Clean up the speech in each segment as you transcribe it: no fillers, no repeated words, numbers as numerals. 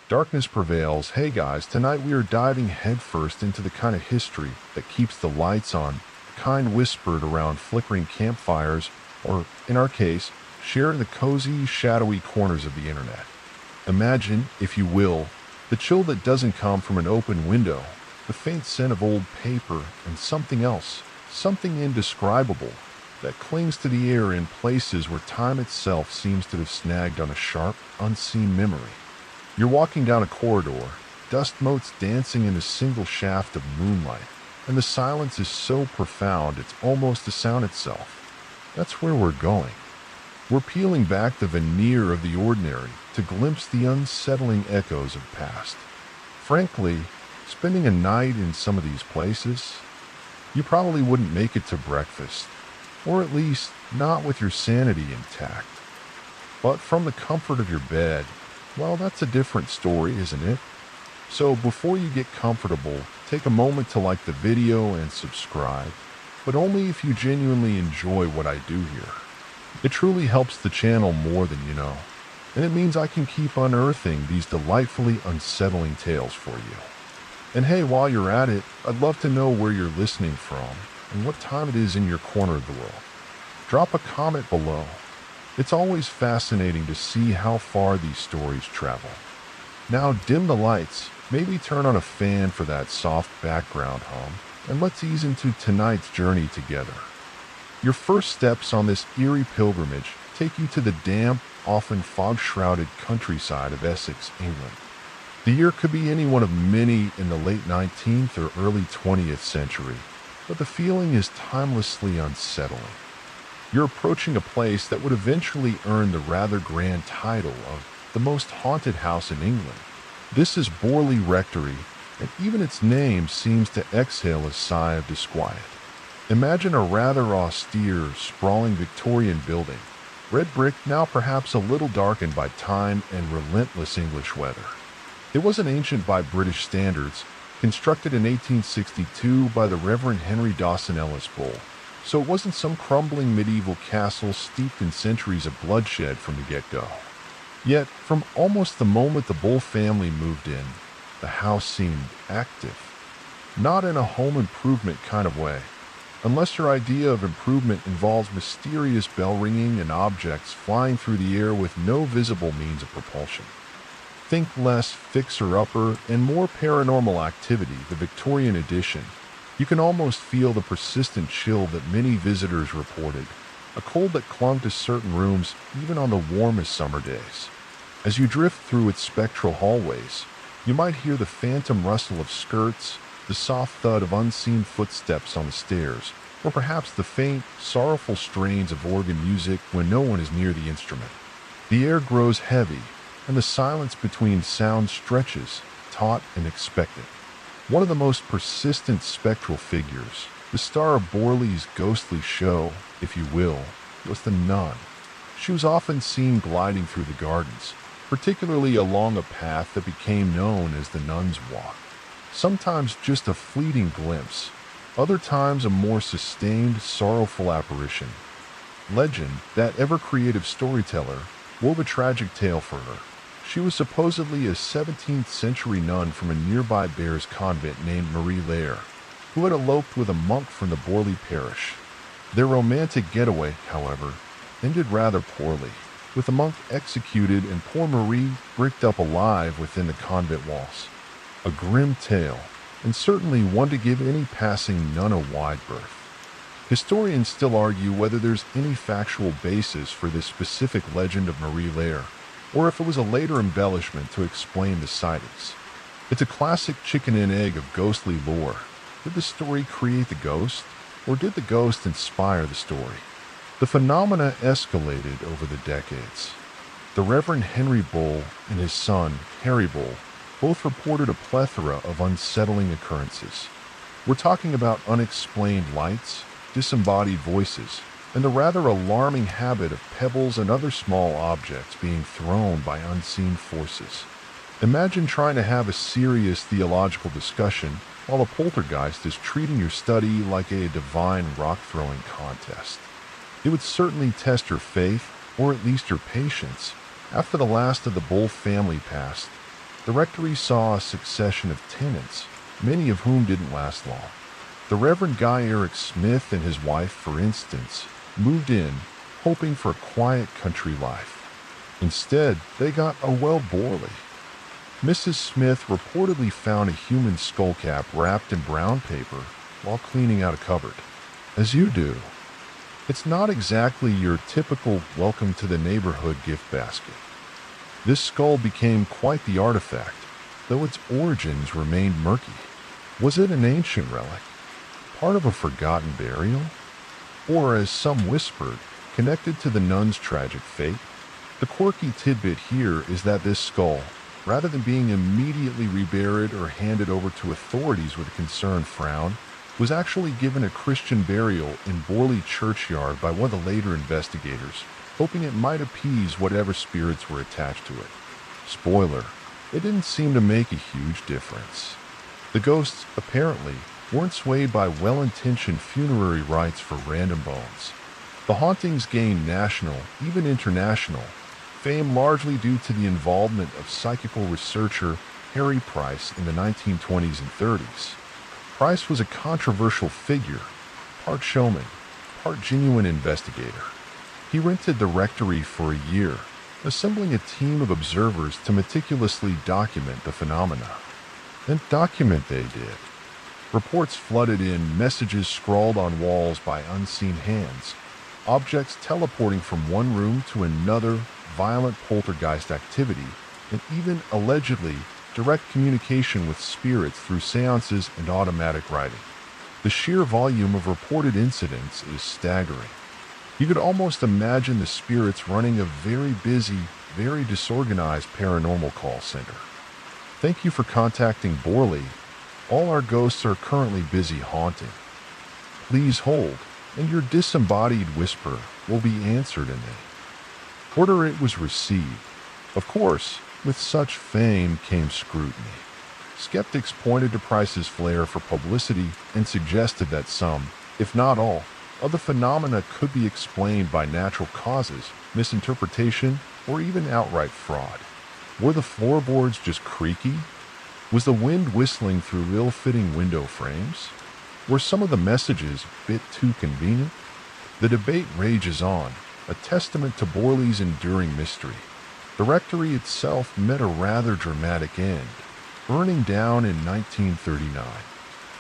Darkness Prevails. Hey guys, tonight we are diving headfirst into the kind of history that keeps the lights on, the kind whispered around flickering campfires, or, in our case, shared in the cozy, shadowy corners of the internet. Imagine, if you will, the chill that doesn't come from an open window, the faint scent of old paper, and something else, something indescribable, that clings to the air in places where time itself seems to have snagged on a sharp, unseen memory. You're walking down a corridor, dust motes dancing in a single shaft of moonlight, and the silence is so profound it's almost a sound itself. That's where we're going. We're peeling back the veneer of the ordinary to glimpse the unsettling echoes of past. Frankly, spending a night in some of these places, you probably wouldn't make it to breakfast, or at least not with your sanity intact. But from the comfort of your bed, well, that's a different story, isn't it? So before you get comfortable, take a moment to like the video and subscribe, but only if you genuinely enjoy what I do here. It truly helps the channel more than you know, and it means I can keep unearthing these delightfully unsettling tales for you. And hey, while you're at it, I'd love to know where you're listening from and what time it is in your corner of the world. Drop a comment below. It's always fascinating to see how far these stories travel. Now dim the lights, maybe turn on a fan for that soft background hum, and let's ease into tonight's journey together. Your first steps on this eerie pilgrimage take you to the damp, often fog-shrouded countryside of Essex, England. The year could be any one of many in the late 19th or early 20th century, but the feeling is timelessly unsettling. You're approaching a place that would eventually earn the rather grand title of the most haunted house in England. This is Borley Rectory, and even its name seems to exhale a sigh of disquiet. Imagine a rather austere, sprawling Victorian building, red brick now perhaps a little darkened by time and relentless English weather. It was an ancient by British standards, constructed in 1862 by the Reverend Henry Dawson Ellis Bull. So it wasn't some crumbling medieval castle steeped in centuries of bloodshed from the get-go. Yet, from almost the moment the Bull family moved in, the house seemed active. Not in a home improvement kind of way, unless your idea of improvement involves mysterious bell ringing and objects flying through the air with no visible means of propulsion. Think less fixer-upper and more paranormal activity, the Victorian edition. You can almost feel the persistent chill that many visitors reported, a cold that clung to certain rooms even on the warmest summer days. As you drift through its spectral hallways, you might hear the phantom rustle of skirts, the soft thud of unseen footsteps on the stairs, or perhaps the faint, sorrowful strains of organ music when no one is near the instrument. The air grows heavy, and the silence between sounds stretches, taut and expectant. One of the most persistent spectral figures, the star of Borley's ghostly show, if you will, was the nun. She was often seen gliding through the gardens, particularly along a path that became known as the Nun's Walk. Sometimes just a fleeting glimpse, other times a more sustained, sorrowful apparition. Legend, that ever-creative storyteller, wove a tragic tale for her. She was supposedly a 17th century nun from a nearby Bears convent named Marie Lair, who had eloped with a monk from the Borley parish. Their romantic getaway, however, ended rather poorly, with the monk executed and poor Marie bricked up alive within the convent walls. A grim tale, and certainly one to give any passing nun a wide berth. Historians still argue whether there's any factual basis for this specific legend of Marie Lair, or if it was a later embellishment to explain the sightings. It's a classic chicken and egg of ghostly lore. Did the story create the ghost, or did the ghost inspire the story? The phenomena escalated over the decades. The Reverend Henry Bull and his son, Harry Bull, both reported a plethora of unsettling occurrences. We're talking about unexplained lights, disembodied voices, and the rather alarming habit of pebbles and other small objects being thrown by unseen forces. Imagine trying to have a serious theological discussion while a poltergeist is treating your study like a divine rock-throwing contest. It would certainly test your faith, or at least your patience. After the last of the Bull family passed, The rectory saw a succession of tenants, many of whom didn't last long. The Reverend Guy Eric Smith and his wife, for instance, moved in, hoping for a quiet country life. Instead, they got a Borley. Mrs. Smith reportedly found a human skullcap wrapped in brown paper while cleaning out a cupboard. As you do. It's not exactly your typical welcome to the neighborhood gift basket. This skull became quite the artifact, though its origins remained murky. Was it an ancient relic? Part of a forgotten burial? Or, as some whispered, connected to the nun's tragic fate? The quirky tidbit here is that this skull, rather than being immediately reburied or handed over to authorities with a concerned frown, was actually given a Christian burial in Borley churchyard by one of the later investigators, hoping it might appease whatever spirits were attached to it. Spoiler, it didn't seem to make a huge difference. The ghosts, apparently, weren't swayed by well-intentioned funerary rites for random bones. The hauntings gained national, even international, fame largely due to the involvement of psychical researcher Harry Price in the 1920s and 30s. Price was a controversial figure, part showman, part genuine investigator. He rented the rectory for a year, assembling a team of observers to meticulously document the phenomena. And document they did. Reports flooded in, messages scrawled on walls by unseen hands, objects teleporting from one room to another, violent poltergeist activity, and even, allegedly, direct communication with spirits through seances and automatic writing. The sheer volume of reported incidents is staggering. You could almost imagine the spirits running a very busy, very disorganized paranormal call center. Thank you for contacting Borley. All our ghosts are currently busy haunting. Please hold, and your disembodied whisper will be answered in a order it was received. Of course, with such fame came scrutiny. Skeptics pointed to Price's flair for publicity and suggested that some, if not all, of the phenomena could be explained by natural causes, misinterpretation, or even outright fraud. Were the floorboards just creaky? Was the wind whistling through ill-fitting window frames? Were some of the messages a bit too convenient? The debate rages on, a testament to Borley's enduring mystery. The rectory itself met a rather dramatic end, burning down in 1939.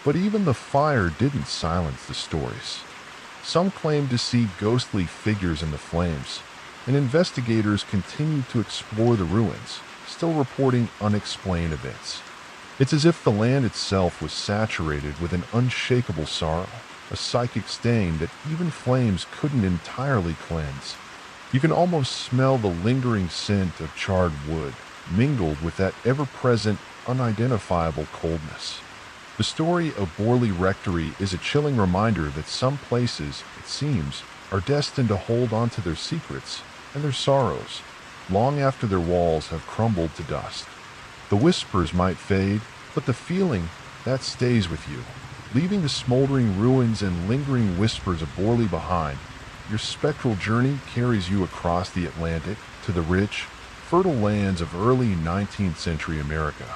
But even the fire didn't silence the stories. Some claimed to see ghostly figures in the flames, and investigators continued to explore the ruins, still reporting unexplained events. It's as if the land itself was saturated with an unshakable sorrow, a psychic stain that even flames couldn't entirely cleanse. You can almost smell the lingering scent of charred wood, mingled with that ever-present, unidentifiable coldness. The story of Borley Rectory is a chilling reminder that some places, it seems, are destined to hold on to their secrets and their sorrows, long after their walls have crumbled to dust. The whispers might fade, but the feeling, that stays with you, leaving the smoldering ruins and lingering whispers of Borley behind. Your spectral journey carries you across the Atlantic to the rich, fertile lands of early 19th century America.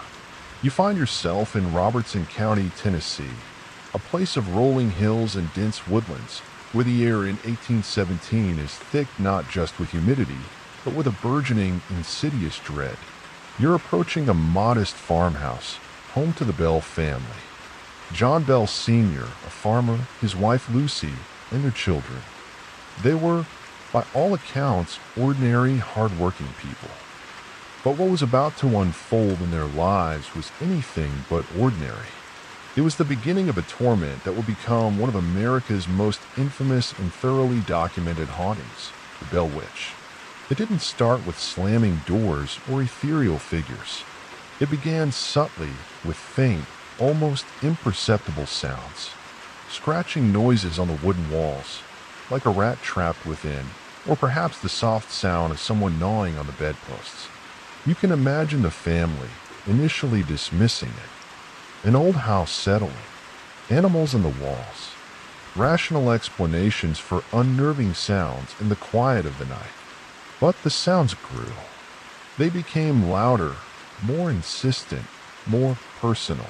You find yourself in Robertson County, Tennessee, a place of rolling hills and dense woodlands, where the air in 1817 is thick not just with humidity, but with a burgeoning, insidious dread. You're approaching a modest farmhouse, home to the Bell family. John Bell Sr., a farmer, his wife Lucy, and their children. They were, by all accounts, ordinary, hard-working people. But what was about to unfold in their lives was anything but ordinary. It was the beginning of a torment that would become one of America's most infamous and thoroughly documented hauntings, the Bell Witch. It didn't start with slamming doors or ethereal figures. It began subtly with faint, almost imperceptible sounds. Scratching noises on the wooden walls, like a rat trapped within, or perhaps the soft sound of someone gnawing on the bedposts. You can imagine the family initially dismissing it. An old house settling, animals on the walls, rational explanations for unnerving sounds in the quiet of the night. But the sounds grew. They became louder, more insistent, more personal.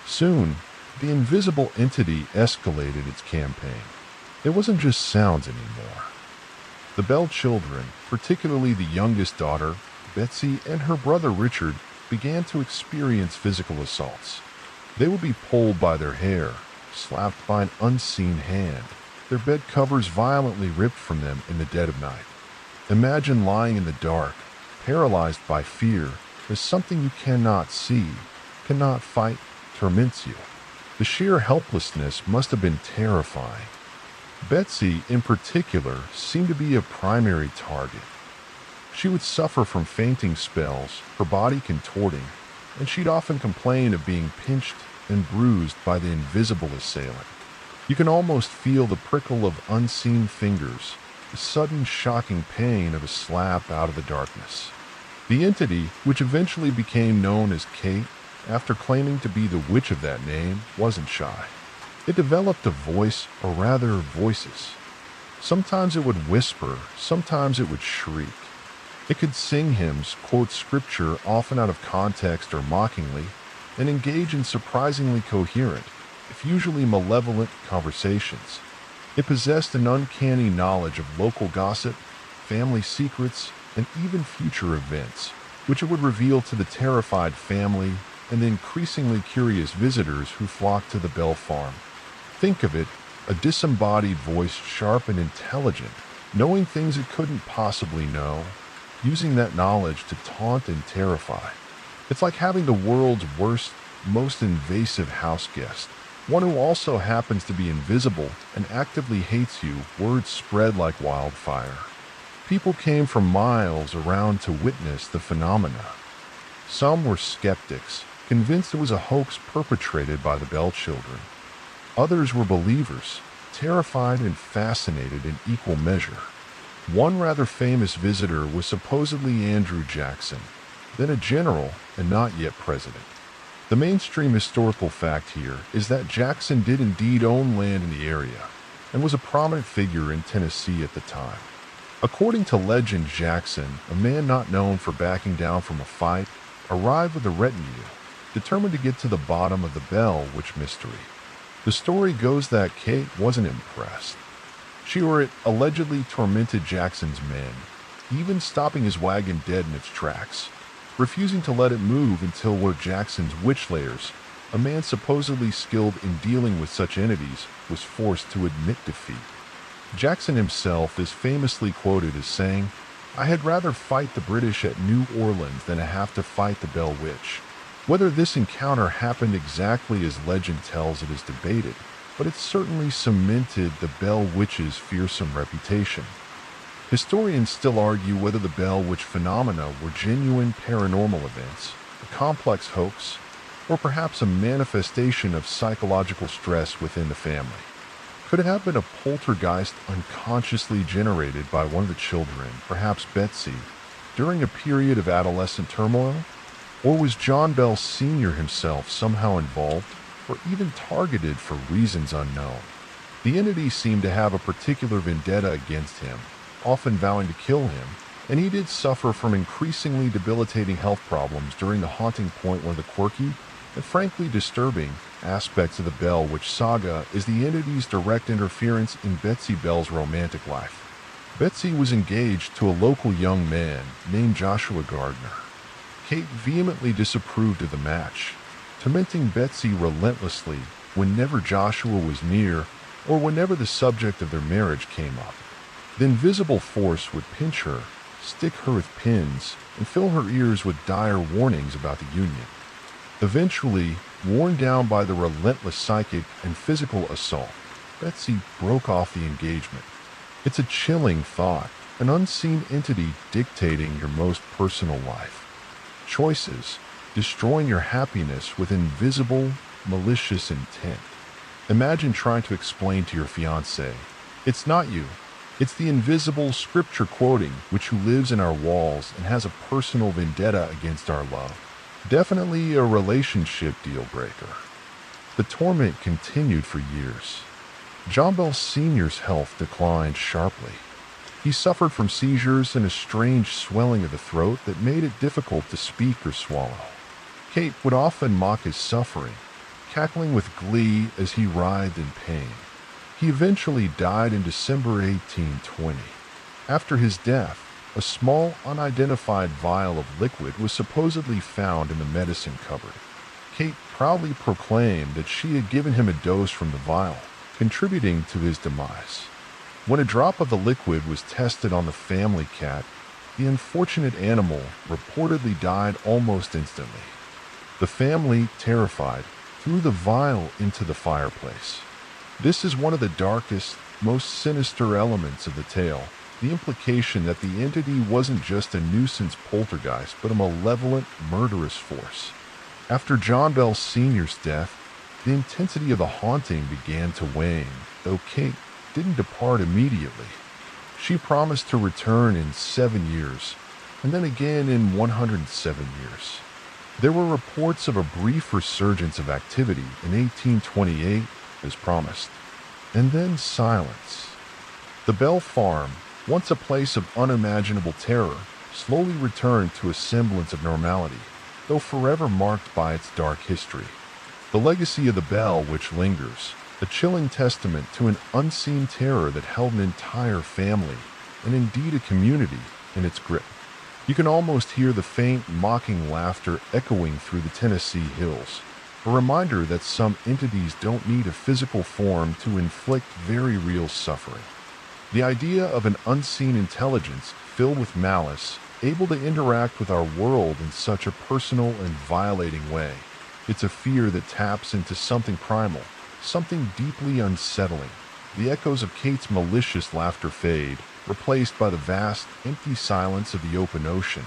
Soon, the invisible entity escalated its campaign. It wasn't just sounds anymore. The Bell children, particularly the youngest daughter, Betsy, and her brother Richard, began to experience physical assaults. They would be pulled by their hair, slapped by an unseen hand, their bed covers violently ripped from them in the dead of night. Imagine lying in the dark, paralyzed by fear, as something you cannot see, cannot fight, torments you. The sheer helplessness must have been terrifying. Betsy, in particular, seemed to be a primary target. She would suffer from fainting spells, her body contorting, and she'd often complain of being pinched and bruised by the invisible assailant. You can almost feel the prickle of unseen fingers, the sudden shocking pain of a slap out of the darkness. The entity, which eventually became known as Kate, after claiming to be the witch of that name, wasn't shy. It developed a voice, or rather voices. Sometimes it would whisper, sometimes it would shriek. It could sing hymns, quote scripture often out of context or mockingly, and engage in surprisingly coherent, if usually malevolent, conversations. It possessed an uncanny knowledge of local gossip, family secrets, and even future events, which it would reveal to the terrified family and the increasingly curious visitors who flocked to the Bell farm. Think of it, a disembodied voice, sharp and intelligent, knowing things it couldn't possibly know, using that knowledge to taunt and terrify. It's like having the world's worst, most invasive house guest, one who also happens to be invisible and actively hates you. Words spread like wildfire. People came from miles around to witness the phenomena. Some were skeptics, convinced it was a hoax perpetrated by the Bell children. Others were believers, terrified and fascinated in equal measure. One rather famous visitor was supposedly Andrew Jackson, then a general and not yet president. The mainstream historical fact here is that Jackson did indeed own land in the area and was a prominent figure in Tennessee at the time. According to legend, Jackson, a man not known for backing down from a fight, arrived with a retinue, determined to get to the bottom of the Bell Witch mystery. The story goes that Kate wasn't impressed. She allegedly tormented Jackson's men, even stopping his wagon dead in its tracks, refusing to let it move until one of Jackson's witch layers, a man supposedly skilled in dealing with such entities, was forced to admit defeat. Jackson himself is famously quoted as saying, "I had rather fight the British at New Orleans than have to fight the Bell Witch." Whether this encounter happened exactly as legend tells it is debated, but it certainly cemented the Bell Witch's fearsome reputation. Historians still argue whether the Bell Witch phenomena were genuine paranormal events, a complex hoax, or perhaps a manifestation of psychological stress within the family. Could it have been a poltergeist unconsciously generated by one of the children, perhaps Betsy, during a period of adolescent turmoil? Or was John Bell Sr. himself somehow involved, or even targeted for reasons unknown? The entity seemed to have a particular vendetta against him, often vowing to kill him, and he did suffer from increasingly debilitating health problems during the haunting point. One of the quirky and frankly disturbing aspects of the Bell Witch saga is the entity's direct interference in Betsy Bell's romantic life. Betsy was engaged to a local young man named Joshua Gardner. Kate vehemently disapproved of the match, tormenting Betsy relentlessly whenever Joshua was near or whenever the subject of their marriage came up. The invisible force would pinch her, stick her with pins, and fill her ears with dire warnings about the union. Eventually, worn down by the relentless psychic and physical assault, Betsy broke off the engagement. It's a chilling thought, an unseen entity dictating your most personal life. Choices, destroying your happiness with invisible, malicious intent. Imagine trying to explain to your fiancé, "It's not you. It's the invisible scripture quoting which who lives in our walls and has a personal vendetta against our love." Definitely a relationship deal breaker. The torment continued for years. John Bell Sr.'s health declined sharply. He suffered from seizures and a strange swelling of the throat that made it difficult to speak or swallow. Kate would often mock his suffering, cackling with glee as he writhed in pain. He eventually died in December 1820. After his death, a small, unidentified vial of liquid was supposedly found in the medicine cupboard. Kate proudly proclaimed that she had given him a dose from the vial, contributing to his demise. When a drop of the liquid was tested on the family cat, the unfortunate animal reportedly died almost instantly. The family, terrified, threw the vial into the fireplace. This is one of the darkest, most sinister elements of the tale, the implication that the entity wasn't just a nuisance poltergeist, but a malevolent, murderous force. After John Bell Sr.'s death, the intensity of the haunting began to wane, though Kate didn't depart immediately. She promised to return in 7 years, and then again in 107 years. There were reports of a brief resurgence of activity in 1828, as promised, and then silence. The Bell Farm, once a place of unimaginable terror, slowly returned to a semblance of normality, though forever marked by its dark history. The legacy of the Bell, which lingers, a chilling testament to an unseen terror that held an entire family, and indeed a community, in its grip. You can almost hear the faint, mocking laughter echoing through the Tennessee hills, a reminder that some entities don't need a physical form to inflict very real suffering. The idea of an unseen intelligence filled with malice, able to interact with our world in such a personal and violating way. It's a fear that taps into something primal, something deeply unsettling. The echoes of Kate's malicious laughter fade, replaced by the vast, empty silence of the open ocean.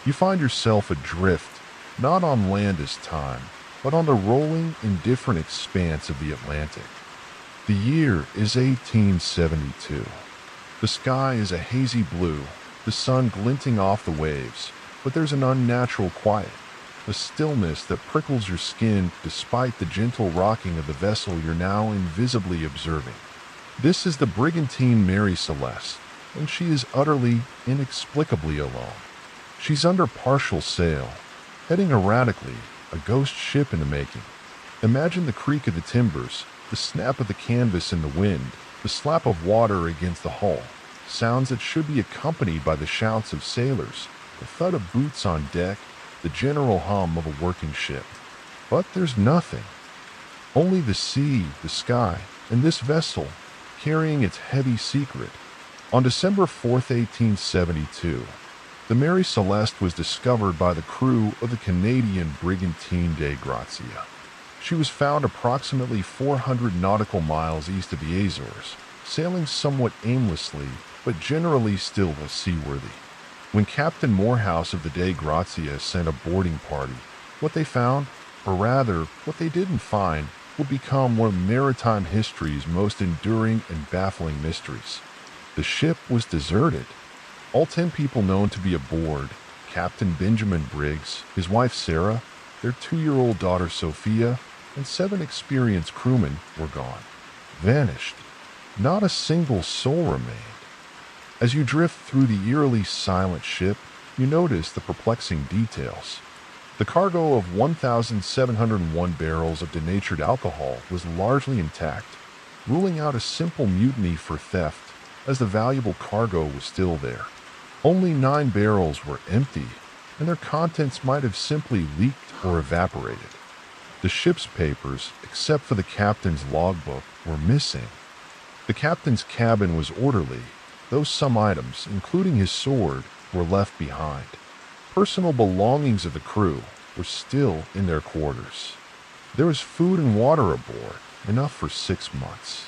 You find yourself adrift, not on land as time, but on the rolling, indifferent expanse of the Atlantic. The year is 1872. The sky is a hazy blue, the sun glinting off the waves, but there's an unnatural quiet, a stillness that prickles your skin despite the gentle rocking of the vessel you're now invisibly observing. This is the brigantine Mary Celeste, and she is utterly, inexplicably alone. She's under partial sail, heading erratically, a ghost ship in the making. Imagine the creak of the timbers, the snap of the canvas in the wind, the slap of water against the hull, sounds that should be accompanied by the shouts of sailors, the thud of boots on deck, the general hum of a working ship. But there's nothing. Only the sea, the sky, and this vessel, carrying its heavy secret. On December 4th, 1872, the Mary Celeste was discovered by the crew of the Canadian brigantine Dei Grazia. She was found approximately 400 nautical miles east of the Azores, sailing somewhat aimlessly, but generally still seaworthy. When Captain Morehouse of the Dei Grazia sent a boarding party, what they found, or rather, what they didn't find, would become one of maritime history's most enduring and baffling mysteries. The ship was deserted. All 10 people known to be aboard, Captain Benjamin Briggs, his wife Sarah, their 2-year-old daughter Sophia, and 7 experienced crewmen were gone. Vanished. Not a single soul remained. As you drift through the eerily silent ship, you notice the perplexing details. The cargo of 1,701 barrels of denatured alcohol was largely intact, ruling out a simple mutiny for theft, as the valuable cargo was still there. Only 9 barrels were empty, and their contents might have simply leaked or evaporated. The ship's papers, except for the captain's logbook, were missing. The captain's cabin was orderly, though some items, including his sword, were left behind. Personal belongings of the crew were still in their quarters. There was food and water aboard, enough for 6 months.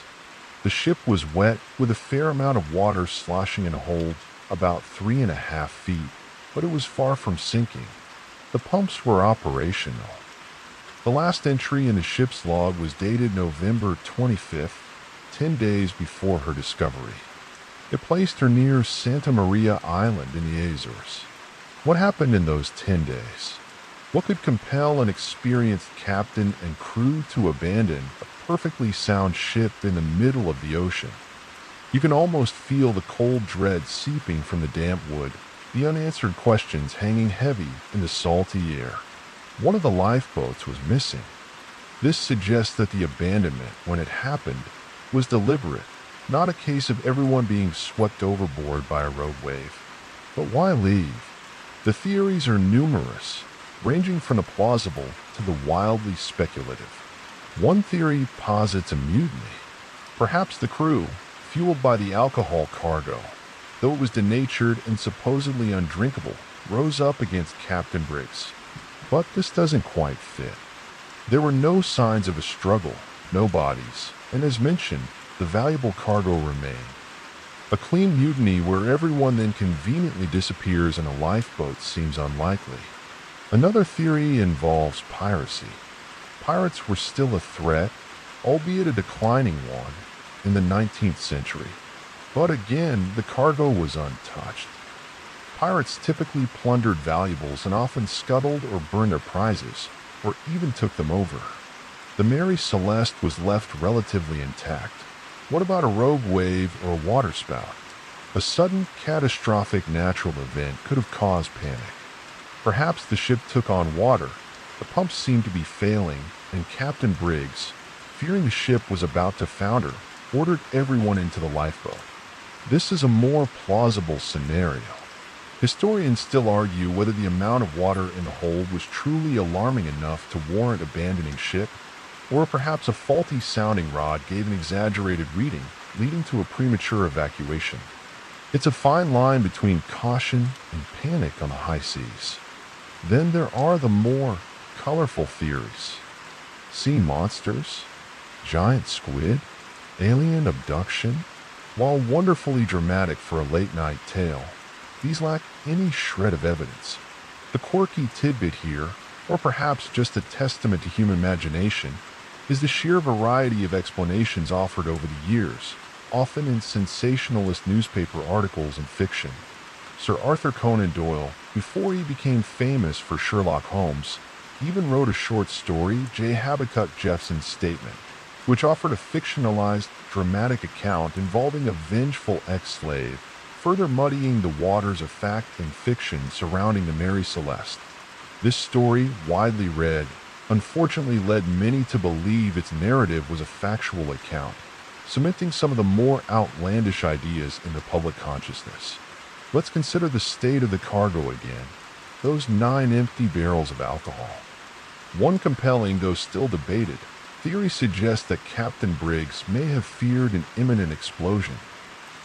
The ship was wet, with a fair amount of water sloshing in a hold about 3.5 feet, but it was far from sinking. The pumps were operational. The last entry in the ship's log was dated November 25th, 10 days before her discovery. It placed her near Santa Maria Island in the Azores. What happened in those 10 days? What could compel an experienced captain and crew to abandon a perfectly sound ship in the middle of the ocean? You can almost feel the cold dread seeping from the damp wood, the unanswered questions hanging heavy in the salty air. One of the lifeboats was missing. This suggests that the abandonment, when it happened, was deliberate, not a case of everyone being swept overboard by a rogue wave. But why leave? The theories are numerous, ranging from the plausible to the wildly speculative. One theory posits a mutiny. Perhaps the crew, fueled by the alcohol cargo, though it was denatured and supposedly undrinkable, rose up against Captain Briggs. But this doesn't quite fit. There were no signs of a struggle, no bodies, and as mentioned, the valuable cargo remained. A clean mutiny where everyone then conveniently disappears in a lifeboat seems unlikely. Another theory involves piracy. Pirates were still a threat, albeit a declining one, in the 19th century. But again, the cargo was untouched. Pirates typically plundered valuables and often scuttled or burned their prizes, or even took them over. The Mary Celeste was left relatively intact. What about a rogue wave or a waterspout? A sudden, catastrophic natural event could have caused panic. Perhaps the ship took on water, the pumps seemed to be failing, and Captain Briggs, fearing the ship was about to founder, ordered everyone into the lifeboat. This is a more plausible scenario. Historians still argue whether the amount of water in the hold was truly alarming enough to warrant abandoning ship, or perhaps a faulty sounding rod gave an exaggerated reading, leading to a premature evacuation. It's a fine line between caution and panic on the high seas. Then there are the more colorful theories. Sea monsters, giant squid, alien abduction. While wonderfully dramatic for a late-night tale, these lack any shred of evidence. The quirky tidbit here, or perhaps just a testament to human imagination, is the sheer variety of explanations offered over the years, often in sensationalist newspaper articles and fiction. Sir Arthur Conan Doyle, before he became famous for Sherlock Holmes, even wrote a short story, J. Habakuk Jeffson's Statement, which offered a fictionalized, dramatic account involving a vengeful ex-slave, further muddying the waters of fact and fiction surrounding the Mary Celeste. This story, widely read, unfortunately led many to believe its narrative was a factual account, cementing some of the more outlandish ideas in the public consciousness. Let's consider the state of the cargo again, those 9 empty barrels of alcohol. One compelling, though still debated, theory suggests that Captain Briggs may have feared an imminent explosion.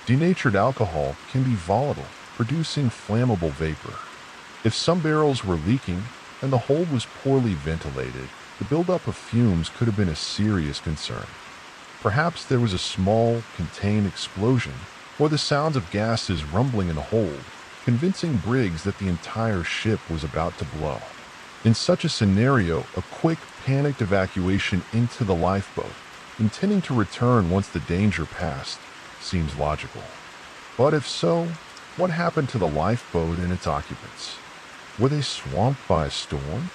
Denatured alcohol can be volatile, producing flammable vapor. If some barrels were leaking and the hold was poorly ventilated, the buildup of fumes could have been a serious concern. Perhaps there was a small, contained explosion, or the sounds of gases rumbling in the hold, convincing Briggs that the entire ship was about to blow. In such a scenario, a quick, panicked evacuation into the lifeboat, intending to return once the danger passed, seems logical. But if so, what happened to the lifeboat and its occupants? Were they swamped by a storm?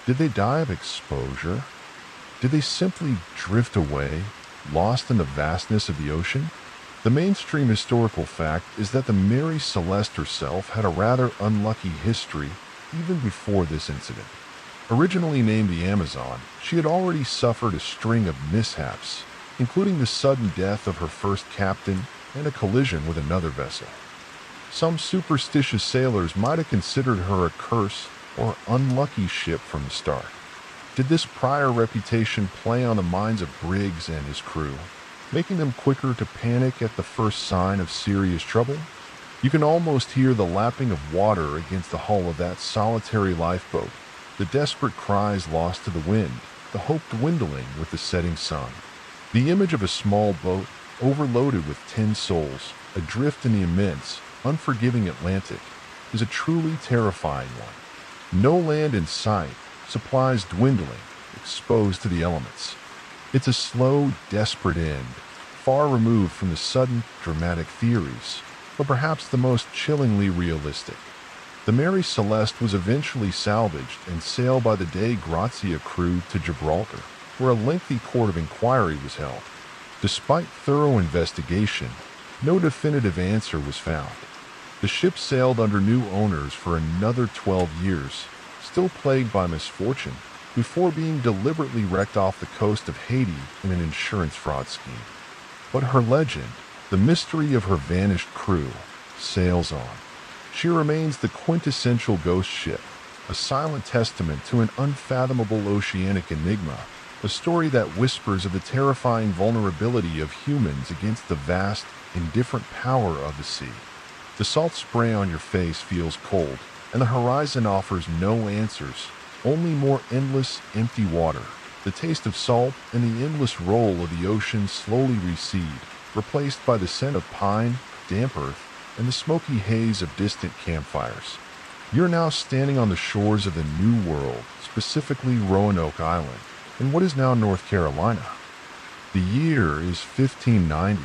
Did they die of exposure? Did they simply drift away, lost in the vastness of the ocean? The mainstream historical fact is that the Mary Celeste herself had a rather unlucky history even before this incident. Originally named the Amazon, she had already suffered a string of mishaps, including the sudden death of her first captain and a collision with another vessel. Some superstitious sailors might have considered her a curse or unlucky ship from the start. Did this prior reputation play on the minds of Briggs and his crew, making them quicker to panic at the first sign of serious trouble? You can almost hear the lapping of water against the hull of that solitary lifeboat, the desperate cries lost to the wind, the hope dwindling with the setting sun. The image of a small boat, overloaded with 10 souls, adrift in the immense, unforgiving Atlantic, is a truly terrifying one. No land in sight, supplies dwindling, exposed to the elements. It's a slow, desperate end, far removed from the sudden, dramatic theories, but perhaps the most chillingly realistic. The Mary Celeste was eventually salvaged and sailed by the Dei Grazia crew to Gibraltar, where a lengthy court of inquiry was held. Despite thorough investigation, no definitive answer was found. The ship sailed under new owners for another 12 years, still plagued by misfortune, before being deliberately wrecked off the coast of Haiti in an insurance fraud scheme. But her legend, the mystery of her vanished crew, sails on. She remains the quintessential ghost ship, a silent testament to an unfathomable oceanic enigma, a story that whispers of the terrifying vulnerability of humans against the vast, indifferent power of the sea. The salt spray on your face feels cold, and the horizon offers no answers, only more endless, empty water. The taste of salt and the endless roll of the ocean slowly recede, replaced by the scent of pine, damp earth, and the smoky haze of distant campfires. You're now standing on the shores of the New World, specifically Roanoke Island, in what is now North Carolina. The year is 1590.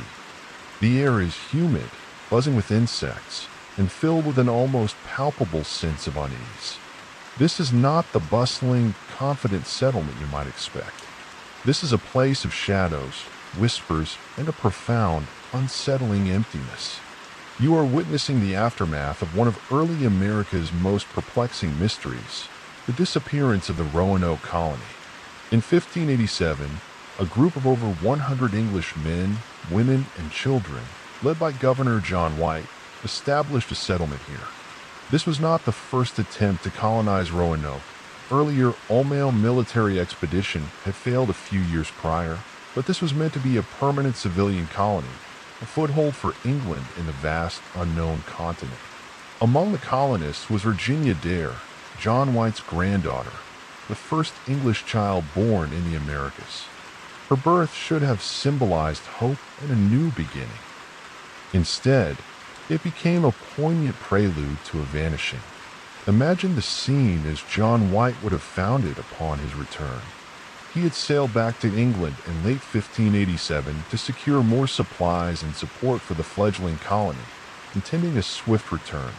The air is humid, buzzing with insects, and filled with an almost palpable sense of unease. This is not the bustling, confident settlement you might expect. This is a place of shadows, whispers, and a profound, unsettling emptiness. You are witnessing the aftermath of one of early America's most perplexing mysteries, the disappearance of the Roanoke colony. In 1587, a group of over 100 English men, women, and children, led by Governor John White, established a settlement here. This was not the first attempt to colonize Roanoke. Earlier, all-male military expedition had failed a few years prior, but this was meant to be a permanent civilian colony, a foothold for England in the vast, unknown continent. Among the colonists was Virginia Dare, John White's granddaughter, the first English child born in the Americas. Her birth should have symbolized hope and a new beginning. Instead, it became a poignant prelude to a vanishing. Imagine the scene as John White would have found it upon his return. He had sailed back to England in late 1587 to secure more supplies and support for the fledgling colony, intending a swift return.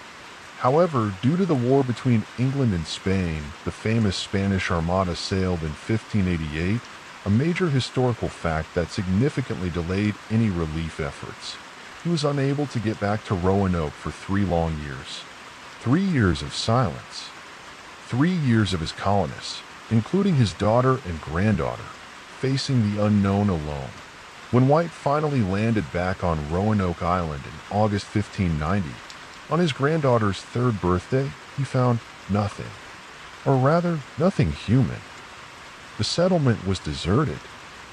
However, due to the war between England and Spain, the famous Spanish Armada sailed in 1588, a major historical fact that significantly delayed any relief efforts. He was unable to get back to Roanoke for 3 long years. 3 years of silence. 3 years of his colonists, including his daughter and granddaughter, facing the unknown alone. When White finally landed back on Roanoke Island in August 1590, on his granddaughter's 3rd birthday, he found nothing. Or rather, nothing human. The settlement was deserted.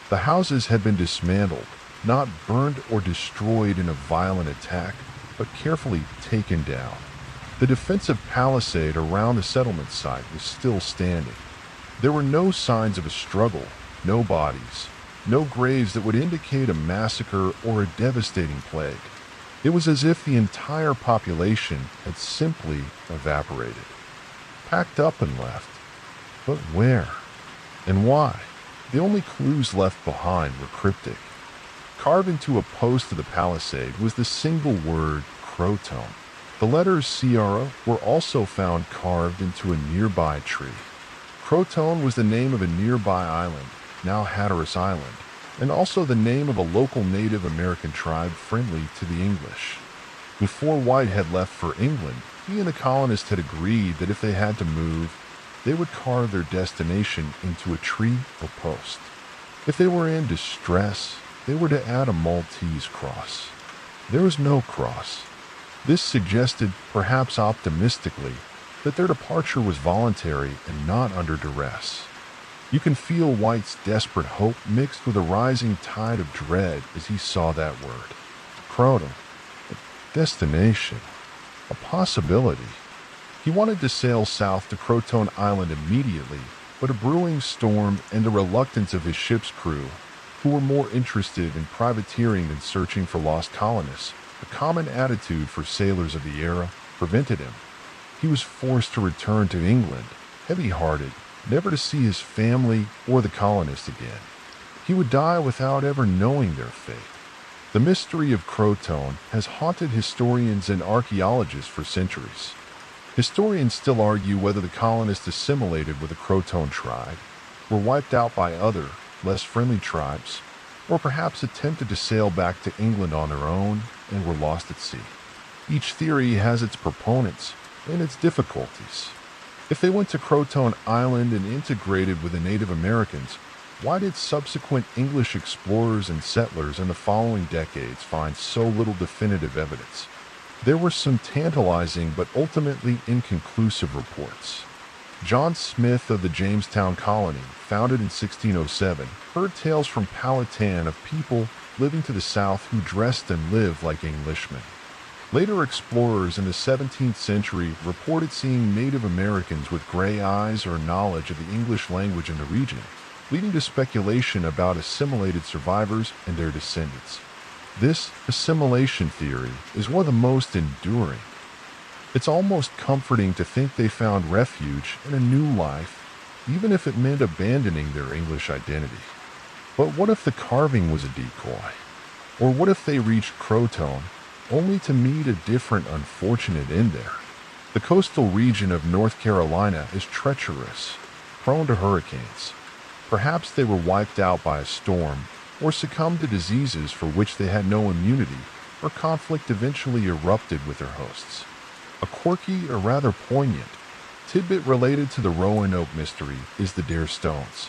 The houses had been dismantled, not burned or destroyed in a violent attack, but carefully taken down. The defensive palisade around the settlement site was still standing. There were no signs of a struggle, no bodies, no graves that would indicate a massacre or a devastating plague. It was as if the entire population had simply evaporated, packed up and left. But where? And why? The only clues left behind were cryptic. Carved into a post of the palisade was the single word Croton. The letters CRO were also found carved into a nearby tree. Croton was the name of a nearby island, now Hatteras Island, and also the name of a local Native American tribe friendly to the English. Before White had left for England, he and the colonists had agreed that if they had to move, they would carve their destination into a tree or post. If they were in distress, they were to add a Maltese cross. There was no cross. This suggested, perhaps optimistically, that their departure was voluntary and not under duress. You can feel White's desperate hope mixed with a rising tide of dread as he saw that word. Croton. A destination. A possibility. He wanted to sail south to Croton Island immediately, but a brewing storm and the reluctance of his ship's crew, who were more interested in privateering than searching for lost colonists, a common attitude for sailors of the era, prevented him. He was forced to return to England, heavy-hearted, never to see his family or the colonists again. He would die without ever knowing their fate. The mystery of Croton has haunted historians and archaeologists for centuries. Historians still argue whether the colonists assimilated with the Croton tribe, were wiped out by other, less friendly tribes, or perhaps attempted to sail back to England on their own and were lost at sea. Each theory has its proponents and its difficulties. If they went to Croton Island and integrated with the Native Americans, why did subsequent English explorers and settlers in the following decades find so little definitive evidence? There were some tantalizing but ultimately inconclusive reports. John Smith of the Jamestown colony, founded in 1607, heard tales from Powhatan of people living to the south who dressed and lived like Englishmen. Later explorers in the 17th century reported seeing Native Americans with gray eyes or knowledge of the English language in the region, leading to speculation about assimilated survivors and their descendants. This assimilation theory is one of the most enduring. It's almost comforting to think they found refuge in a new life, even if it meant abandoning their English identity. But what if the carving was a decoy? Or what if they reached Croton only to meet a different unfortunate end there? The coastal region of North Carolina is treacherous, prone to hurricanes. Perhaps they were wiped out by a storm, or succumbed to diseases for which they had no immunity, or conflict eventually erupted with their hosts. A quirky or rather poignant tidbit related to the Roanoke mystery is the Dare stones.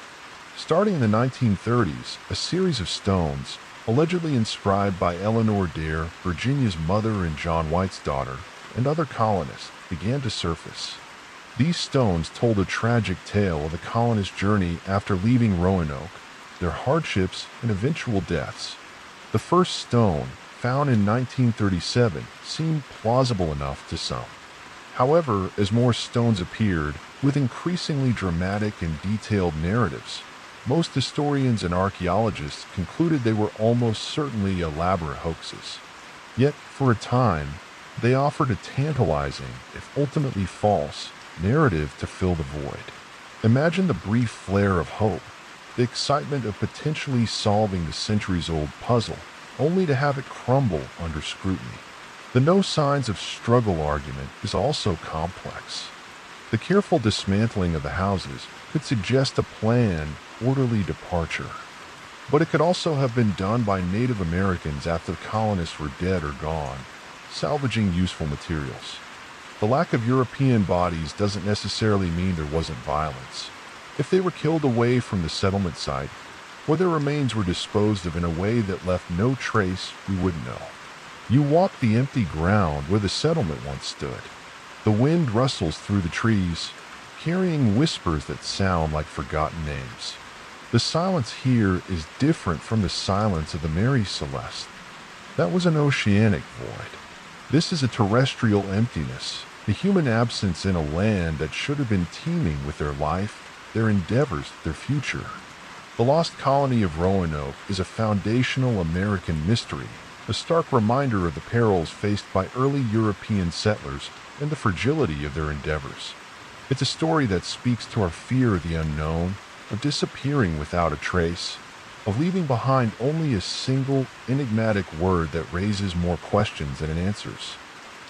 Starting in the 1930s, a series of stones, allegedly inscribed by Eleanor Dare, Virginia's mother and John White's daughter, and other colonists, began to surface. These stones told a tragic tale of the colonists' journey after leaving Roanoke, their hardships and eventual deaths. The first stone, found in 1937, seemed plausible enough to some. However, as more stones appeared, with increasingly dramatic and detailed narratives, most historians and archaeologists concluded they were almost certainly elaborate hoaxes. Yet, for a time, they offered a tantalizing, if ultimately false, narrative to fill the void. Imagine the brief flare of hope, the excitement of potentially solving the centuries-old puzzle, only to have it crumble under scrutiny. The no signs of struggle argument is also complex. The careful dismantling of the houses could suggest a planned, orderly departure. But it could also have been done by Native Americans after the colonists were dead or gone, salvaging useful materials. The lack of European bodies doesn't necessarily mean there wasn't violence. If they were killed away from the settlement site, or their remains were disposed of in a way that left no trace, we wouldn't know. You walk the empty ground where the settlement once stood. The wind rustles through the trees, carrying whispers that sound like forgotten names. The silence here is different from the silence of the Mary Celeste. That was an oceanic void. This is a terrestrial emptiness, a human absence in a land that should have been teeming with their life, their endeavors, their future. The lost colony of Roanoke is a foundational American mystery, a stark reminder of the perils faced by early European settlers and the fragility of their endeavors. It's a story that speaks to our fear of the unknown, of disappearing without a trace, of leaving behind only a single, enigmatic word that raises more questions than it answers.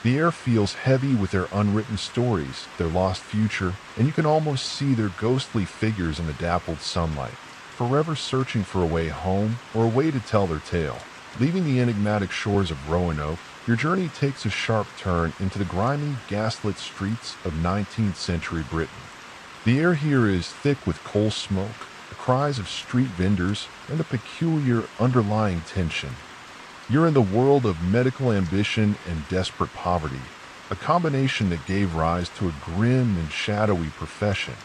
The air feels heavy with their unwritten stories, their lost future, and you can almost see their ghostly figures in the dappled sunlight, forever searching for a way home or a way to tell their tale. Leaving the enigmatic shores of Roanoke, your journey takes a sharp turn into the grimy, gaslit streets of 19th century Britain. The air here is thick with coal smoke, the cries of street vendors, and a peculiar underlying tension. You're in the world of medical ambition and desperate poverty, a combination that gave rise to a grim and shadowy profession,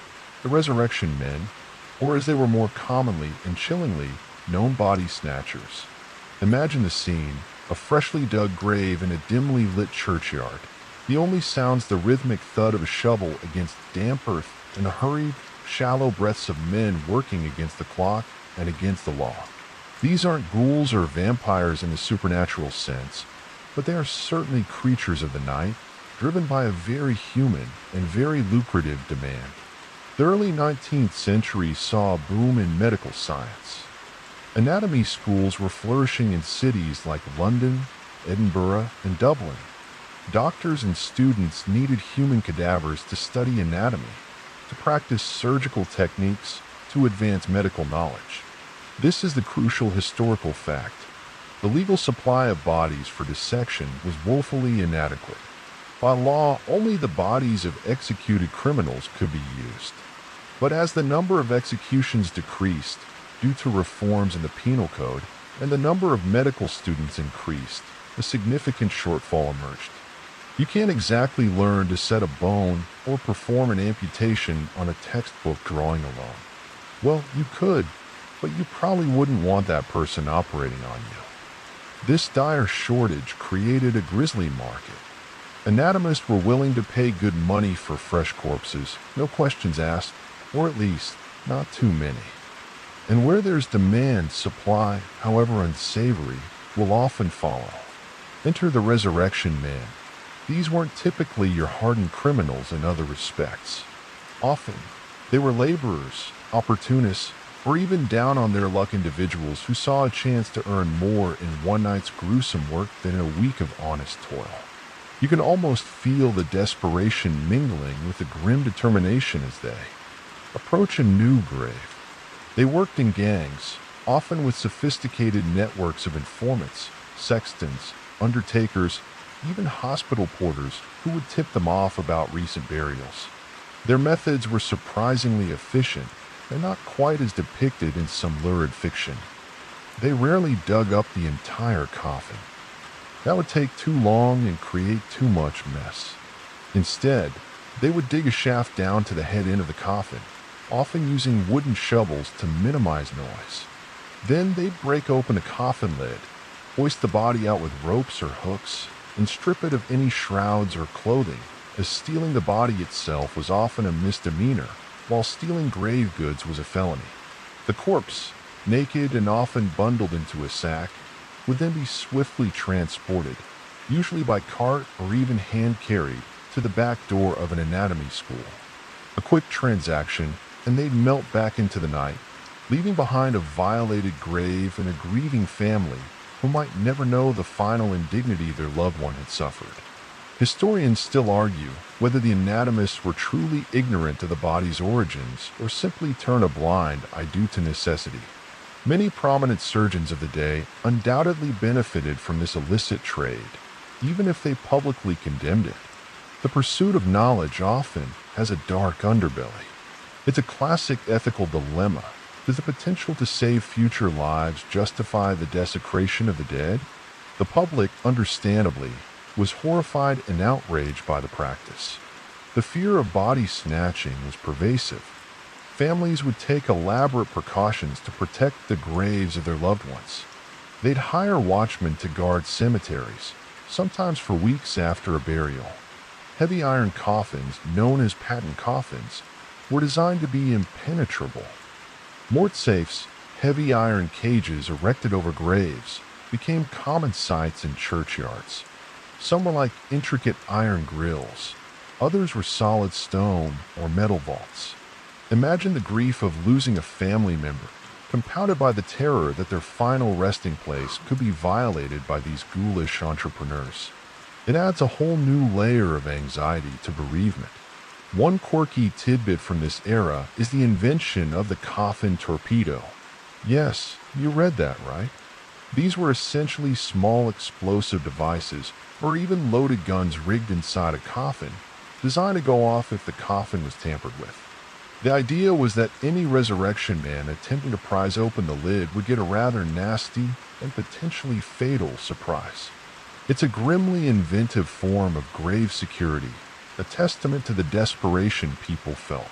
the resurrection men, or as they were more commonly and chillingly known, body snatchers. Imagine the scene, a freshly dug grave in a dimly lit churchyard. The only sounds the rhythmic thud of a shovel against damp earth and the hurried, shallow breaths of men working against the clock and against the law. These aren't ghouls or vampires in the supernatural sense, but they are certainly creatures of the night, driven by a very human and very lucrative demand. The early 19th century saw a boom in medical science. Anatomy schools were flourishing in cities like London, Edinburgh, and Dublin. Doctors and students needed human cadavers to study anatomy, to practice surgical techniques, to advance medical knowledge. This is the crucial historical fact. The legal supply of bodies for dissection was woefully inadequate. By law, only the bodies of executed criminals could be used. But as the number of executions decreased due to reforms in the penal code and the number of medical students increased, a significant shortfall emerged. You can't exactly learn to set a bone or perform an amputation on a textbook drawing alone. Well, you could, but you probably wouldn't want that person operating on you. This dire shortage created a grisly market. Anatomists were willing to pay good money for fresh corpses, no questions asked, or at least not too many. And where there's demand, supply, however unsavory, will often follow. Enter the resurrection man. These weren't typically your hardened criminals in other respects. Often, they were laborers, opportunists, or even down-on-their-luck individuals who saw a chance to earn more in one night's gruesome work than in a week of honest toil. You can almost feel the desperation mingling with the grim determination as they approach a new grave. They worked in gangs, often with sophisticated networks of informants, sextons, undertakers, even hospital porters who would tip them off about recent burials. Their methods were surprisingly efficient and not quite as depicted in some lurid fiction. They rarely dug up the entire coffin. That would take too long and create too much mess. Instead, they would dig a shaft down to the head end of the coffin, often using wooden shovels to minimize noise. Then they'd break open the coffin lid, hoist the body out with ropes or hooks, and strip it of any shrouds or clothing, as stealing the body itself was often a misdemeanor, while stealing grave goods was a felony. The corpse, naked and often bundled into a sack, would then be swiftly transported, usually by cart or even hand-carried, to the back door of an anatomy school. A quick transaction, and they'd melt back into the night, leaving behind a violated grave and a grieving family who might never know the final indignity their loved one had suffered. Historians still argue whether the anatomists were truly ignorant of the body's origins or simply turn a blind eye due to necessity. Many prominent surgeons of the day undoubtedly benefited from this illicit trade, even if they publicly condemned it. The pursuit of knowledge often has a dark underbelly. It's a classic ethical dilemma. Does the potential to save future lives justify the desecration of the dead? The public, understandably, was horrified and outraged by the practice. The fear of body snatching was pervasive. Families would take elaborate precautions to protect the graves of their loved ones. They'd hire watchmen to guard cemeteries, sometimes for weeks after a burial. Heavy iron coffins, known as patent coffins, were designed to be impenetrable. Mort safes, heavy iron cages erected over graves, became common sights in churchyards. Some were like intricate iron grills. Others were solid stone or metal vaults. Imagine the grief of losing a family member, compounded by the terror that their final resting place could be violated by these ghoulish entrepreneurs. It adds a whole new layer of anxiety to bereavement. One quirky tidbit from this era is the invention of the coffin torpedo. Yes, you read that right. These were essentially small explosive devices or even loaded guns rigged inside a coffin, designed to go off if the coffin was tampered with. The idea was that any resurrection man attempting to prise open the lid would get a rather nasty and potentially fatal surprise. It's a grimly inventive form of grave security, a testament to the desperation people felt.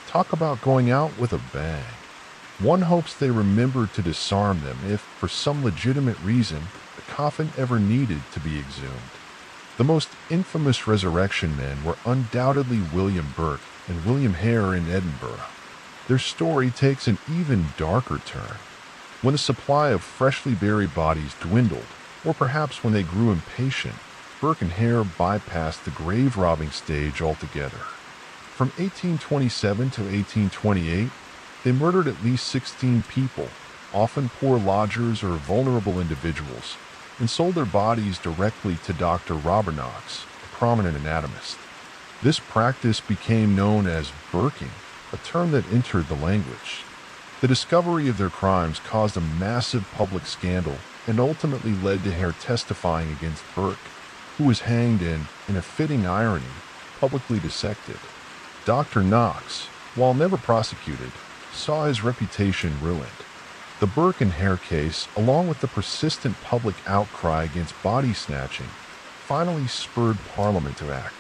Talk about going out with a bang. One hopes they remembered to disarm them if, for some legitimate reason, the coffin ever needed to be exhumed. The most infamous resurrection men were undoubtedly William Burke and William Hare in Edinburgh. Their story takes an even darker turn. When the supply of freshly buried bodies dwindled, or perhaps when they grew impatient, Burke and Hare bypassed the grave robbing stage altogether. From 1827 to 1828, they murdered at least 16 people, often poor lodgers or vulnerable individuals, and sold their bodies directly to Dr. Knox, a prominent anatomist. This practice became known as burking, a term that entered the language. The The discovery of their crimes caused a massive public scandal and ultimately led to Hare testifying against Burke, who was hanged and, in a fitting irony, publicly dissected. Dr. Knox, while never prosecuted, saw his reputation ruined. The Burke and Hare case, along with the persistent public outcry against body snatching, finally spurred Parliament to act.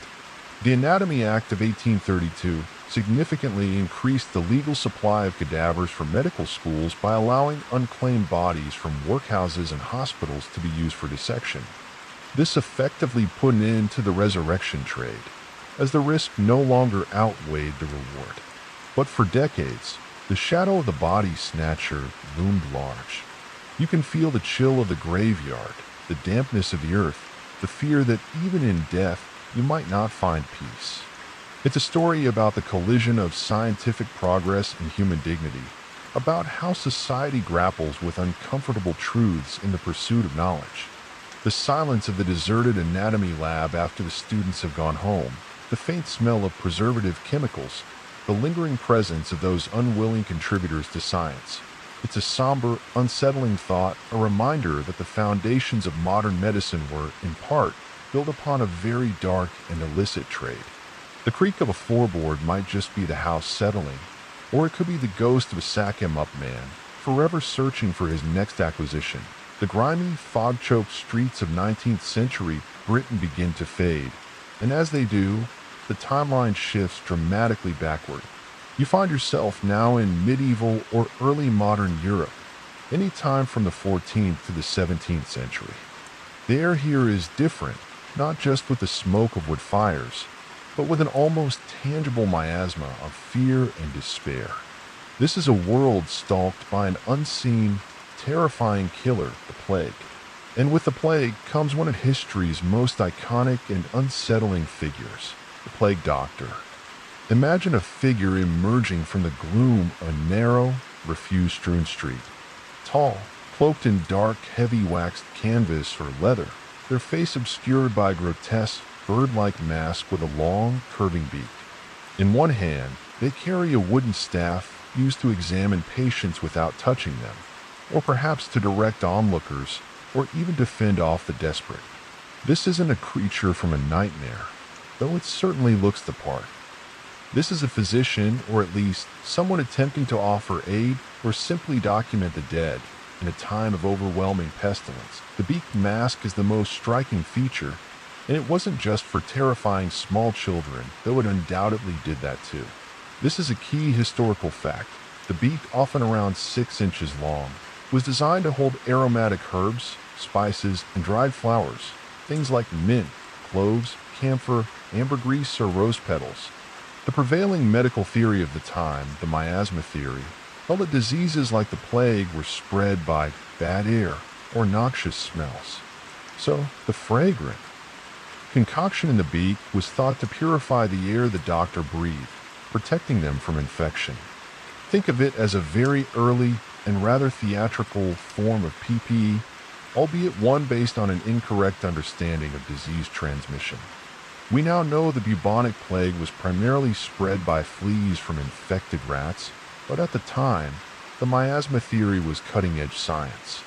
The Anatomy Act of 1832 significantly increased the legal supply of cadavers for medical schools by allowing unclaimed bodies from workhouses and hospitals to be used for dissection. This effectively put an end to the resurrection trade, as the risk no longer outweighed the reward. But for decades, the shadow of the body snatcher loomed large. You can feel the chill of the graveyard, the dampness of the earth, the fear that even in death you might not find peace. It's a story about the collision of scientific progress and human dignity, about how society grapples with uncomfortable truths in the pursuit of knowledge. The silence of the deserted anatomy lab after the students have gone home, the faint smell of preservative chemicals, the lingering presence of those unwilling contributors to science. It's a somber, unsettling thought, a reminder that the foundations of modern medicine were, in part, built upon a very dark and illicit trade. The creak of a floorboard might just be the house settling, or it could be the ghost of a sack-em-up man, forever searching for his next acquisition. The grimy, fog-choked streets of 19th century Britain begin to fade, and as they do, the timeline shifts dramatically backward. You find yourself now in medieval or early modern Europe, any time from the 14th to the 17th century. The air here is different, not just with the smoke of wood fires, but with an almost tangible miasma of fear and despair. This is a world stalked by an unseen, terrifying killer, the plague. And with the plague comes one of history's most iconic and unsettling figures, the plague doctor. Imagine a figure emerging from the gloom of a narrow, refuse-strewn street. Tall, cloaked in dark, heavy waxed canvas or leather, their face obscured by a grotesque, bird-like mask with a long, curving beak. In one hand, they carry a wooden staff used to examine patients without touching them, or perhaps to direct onlookers, or even to fend off the desperate. This isn't a creature from a nightmare, though it certainly looks the part. This is a physician, or at least someone attempting to offer aid or simply document the dead in a time of overwhelming pestilence. The beaked mask is the most striking feature, and it wasn't just for terrifying small children, though it undoubtedly did that too. This is a key historical fact. The beak, often around 6 inches long, was designed to hold aromatic herbs, spices, and dried flowers, things like mint, cloves, camphor, ambergris, or rose petals. The prevailing medical theory of the time, the miasma theory, held that diseases like the plague were spread by bad air or noxious smells. So, the fragrant concoction in the beak was thought to purify the air the doctor breathed, protecting them from infection. Think of it as a very early and rather theatrical form of PPE, albeit one based on an incorrect understanding of disease transmission. We now know the bubonic plague was primarily spread by fleas from infected rats, but at the time, the miasma theory was cutting-edge science.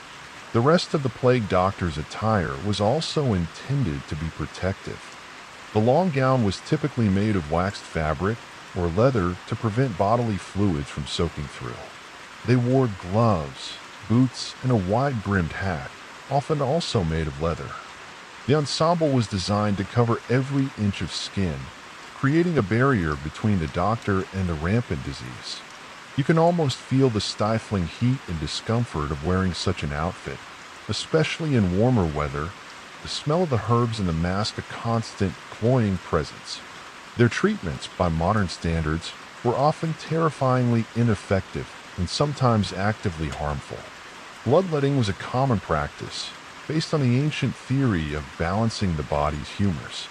The rest of the plague doctor's attire was also intended to be protective. The long gown was typically made of waxed fabric or leather to prevent bodily fluids from soaking through. They wore gloves, boots, and a wide-brimmed hat, often also made of leather. The ensemble was designed to cover every inch of skin, creating a barrier between the doctor and the rampant disease. You can almost feel the stifling heat and discomfort of wearing such an outfit, especially in warmer weather, the smell of the herbs and the mask a constant, cloying presence. Their treatments, by modern standards, were often terrifyingly ineffective and sometimes actively harmful. Bloodletting was a common practice, based on the ancient theory of balancing the body's humors.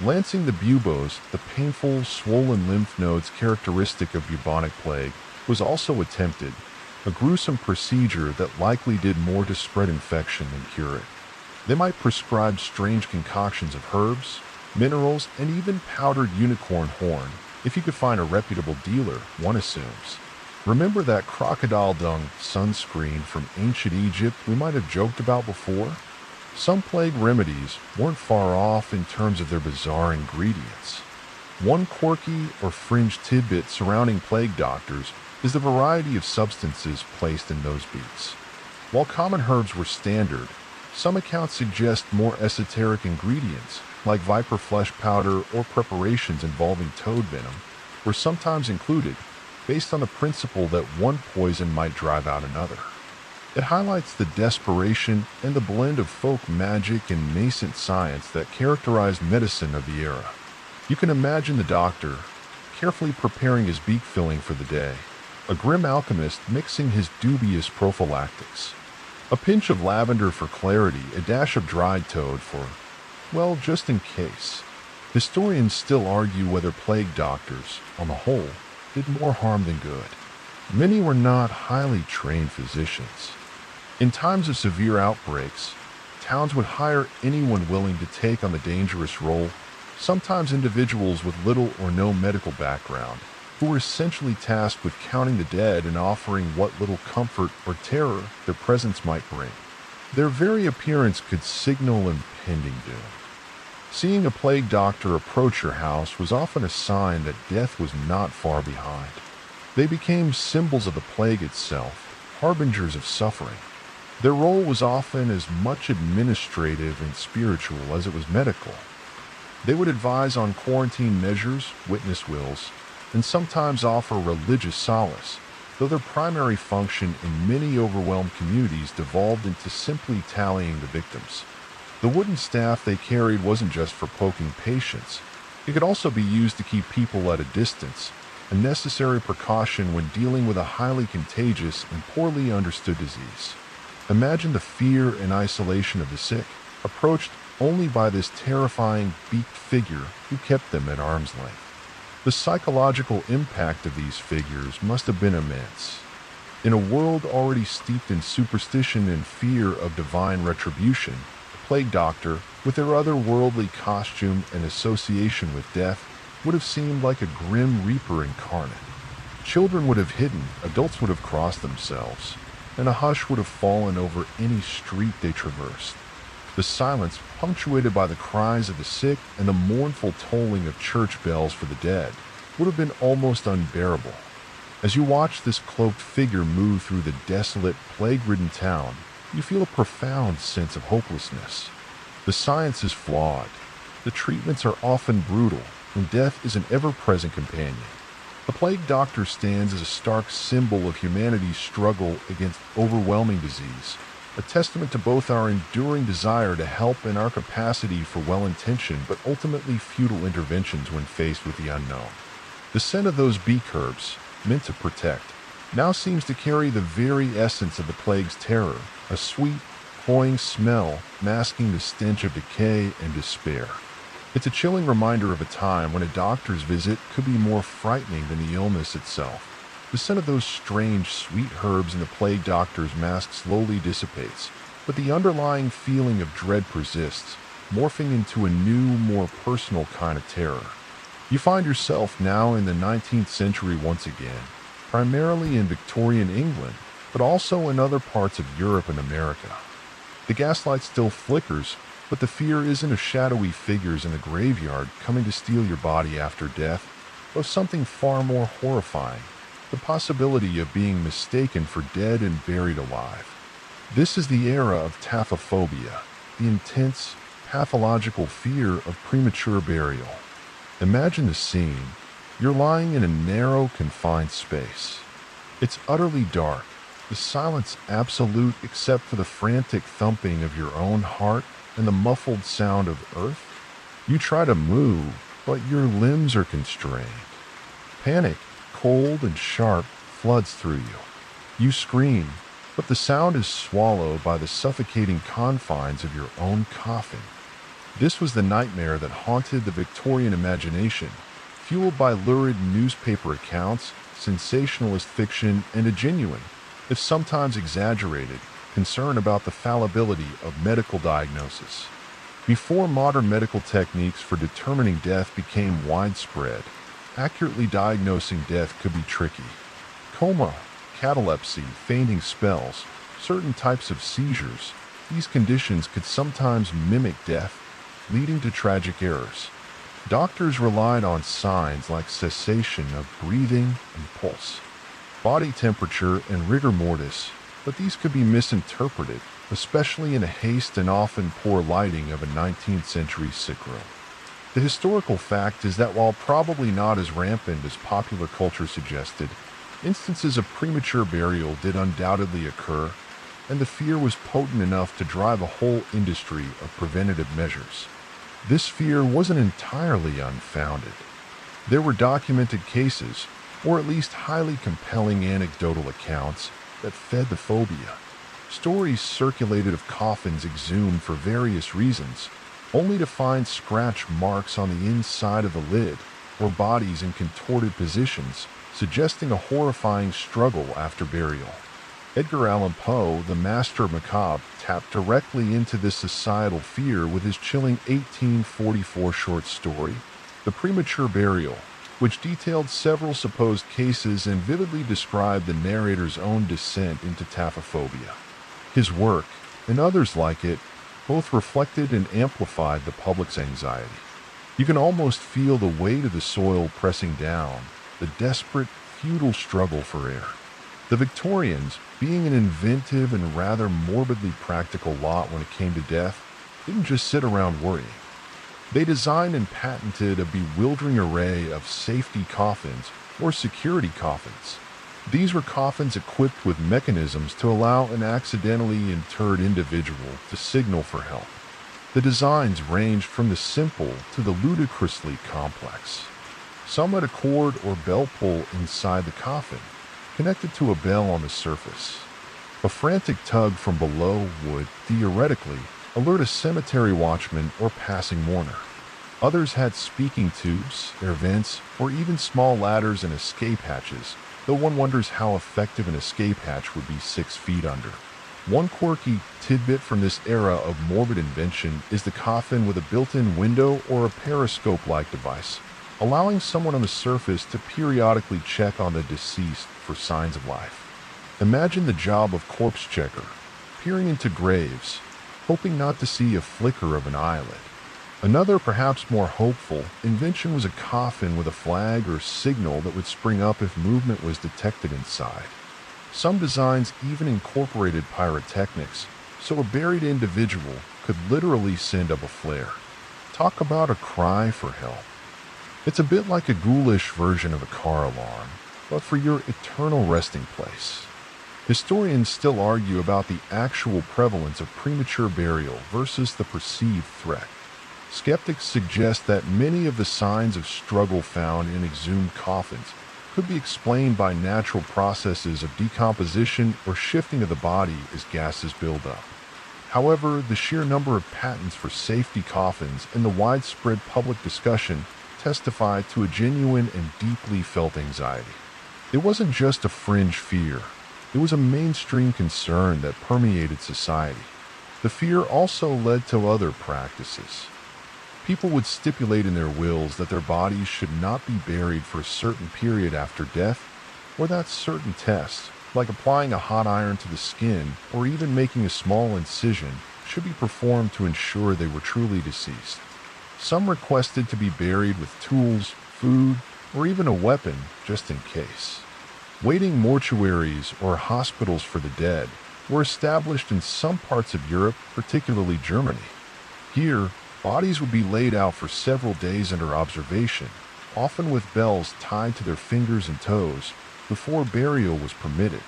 Lancing the buboes, the painful, swollen lymph nodes characteristic of bubonic plague, was also attempted, a gruesome procedure that likely did more to spread infection than cure it. They might prescribe strange concoctions of herbs, minerals, and even powdered unicorn horn, if you could find a reputable dealer, one assumes. Remember that crocodile dung sunscreen from ancient Egypt we might have joked about before? Some plague remedies weren't far off in terms of their bizarre ingredients. One quirky or fringe tidbit surrounding plague doctors is the variety of substances placed in those beaks. While common herbs were standard, some accounts suggest more esoteric ingredients, like viper flesh powder or preparations involving toad venom, were sometimes included, based on the principle that one poison might drive out another. It highlights the desperation and the blend of folk magic and nascent science that characterized medicine of the era. You can imagine the doctor, carefully preparing his beak filling for the day, a grim alchemist mixing his dubious prophylactics. A pinch of lavender for clarity, a dash of dried toad for, well, just in case. Historians still argue whether plague doctors, on the whole, did more harm than good. Many were not highly trained physicians. In times of severe outbreaks, towns would hire anyone willing to take on the dangerous role, sometimes individuals with little or no medical background, who were essentially tasked with counting the dead and offering what little comfort or terror their presence might bring. Their very appearance could signal impending doom. Seeing a plague doctor approach your house was often a sign that death was not far behind. They became symbols of the plague itself, harbingers of suffering. Their role was often as much administrative and spiritual as it was medical. They would advise on quarantine measures, witness wills, and sometimes offer religious solace, though their primary function in many overwhelmed communities devolved into simply tallying the victims. The wooden staff they carried wasn't just for poking patients. It could also be used to keep people at a distance, a necessary precaution when dealing with a highly contagious and poorly understood disease. Imagine the fear and isolation of the sick, approached only by this terrifying beaked figure who kept them at arm's length. The psychological impact of these figures must have been immense. In a world already steeped in superstition and fear of divine retribution, the plague doctor, with their otherworldly costume and association with death, would have seemed like a grim reaper incarnate. Children would have hidden, adults would have crossed themselves, and a hush would have fallen over any street they traversed. The silence, punctuated by the cries of the sick and the mournful tolling of church bells for the dead, would have been almost unbearable. As you watch this cloaked figure move through the desolate, plague-ridden town, you feel a profound sense of hopelessness. The science is flawed, the treatments are often brutal, and death is an ever-present companion. The plague doctor stands as a stark symbol of humanity's struggle against overwhelming disease, a testament to both our enduring desire to help and our capacity for well-intentioned but ultimately futile interventions when faced with the unknown. The scent of those beak herbs, meant to protect, now seems to carry the very essence of the plague's terror, a sweet, cloying smell masking the stench of decay and despair. It's a chilling reminder of a time when a doctor's visit could be more frightening than the illness itself. The scent of those strange, sweet herbs in the plague doctor's mask slowly dissipates, but the underlying feeling of dread persists, morphing into a new, more personal kind of terror. You find yourself now in the 19th century once again, primarily in Victorian England, but also in other parts of Europe and America. The gaslight still flickers, but the fear isn't of shadowy figures in the graveyard coming to steal your body after death, but of something far more horrifying, the possibility of being mistaken for dead and buried alive. This is the era of taphophobia, the intense, pathological fear of premature burial. Imagine the scene. You're lying in a narrow, confined space. It's utterly dark, the silence absolute except for the frantic thumping of your own heart and the muffled sound of earth. You try to move, but your limbs are constrained. Panic, cold and sharp, floods through you. You scream, but the sound is swallowed by the suffocating confines of your own coffin. This was the nightmare that haunted the Victorian imagination, fueled by lurid newspaper accounts, sensationalist fiction, and a genuine, if sometimes exaggerated, concern about the fallibility of medical diagnosis. Before modern medical techniques for determining death became widespread, accurately diagnosing death could be tricky. coma, catalepsy, fainting spells, certain types of seizures. These conditions could sometimes mimic death, leading to tragic errors. Doctors relied on signs like cessation of breathing and pulse, body temperature, and rigor mortis, but these could be misinterpreted, especially in a haste and often poor lighting of a 19th century sick room. The historical fact is that while probably not as rampant as popular culture suggested, instances of premature burial did undoubtedly occur, and the fear was potent enough to drive a whole industry of preventative measures. This fear wasn't entirely unfounded. There were documented cases, or at least highly compelling anecdotal accounts, that fed the phobia. Stories circulated of coffins exhumed for various reasons, only to find scratch marks on the inside of the lid, or bodies in contorted positions, suggesting a horrifying struggle after burial. Edgar Allan Poe, the master macabre, tapped directly into this societal fear with his chilling 1844 short story, The Premature Burial, which detailed several supposed cases and vividly described the narrator's own descent into taphophobia. His work, and others like it, both reflected and amplified the public's anxiety. You can almost feel the weight of the soil pressing down, the desperate, futile struggle for air. The Victorians, being an inventive and rather morbidly practical lot when it came to death, didn't just sit around worrying. They designed and patented a bewildering array of safety coffins, or security coffins. These were coffins equipped with mechanisms to allow an accidentally interred individual to signal for help. The designs ranged from the simple to the ludicrously complex. Some had a cord or bell pull inside the coffin, connected to a bell on the surface. A frantic tug from below would, theoretically, alert a cemetery watchman or passing mourner. Others had speaking tubes, air vents, or even small ladders and escape hatches, though one wonders how effective an escape hatch would be 6 feet under. One quirky tidbit from this era of morbid invention is the coffin with a built-in window or a periscope-like device, allowing someone on the surface to periodically check on the deceased for signs of life. Imagine the job of corpse checker, peering into graves, hoping not to see a flicker of an eyelid. Another, perhaps more hopeful, invention was a coffin with a flag or signal that would spring up if movement was detected inside. Some designs even incorporated pyrotechnics, so a buried individual could literally send up a flare. Talk about a cry for help. It's a bit like a ghoulish version of a car alarm, but for your eternal resting place. Historians still argue about the actual prevalence of premature burial versus the perceived threat. Skeptics suggest that many of the signs of struggle found in exhumed coffins could be explained by natural processes of decomposition or shifting of the body as gases build up. However, the sheer number of patents for safety coffins and the widespread public discussion testify to a genuine and deeply felt anxiety. It wasn't just a fringe fear. It was a mainstream concern that permeated society. The fear also led to other practices. People would stipulate in their wills that their bodies should not be buried for a certain period after death, or that certain tests, like applying a hot iron to the skin or even making a small incision, should be performed to ensure they were truly deceased. Some requested to be buried with tools, food, or even a weapon just in case. Waiting mortuaries or hospitals for the dead were established in some parts of Europe, particularly Germany. Here, bodies would be laid out for several days under observation, often with bells tied to their fingers and toes, before burial was permitted.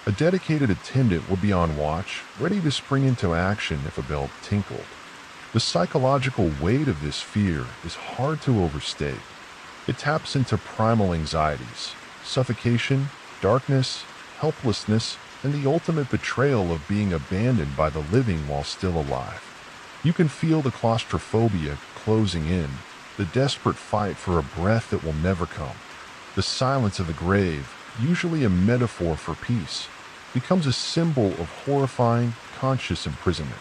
A dedicated attendant would be on watch, ready to spring into action if a bell tinkled. The psychological weight of this fear is hard to overstate. It taps into primal anxieties, suffocation, darkness, helplessness, and the ultimate betrayal of being abandoned by the living while still alive. You can feel the claustrophobia closing in, the desperate fight for a breath that will never come. The silence of the grave, usually a metaphor for peace, becomes a symbol of horrifying, conscious imprisonment.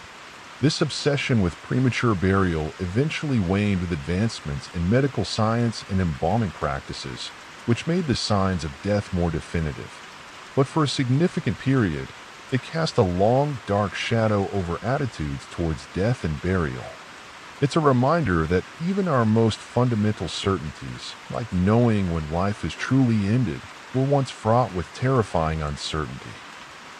This obsession with premature burial eventually waned with advancements in medical science and embalming practices, which made the signs of death more definitive. but for a significant period, it cast a long, dark shadow over attitudes towards death and burial. It's a reminder that even our most fundamental certainties, like knowing when life is truly ended, were once fraught with terrifying uncertainty.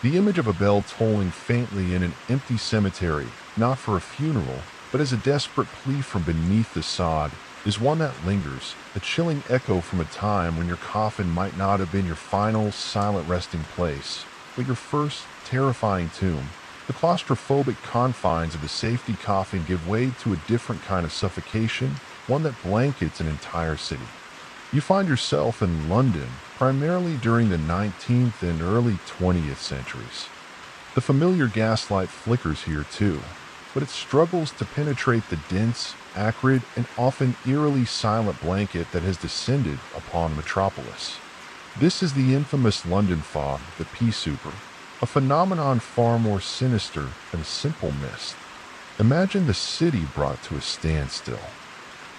The image of a bell tolling faintly in an empty cemetery, not for a funeral, but as a desperate plea from beneath the sod, is one that lingers, a chilling echo from a time when your coffin might not have been your final, silent resting place, but your first, terrifying tomb. The claustrophobic confines of the safety coffin give way to a different kind of suffocation, one that blankets an entire city. You find yourself in London, primarily during the 19th and early 20th centuries. The familiar gaslight flickers here too, but it struggles to penetrate the dense, acrid, and often eerily silent blanket that has descended upon metropolis. This is the infamous London fog, the pea souper, a phenomenon far more sinister than a simple mist. Imagine the city brought to a standstill.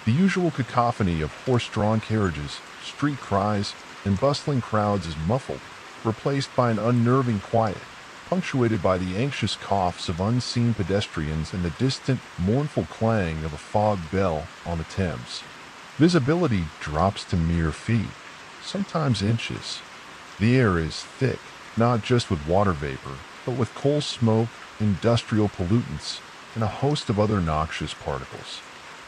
The usual cacophony of horse-drawn carriages, street cries, and bustling crowds is muffled, replaced by an unnerving quiet, punctuated by the anxious coughs of unseen pedestrians and the distant, mournful clang of a fog bell on the Thames. Visibility drops to mere feet, sometimes inches. The air is thick, not just with water vapor, but with coal smoke, industrial pollutants, and a host of other noxious particles.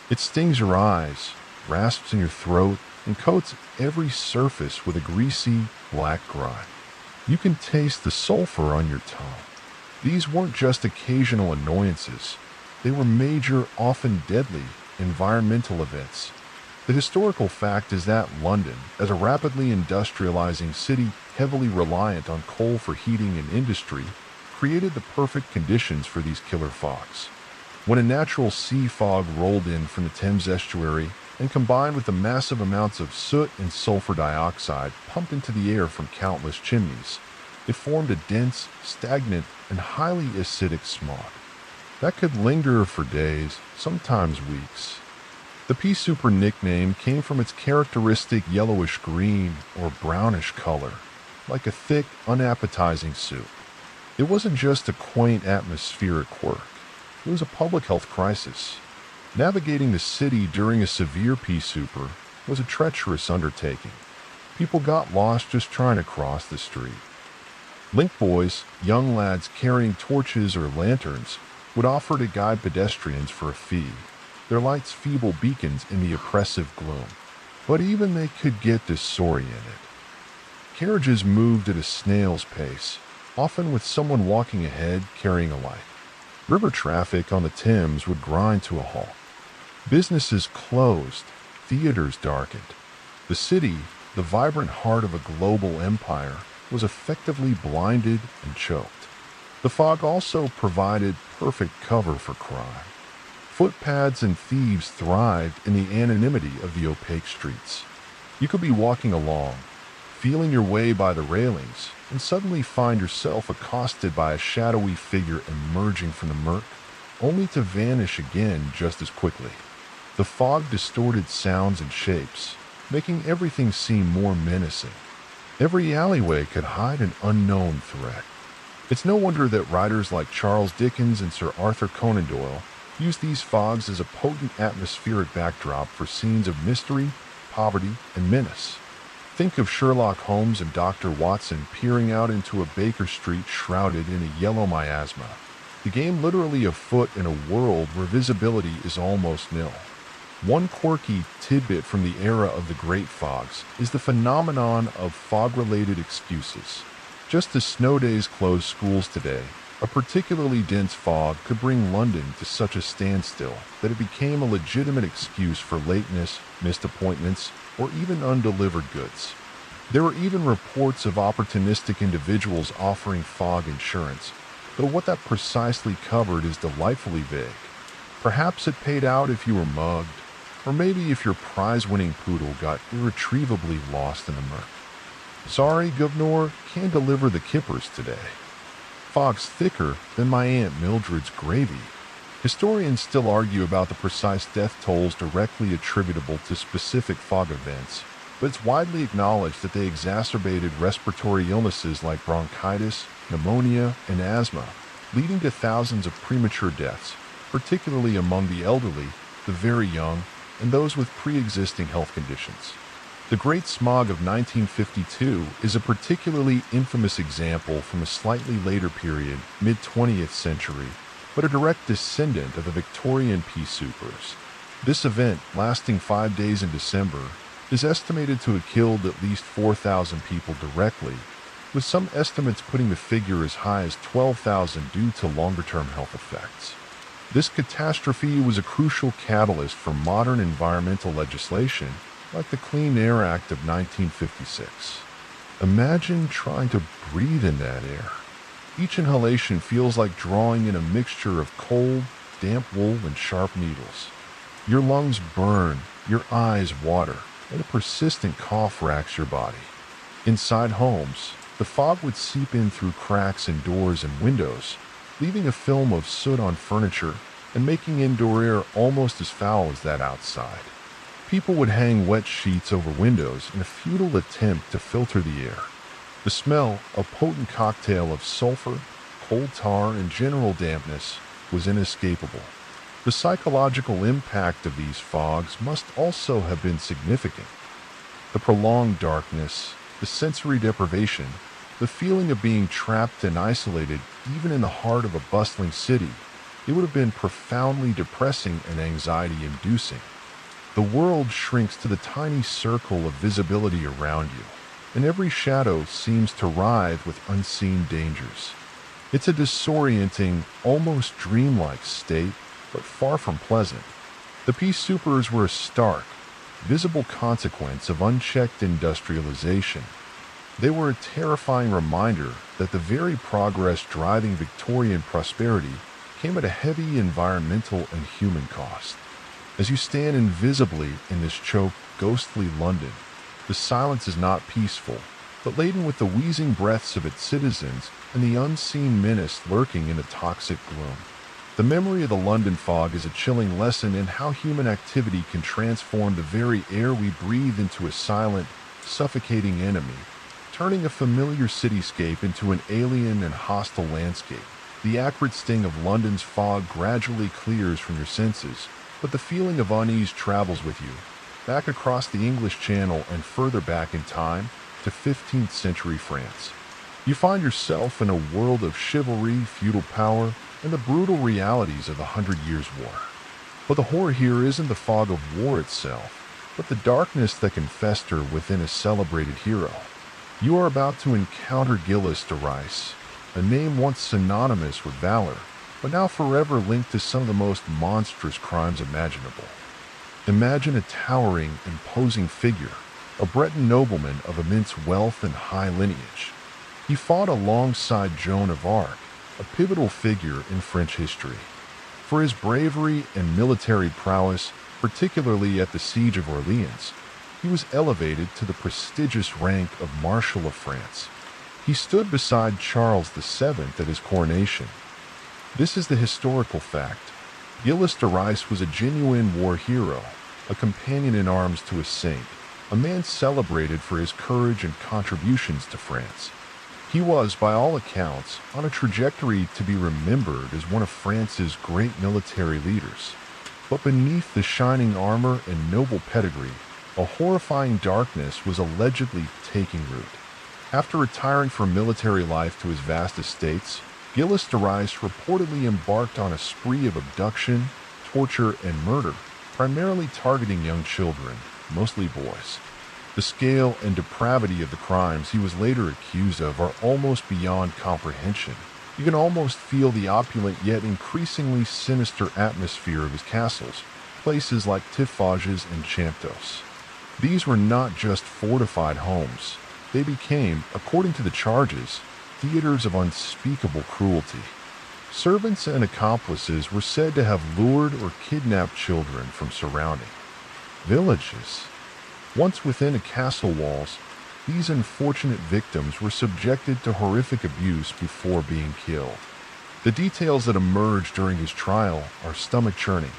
It stings your eyes, rasps in your throat, and coats every surface with a greasy, black grime. You can taste the sulfur on your tongue. These weren't just occasional annoyances. They were major, often deadly, environmental events. The historical fact is that London, as a rapidly industrializing city heavily reliant on coal for heating and industry, created the perfect conditions for these killer fogs. When a natural sea fog rolled in from the Thames estuary and combined with the massive amounts of soot and sulfur dioxide pumped into the air from countless chimneys, it formed a dense, stagnant, and highly acidic smog that could linger for days, sometimes weeks. The pea souper nickname came from its characteristic yellowish-green or brownish color, like a thick, unappetizing soup. It wasn't just a quaint atmospheric quirk. It was a public health crisis. Navigating the city during a severe pea souper was a treacherous undertaking. People got lost just trying to cross the street. Link boys, young lads carrying torches or lanterns, would offer to guide pedestrians for a fee, their lights feeble beacons in the oppressive gloom. But even they could get disoriented. Carriages moved at a snail's pace, often with someone walking ahead carrying a light. River traffic on the Thames would grind to a halt. Businesses closed, theaters darkened. The city, the vibrant heart of a global empire, was effectively blinded and choked. The fog also provided perfect cover for crime. Footpads and thieves thrived in the anonymity of the opaque streets. You could be walking along, feeling your way by the railings, and suddenly find yourself accosted by a shadowy figure emerging from the murk, only to vanish again just as quickly. The fog distorted sounds and shapes, making everything seem more menacing. Every alleyway could hide an unknown threat. It's no wonder that writers like Charles Dickens and Sir Arthur Conan Doyle used these fogs as a potent atmospheric backdrop for scenes of mystery, poverty, and menace. Think of Sherlock Holmes and Dr. Watson peering out into a Baker Street shrouded in a yellow miasma. The game literally afoot in a world where visibility is almost nil. One quirky tidbit from the era of the Great Fogs is the phenomenon of fog-related excuses. Just as snow days close schools today, a particularly dense fog could bring London to such a standstill that it became a legitimate excuse for lateness, missed appointments, or even undelivered goods. There were even reports of opportunistic individuals offering fog insurance, though what that precisely covered is delightfully vague. Perhaps it paid out if you were mugged, or maybe if your prize-winning poodle got irretrievably lost in the murk. Sorry, Governor, can't deliver the kippers today. Fog's thicker than my Aunt Mildred's gravy. Historians still argue about the precise death tolls directly attributable to specific fog events, but it's widely acknowledged that they exacerbated respiratory illnesses like bronchitis, pneumonia, and asthma, leading to thousands of premature deaths, particularly among the elderly, the very young, and those with pre-existing health conditions. The Great Smog of 1952 is a particularly infamous example from a slightly later period, mid-20th century, but a direct descendant of the Victorian pea soupers. This event, lasting 5 days in December, is estimated to have killed at least 4,000 people directly, with some estimates putting the figure as high as 12,000 due to longer-term health effects. This catastrophe was a crucial catalyst for modern environmental legislation, like the Clean Air Act of 1956. Imagine trying to breathe in that air. Each inhalation feels like drawing in a mixture of cold, damp wool and sharp needles. Your lungs burn, your eyes water, and a persistent cough racks your body. Inside homes, the fog would seep in through cracks in doors and windows, leaving a film of soot on furniture and making indoor air almost as foul as that outside. People would hang wet sheets over windows in a futile attempt to filter the air. The smell, a potent cocktail of sulfur, coal tar, and general dampness, was inescapable. The psychological impact of these fogs must also have been significant. The prolonged darkness, the sensory deprivation, the feeling of being trapped and isolated even in the heart of a bustling city, it would have been profoundly depressing and anxiety-inducing. The world shrinks to the tiny circle of visibility around you, and every shadow seems to writhe with unseen dangers. It's a disorienting, almost dreamlike state, but far from pleasant. The pea soupers were a stark, visible consequence of unchecked industrialization. They were a terrifying reminder that the very progress driving Victorian prosperity came at a heavy environmental and human cost. As you stand invisibly in this choked, ghostly London, the silence is not peaceful, but laden with the wheezing breaths of its citizens and the unseen menace lurking in the toxic gloom. The memory of the London fog is a chilling lesson in how human activity can transform the very air we breathe into a silent, suffocating enemy, turning a familiar cityscape into an alien and hostile landscape. The acrid sting of London's fog gradually clears from your senses, but the feeling of unease travels with you, back across the English Channel and further back in time to 15th century France. You find yourself in a world of chivalry, feudal power, and the brutal realities of the 100 Years' War. But the horror here isn't the fog of war itself, but the darkness that can fester within a celebrated hero. You are about to encounter Gilles de Rais, a name once synonymous with valor, but now forever linked to some of the most monstrous crimes imaginable. Imagine a towering, imposing figure, a Breton nobleman of immense wealth and high lineage. He fought alongside Joan of Arc, a pivotal figure in French history. For his bravery and military prowess, particularly at the Siege of Orleans, he was elevated to the prestigious rank of Marshal of France. He stood beside Charles VII at his coronation. This is the historical fact. Gilles de Rais was a genuine war hero, a companion in arms to a saint, a man celebrated for his courage and contributions to France. He was, by all accounts, on a trajectory to be remembered as one of France's great military leaders. But beneath the shining armor and noble pedigree, a horrifying darkness was allegedly taking root. After retiring from military life to his vast estates, Gilles de Rais reportedly embarked on a spree of abduction, torture, and murder, primarily targeting young children, mostly boys. The scale and depravity of the crimes he was later accused of are almost beyond comprehension. You can almost feel the opulent yet increasingly sinister atmosphere of his castles, places like Tiffauges and Champtos. These were not just fortified homes. They became, according to the charges, theaters of unspeakable cruelty. Servants and accomplices were said to have lured or kidnapped children from surrounding villages. Once within a castle walls, these unfortunate victims were subjected to horrific abuse before being killed. The details that emerge during his trial are stomach-churning.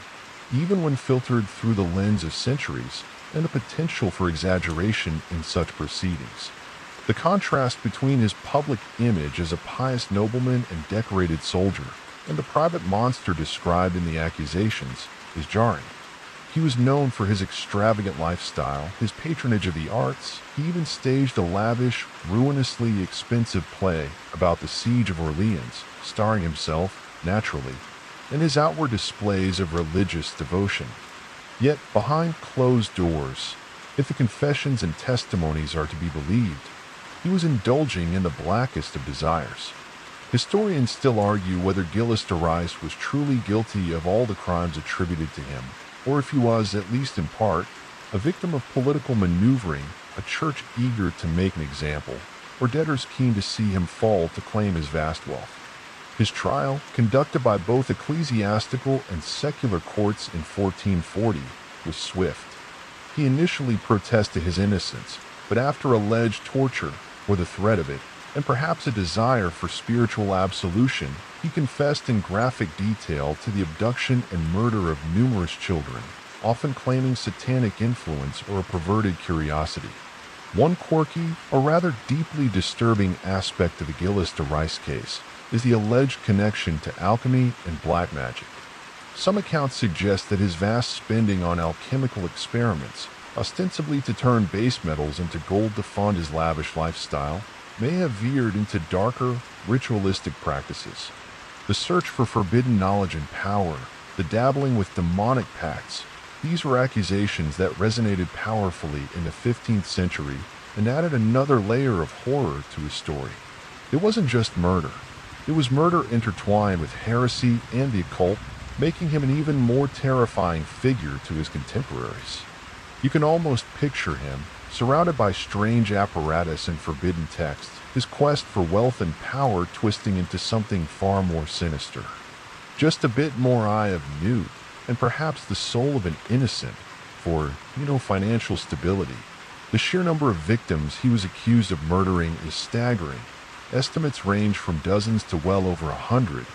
Even when filtered through the lens of centuries, and a potential for exaggeration in such proceedings. The contrast between his public image as a pious nobleman and decorated soldier and the private monster described in the accusations is jarring. He was known for his extravagant lifestyle, his patronage of the arts. He even staged a lavish, ruinously expensive play about the siege of Orleans, starring himself, naturally, in his outward displays of religious devotion. Yet, behind closed doors, if the confessions and testimonies are to be believed, he was indulging in the blackest of desires. Historians still argue whether Gilles de Rais was truly guilty of all the crimes attributed to him, or if he was, at least in part, a victim of political maneuvering, a church eager to make an example, or debtors keen to see him fall to claim his vast wealth. His trial, conducted by both ecclesiastical and secular courts in 1440, was swift. He initially protested his innocence, but after alleged torture, or the threat of it, and perhaps a desire for spiritual absolution, he confessed in graphic detail to the abduction and murder of numerous children, often claiming satanic influence or a perverted curiosity. One quirky, or rather deeply disturbing aspect of the Gilles de Rais case is the alleged connection to alchemy and black magic. Some accounts suggest that his vast spending on alchemical experiments, ostensibly to turn base metals into gold to fund his lavish lifestyle, may have veered into darker, ritualistic practices. The search for forbidden knowledge and power, the dabbling with demonic pacts, these were accusations that resonated powerfully in the 15th century and added another layer of horror to his story. It wasn't just murder. It was murder intertwined with heresy and the occult, making him an even more terrifying figure to his contemporaries. You can almost picture him, surrounded by strange apparatus and forbidden texts, his quest for wealth and power twisting into something far more sinister. Just a bit more eye of newt, and perhaps the soul of an innocent, for, financial stability. The sheer number of victims he was accused of murdering is staggering. Estimates range from dozens to well over 100,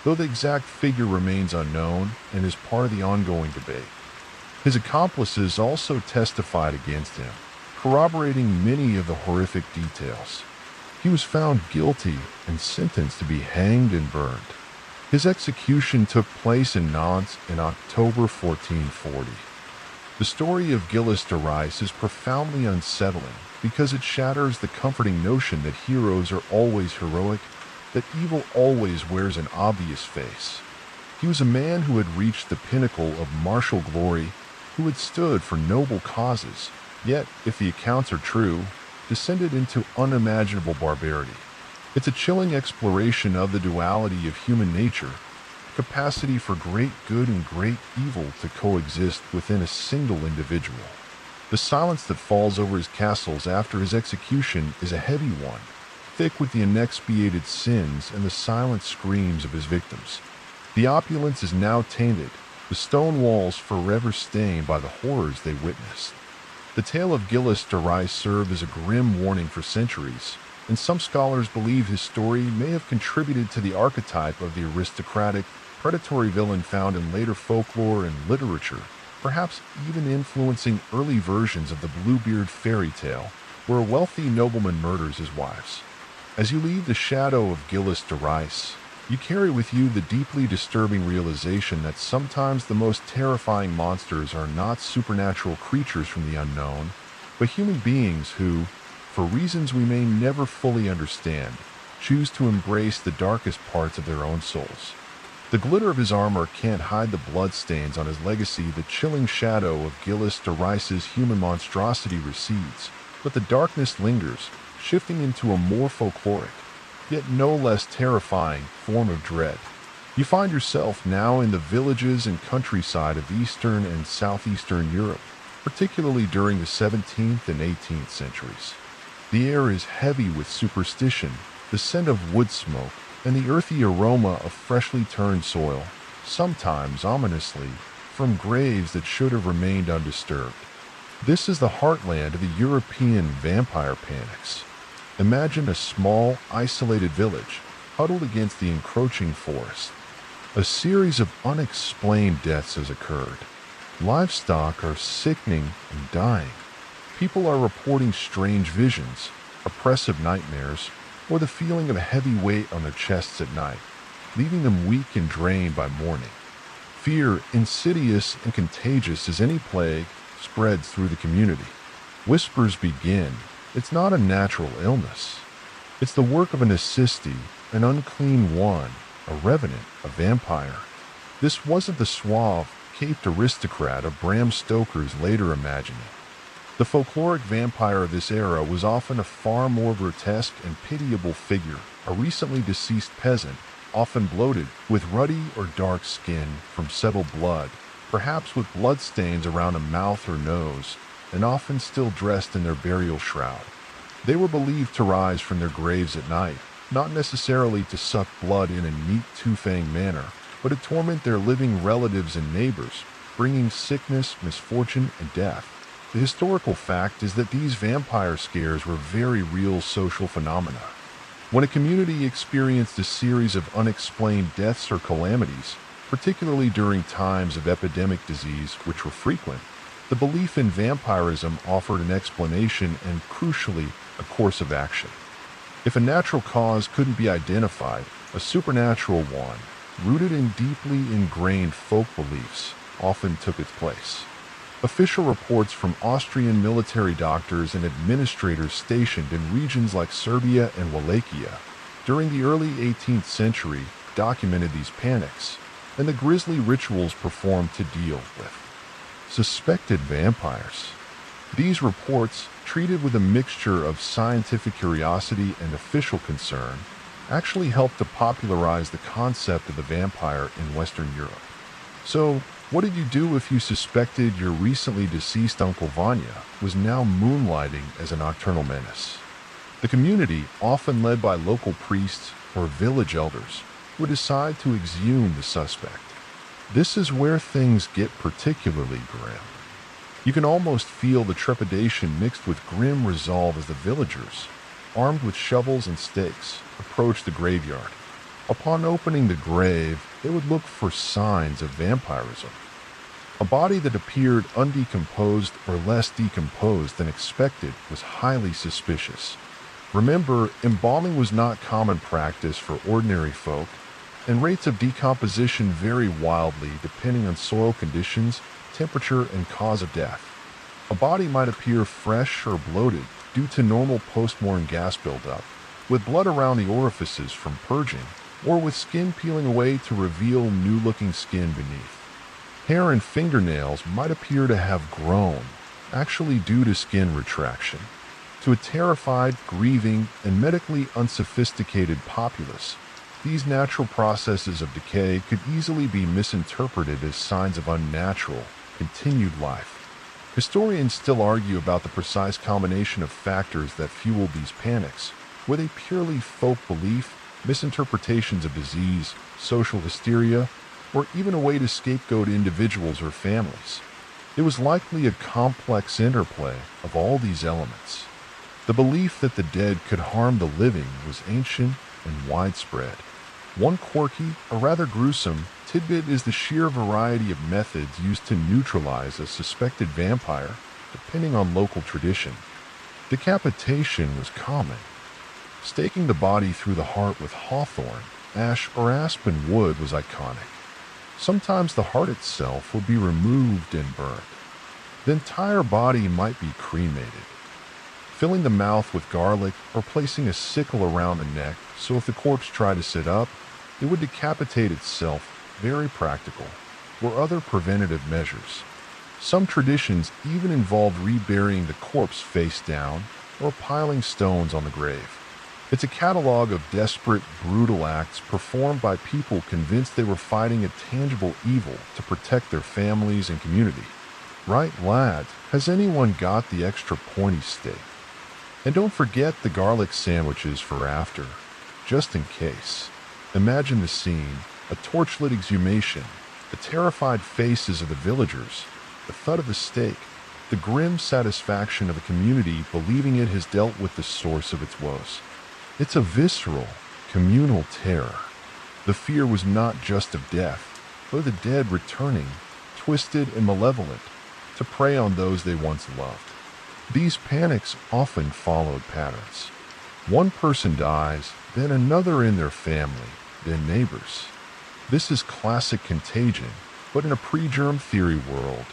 though the exact figure remains unknown and is part of the ongoing debate. His accomplices also testified against him, corroborating many of the horrific details. He was found guilty and sentenced to be hanged and burned. His execution took place in Nantes in October 1440. The story of Gilles de Rais is profoundly unsettling because it shatters the comforting notion that heroes are always heroic, that evil always wears an obvious face. He was a man who had reached the pinnacle of martial glory, who had stood for noble causes, yet, if the accounts are true, descended into unimaginable barbarity. It's a chilling exploration of the duality of human nature, the capacity for great good and great evil to coexist within a single individual. The silence that falls over his castles after his execution is a heavy one, thick with the unexpiated sins and the silent screams of his victims. The opulence is now tainted, the stone walls forever stained by the horrors they witnessed. The tale of Gilles de Rais served as a grim warning for centuries, and some scholars believe his story may have contributed to the archetype of the aristocratic, predatory villain found in later folklore and literature, perhaps even influencing early versions of the Bluebeard fairy tale, where a wealthy nobleman murders his wives. As you leave the shadow of Gilles de Rais, you carry with you the deeply disturbing realization that sometimes the most terrifying monsters are not supernatural creatures from the unknown, but human beings who, for reasons we may never fully understand, choose to embrace the darkest parts of their own souls. The glitter of his armor can't hide the bloodstains on his legacy. The chilling shadow of Gilles de Rais's human monstrosity recedes, but the darkness lingers, shifting into a more folkloric, yet no less terrifying, form of dread. You find yourself now in the villages and countryside of Eastern and Southeastern Europe, particularly during the 17th and 18th centuries. The air is heavy with superstition, the scent of wood smoke, and the earthy aroma of freshly turned soil, sometimes ominously, from graves that should have remained undisturbed. This is the heartland of the European vampire panics. Imagine a small, isolated village, huddled against the encroaching forest. A series of unexplained deaths has occurred. Livestock are sickening and dying. People are reporting strange visions, oppressive nightmares, or the feeling of a heavy weight on their chests at night, leaving them weak and drained by morning. Fear, insidious and contagious as any plague, spreads through the community. Whispers begin. It's not a natural illness. It's the work of an assistee, an unclean one, a revenant, a vampire. This wasn't the suave, caped aristocrat of Bram Stoker's later imagining. The folkloric vampire of this era was often a far more grotesque and pitiable figure, a recently deceased peasant, often bloated, with ruddy or dark skin from settled blood, perhaps with bloodstains around a mouth or nose, and often still dressed in their burial shroud. They were believed to rise from their graves at night, not necessarily to suck blood in a neat two-fanged manner, but to torment their living relatives and neighbors, bringing sickness, misfortune, and death. The historical fact is that these vampire scares were very real social phenomena. When a community experienced a series of unexplained deaths or calamities, particularly during times of epidemic disease, which were frequent, the belief in vampirism offered an explanation and, crucially, a course of action. If a natural cause couldn't be identified, a supernatural one, rooted in deeply ingrained folk beliefs, often took its place. Official reports from Austrian military doctors and administrators stationed in regions like Serbia and Wallachia during the early 18th century documented these panics and the grisly rituals performed to deal with suspected vampires. These reports, treated with a mixture of scientific curiosity and official concern, actually helped to popularize the concept of the vampire in Western Europe. So, what did you do if you suspected your recently deceased Uncle Vanya was now moonlighting as a nocturnal menace? The community, often led by local priests or village elders, would decide to exhume the suspect. This is where things get particularly grim. You can almost feel the trepidation mixed with grim resolve as the villagers, armed with shovels and stakes, approached the graveyard. Upon opening the grave, they would look for signs of vampirism. A body that appeared undecomposed or less decomposed than expected was highly suspicious. Remember, embalming was not common practice for ordinary folk, and rates of decomposition vary wildly depending on soil conditions, temperature, and cause of death. A body might appear fresh or bloated due to normal post-mortem gas buildup, with blood around the orifices from purging, or with skin peeling away to reveal new-looking skin beneath. Hair and fingernails might appear to have grown, actually due to skin retraction. To a terrified, grieving, and medically unsophisticated populace, these natural processes of decay could easily be misinterpreted as signs of unnatural, continued life. Historians still argue about the precise combination of factors that fueled these panics. Were they purely folk belief, misinterpretations of disease, social hysteria, or even a way to scapegoat individuals or families? It was likely a complex interplay of all these elements. The belief that the dead could harm the living was ancient and widespread. One quirky, or rather gruesome, tidbit is the sheer variety of methods used to neutralize a suspected vampire, depending on local tradition. Decapitation was common. Staking the body through the heart with hawthorn, ash, or aspen wood was iconic. Sometimes the heart itself would be removed and burned. The entire body might be cremated. Filling the mouth with garlic or placing a sickle around the neck so if the corpse tried to sit up, it would decapitate itself, very practical, were other preventative measures. Some traditions even involved reburying the corpse face down or piling stones on the grave. It's a catalog of desperate, brutal acts performed by people convinced they were fighting a tangible evil to protect their families and community. Right, lads? Has anyone got the extra pointy steak? And don't forget the garlic sandwiches for after, just in case. Imagine the scene, a torchlit exhumation, the terrified faces of the villagers, the thud of the steak, the grim satisfaction of a community believing it has dealt with the source of its woes. It's a visceral, communal terror. The fear was not just of death, but of the dead returning twisted and malevolent, to prey on those they once loved. These panics often followed patterns. One person dies, then another in their family, then neighbors. This is classic contagion, but in a pre-germ theory world,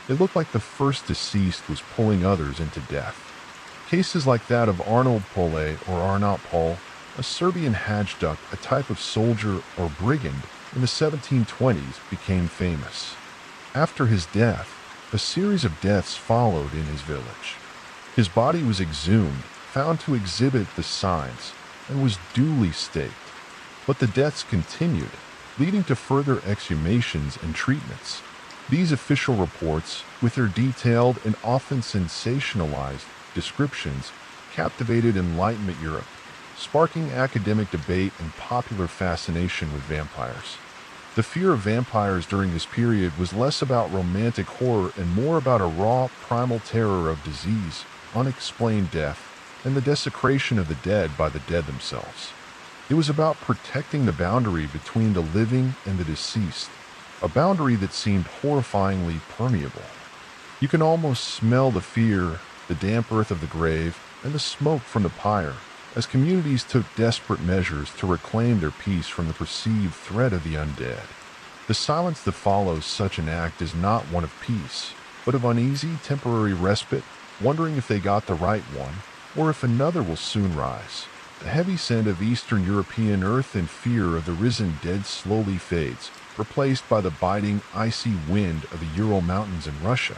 it looked like the first deceased was pulling others into death. Cases like that of Arnold Pole or Arnaut Pol, a Serbian hajduk, a type of soldier or brigand in the 1720s, became famous. After his death, a series of deaths followed in his village. His body was exhumed, found to exhibit the signs, and was duly staked. But the deaths continued, leading to further exhumations and treatments. These official reports, with their detailed and often sensationalized descriptions, captivated Enlightenment Europe, sparking academic debate and popular fascination with vampires. The fear of vampires during this period was less about romantic horror and more about a raw, primal terror of disease, unexplained death, and the desecration of the dead by the dead themselves. It was about protecting the boundary between the living and the deceased, a boundary that seemed horrifyingly permeable. You can almost smell the fear, the damp earth of the grave, and the smoke from the pyre, as communities took desperate measures to reclaim their peace from the perceived threat of the undead. The silence that follows such an act is not one of peace, but of uneasy temporary respite, wondering if they got the right one, or if another will soon rise. The heavy scent of Eastern European earth and fear of the risen dead slowly fades, replaced by the biting, icy wind of the Ural Mountains in Russia.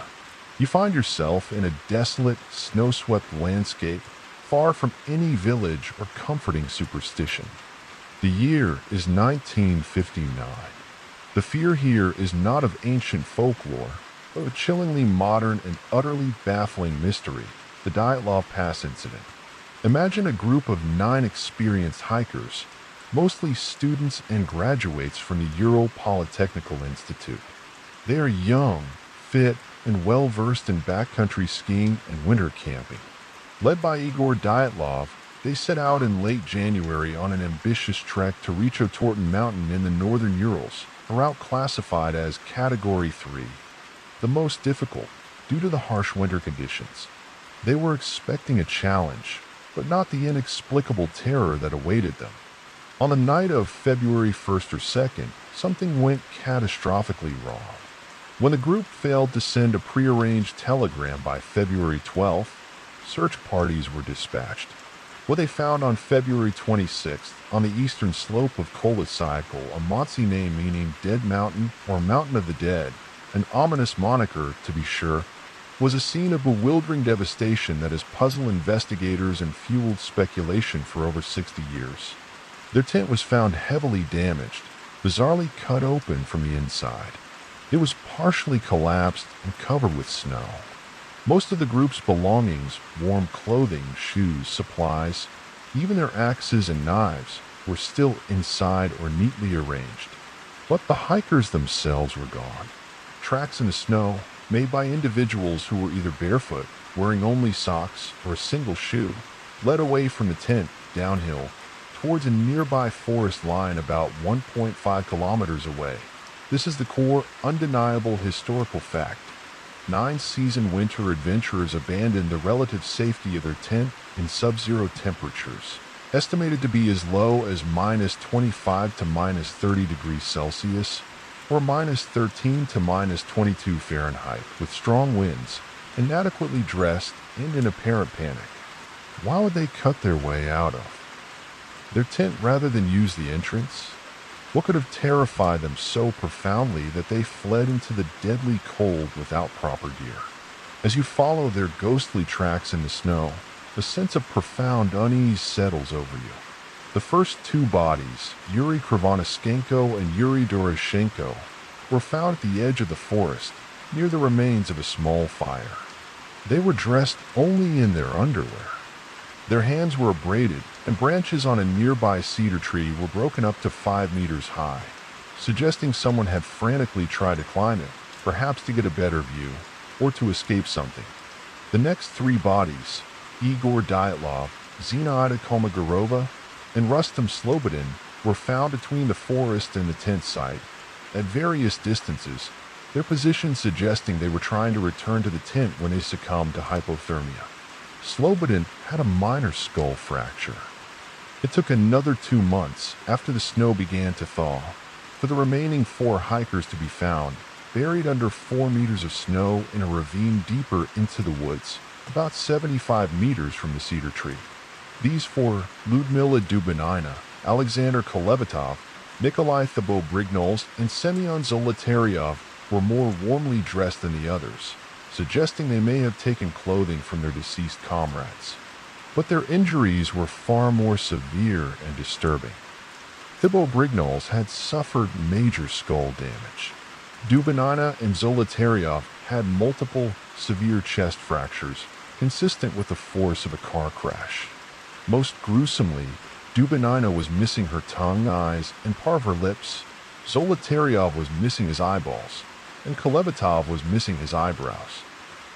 You find yourself in a desolate, snow-swept landscape, far from any village or comforting superstition. The year is 1959. The fear here is not of ancient folklore, but a chillingly modern and utterly baffling mystery, the Dyatlov Pass incident. Imagine a group of 9 experienced hikers, mostly students and graduates from the Ural Polytechnical Institute. They are young, fit, and well-versed in backcountry skiing and winter camping. Led by Igor Dyatlov, they set out in late January on an ambitious trek to reach Otorten Mountain in the northern Urals, a route classified as Category 3, the most difficult due to the harsh winter conditions. They were expecting a challenge, but not the inexplicable terror that awaited them. On the night of February 1st or 2nd, something went catastrophically wrong. When the group failed to send a prearranged telegram by February 12th, search parties were dispatched. What they found on February 26th on the eastern slope of Kolicycle, a Motsi name meaning Dead Mountain or Mountain of the Dead, an ominous moniker to be sure, was a scene of bewildering devastation that has puzzled investigators and fueled speculation for over 60 years. Their tent was found heavily damaged, bizarrely cut open from the inside. It was partially collapsed and covered with snow. Most of the group's belongings, warm clothing, shoes, supplies, even their axes and knives, were still inside or neatly arranged. But the hikers themselves were gone. Tracks in the snow, made by individuals who were either barefoot, wearing only socks, or a single shoe, led away from the tent, downhill, towards a nearby forest line about 1.5 kilometers away. This is the core, undeniable historical fact. 9 seasoned winter adventurers abandoned the relative safety of their tent in sub-zero temperatures, estimated to be as low as -25 to -30 degrees Celsius, or -13 to -22 Fahrenheit, with strong winds, inadequately dressed and in apparent panic. Why would they cut their way out of their tent rather than use the entrance? What could have terrified them so profoundly that they fled into the deadly cold without proper gear? As you follow their ghostly tracks in the snow, a sense of profound unease settles over you. The first 2 bodies, Yuri Krivonischenko and Yuri Doroshenko, were found at the edge of the forest, near the remains of a small fire. They were dressed only in their underwear. Their hands were abraded, and branches on a nearby cedar tree were broken up to 5 meters high, suggesting someone had frantically tried to climb it, perhaps to get a better view, or to escape something. The next 3 bodies, Igor Dyatlov, Zinaida Kolmogorova, and Rustam Slobodin, were found between the forest and the tent site, at various distances, their position suggesting they were trying to return to the tent when they succumbed to hypothermia. Slobodan had a minor skull fracture. It took another 2 months after the snow began to thaw for the remaining 4 hikers to be found, buried under 4 meters of snow in a ravine deeper into the woods, about 75 meters from the cedar tree. These 4, Ludmila Dubinina, Alexander Kolevatov, Nikolai Thibault-Brignoles, and Semyon Zolotaryov, were more warmly dressed than the others, suggesting they may have taken clothing from their deceased comrades. But their injuries were far more severe and disturbing. Thibault-Brignoles had suffered major skull damage. Dubinina and Zolotaryov had multiple severe chest fractures, consistent with the force of a car crash. Most gruesomely, Dubinina was missing her tongue, eyes, and part of her lips. Zolotaryov was missing his eyeballs, and Kolevatov was missing his eyebrows.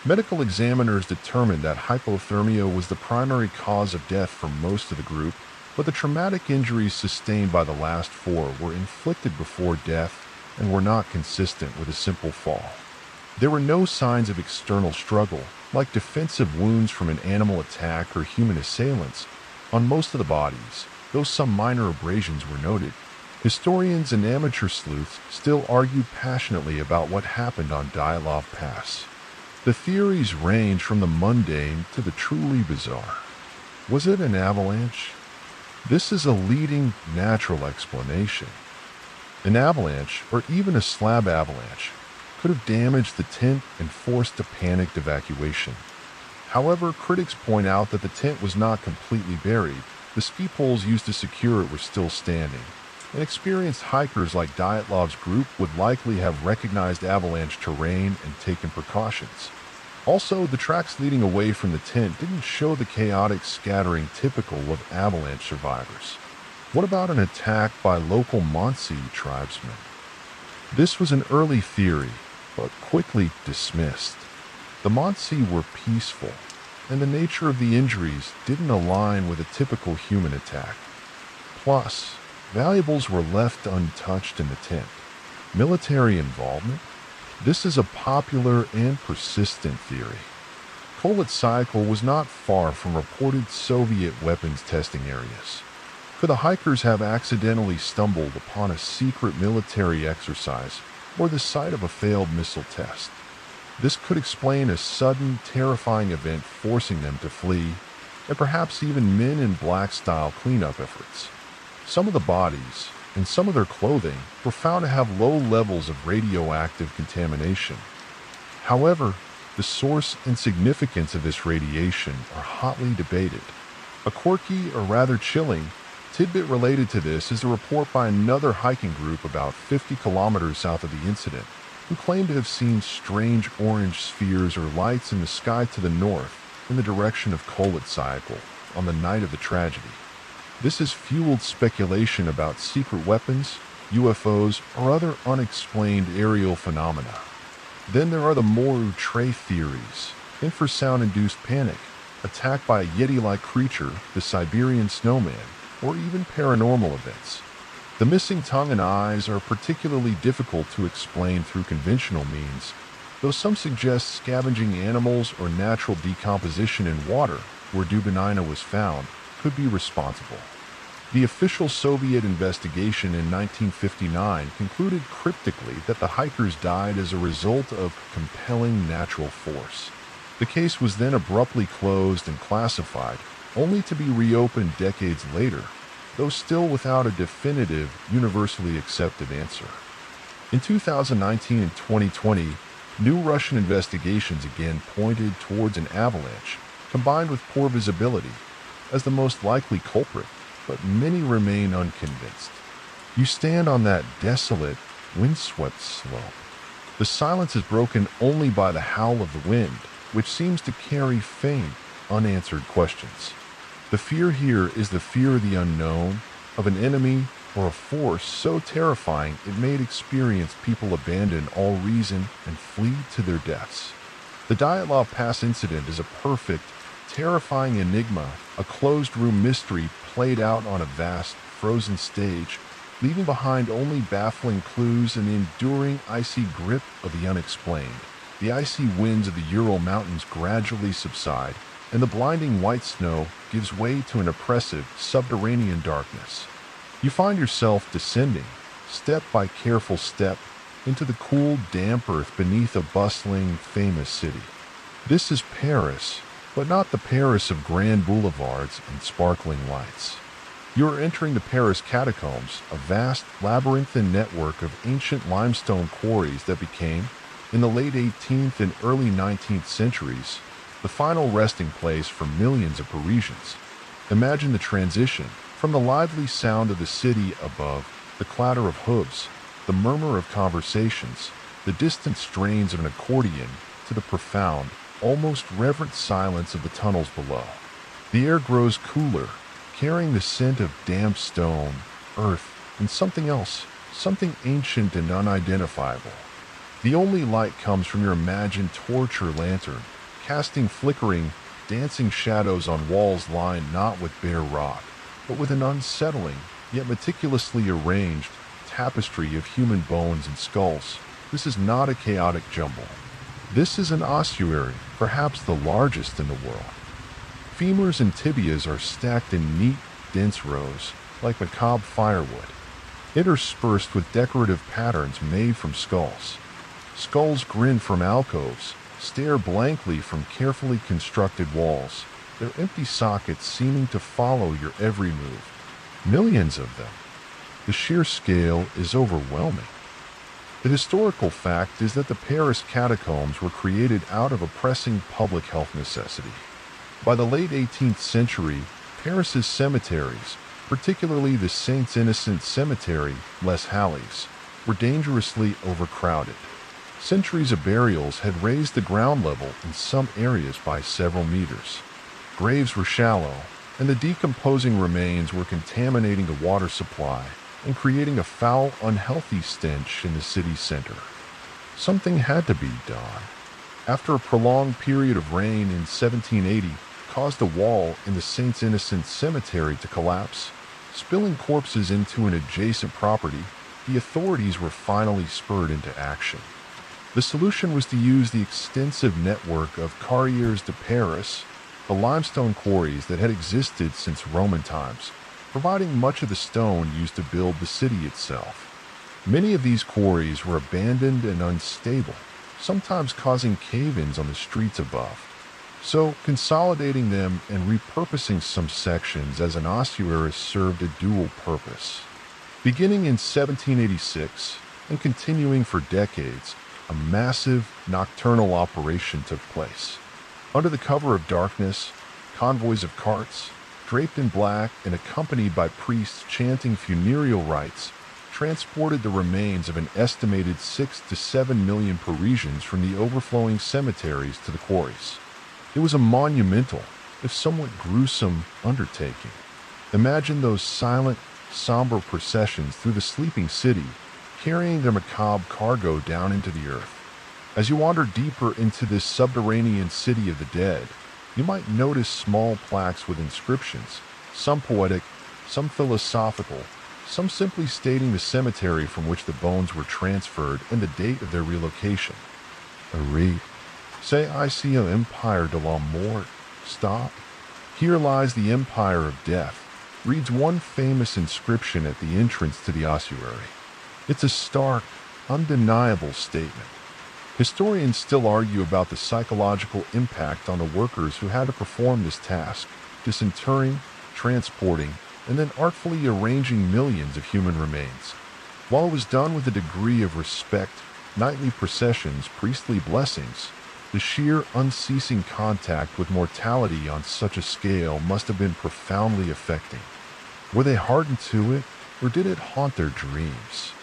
Medical examiners determined that hypothermia was the primary cause of death for most of the group, but the traumatic injuries sustained by the last 4 were inflicted before death and were not consistent with a simple fall. There were no signs of external struggle, like defensive wounds from an animal attack or human assailants, on most of the bodies, though some minor abrasions were noted. Historians and amateur sleuths still argue passionately about what happened on Dyatlov Pass. The theories range from the mundane to the truly bizarre. Was it an avalanche? This is a leading natural explanation. An avalanche, or even a slab avalanche, could have damaged the tent and forced a panicked evacuation. However, critics point out that the tent was not completely buried. The ski poles used to secure it were still standing, and experienced hikers like Dyatlov's group would likely have recognized avalanche terrain and taken precautions. Also, the tracks leading away from the tent didn't show the chaotic scattering typical of avalanche survivors. What about an attack by local Montsi tribesmen? This was an early theory, but quickly dismissed. The Montsi were peaceful, and the nature of the injuries didn't align with a typical human attack. Plus, valuables were left untouched in the tent. Military involvement? This is a popular and persistent theory. Koletskaya was not far from reported Soviet weapons testing areas. Could the hikers have accidentally stumbled upon a secret military exercise or the site of a failed missile test? This could explain a sudden, terrifying event forcing them to flee, and perhaps even Men in Black-style cleanup efforts. Some of the bodies, and some of their clothing, were found to have low levels of radioactive contamination. However, the source and significance of this radiation are hotly debated. A quirky, or rather chilling, tidbit related to this is a report by another hiking group about 50 kilometers south of the incident, who claimed to have seen strange orange spheres or lights in the sky to the north in the direction of Koletskaya on the night of the tragedy. This has fueled speculation about secret weapons, UFOs, or other unexplained aerial phenomena. Then there are the more outre theories: infrasound-induced panic, attack by a Yeti-like creature, the Siberian snowman, or even paranormal events. The missing tongue and eyes are particularly difficult to explain through conventional means, though some suggest scavenging animals or natural decomposition in water, where Dubinina was found, could be responsible. The official Soviet investigation in 1959 concluded cryptically that the hikers died as a result of compelling natural force. The case was then abruptly closed and classified, only to be reopened decades later, though still without a definitive, universally accepted answer. In 2019 and 2020, new Russian investigations again pointed towards an avalanche, combined with poor visibility, as the most likely culprit, but many remain unconvinced. You stand on that desolate, windswept slope. The silence is broken only by the howl of the wind, which seems to carry faint, unanswered questions. The fear here is the fear of the unknown, of an enemy, or a force so terrifying it made experienced people abandon all reason and flee to their deaths. The Dyatlov Pass incident is a perfect, terrifying enigma, a closed-room mystery played out on a vast, frozen stage, leaving behind only baffling clues and the enduring icy grip of the unexplained. The icy winds of the Ural Mountains gradually subside, and the blinding white snow gives way to an oppressive subterranean darkness. You find yourself descending, step by careful step, into the cool, damp earth beneath a bustling, famous city. This is Paris, but not the Paris of grand boulevards and sparkling lights. You are entering the Paris catacombs, a vast, labyrinthine network of ancient limestone quarries that became, in the late 18th and early 19th centuries, the final resting place for millions of Parisians. Imagine the transition from the lively sound of the city above, the clatter of hooves, the murmur of conversations, the distant strains of an accordion, to the profound, almost reverent silence of the tunnels below. The air grows cooler, carrying the scent of damp stone, earth, and something else, something ancient and unidentifiable. The only light comes from your imagined torture lantern, casting flickering, dancing shadows on walls lined not with bare rock, but with an unsettling, yet meticulously arranged, tapestry of human bones and skulls. This is not a chaotic jumble. This is an ossuary, perhaps the largest in the world. Femurs and tibias are stacked in neat, dense rows, like macabre firewood, interspersed with decorative patterns made from skulls. Skulls grin from alcoves, stare blankly from carefully constructed walls, their empty sockets seeming to follow your every move. Millions of them. The sheer scale is overwhelming. The historical fact is that the Paris catacombs were created out of a pressing public health necessity. By the late 18th century, Paris's cemeteries, particularly the Saints Innocents Cemetery, Les Halles, were dangerously overcrowded. Centuries of burials had raised the ground level in some areas by several meters. Graves were shallow, and the decomposing remains were contaminating the water supply and creating a foul, unhealthy stench in the city center. Something had to be done. After a prolonged period of rain in 1780 caused a wall in the Saints Innocents Cemetery to collapse, spilling corpses into an adjacent property, the authorities were finally spurred into action. The solution was to use the extensive network of carrières de Paris, the limestone quarries that had existed since Roman times, providing much of the stone used to build the city itself. Many of these quarries were abandoned and unstable, sometimes causing cave-ins on the streets above. So, consolidating them and repurposing some sections as an ossuary served a dual purpose. Beginning in 1786 and continuing for decades, a massive nocturnal operation took place. Under the cover of darkness, convoys of carts, draped in black and accompanied by priests chanting funereal rites, transported the remains of an estimated 6 to 7 million Parisians from the overflowing cemeteries to the quarries. It was a monumental, if somewhat gruesome, undertaking. Imagine those silent, somber processions through the sleeping city, carrying their macabre cargo down into the earth. As you wander deeper into this subterranean city of the dead, you might notice small plaques with inscriptions, some poetic, some philosophical, some simply stating the cemetery from which the bones were transferred and the date of their relocation. Read. Say, I see an empire de la mort. Stop. Here lies the empire of death, reads one famous inscription at the entrance to the ossuary. It's a stark, undeniable statement. Historians still argue about the psychological impact on the workers who had to perform this task, disinterring, transporting, and then artfully arranging millions of human remains. While it was done with a degree of respect, nightly processions, priestly blessings, the sheer, unceasing contact with mortality on such a scale must have been profoundly affecting. Were they hardened to it, or did it haunt their dreams?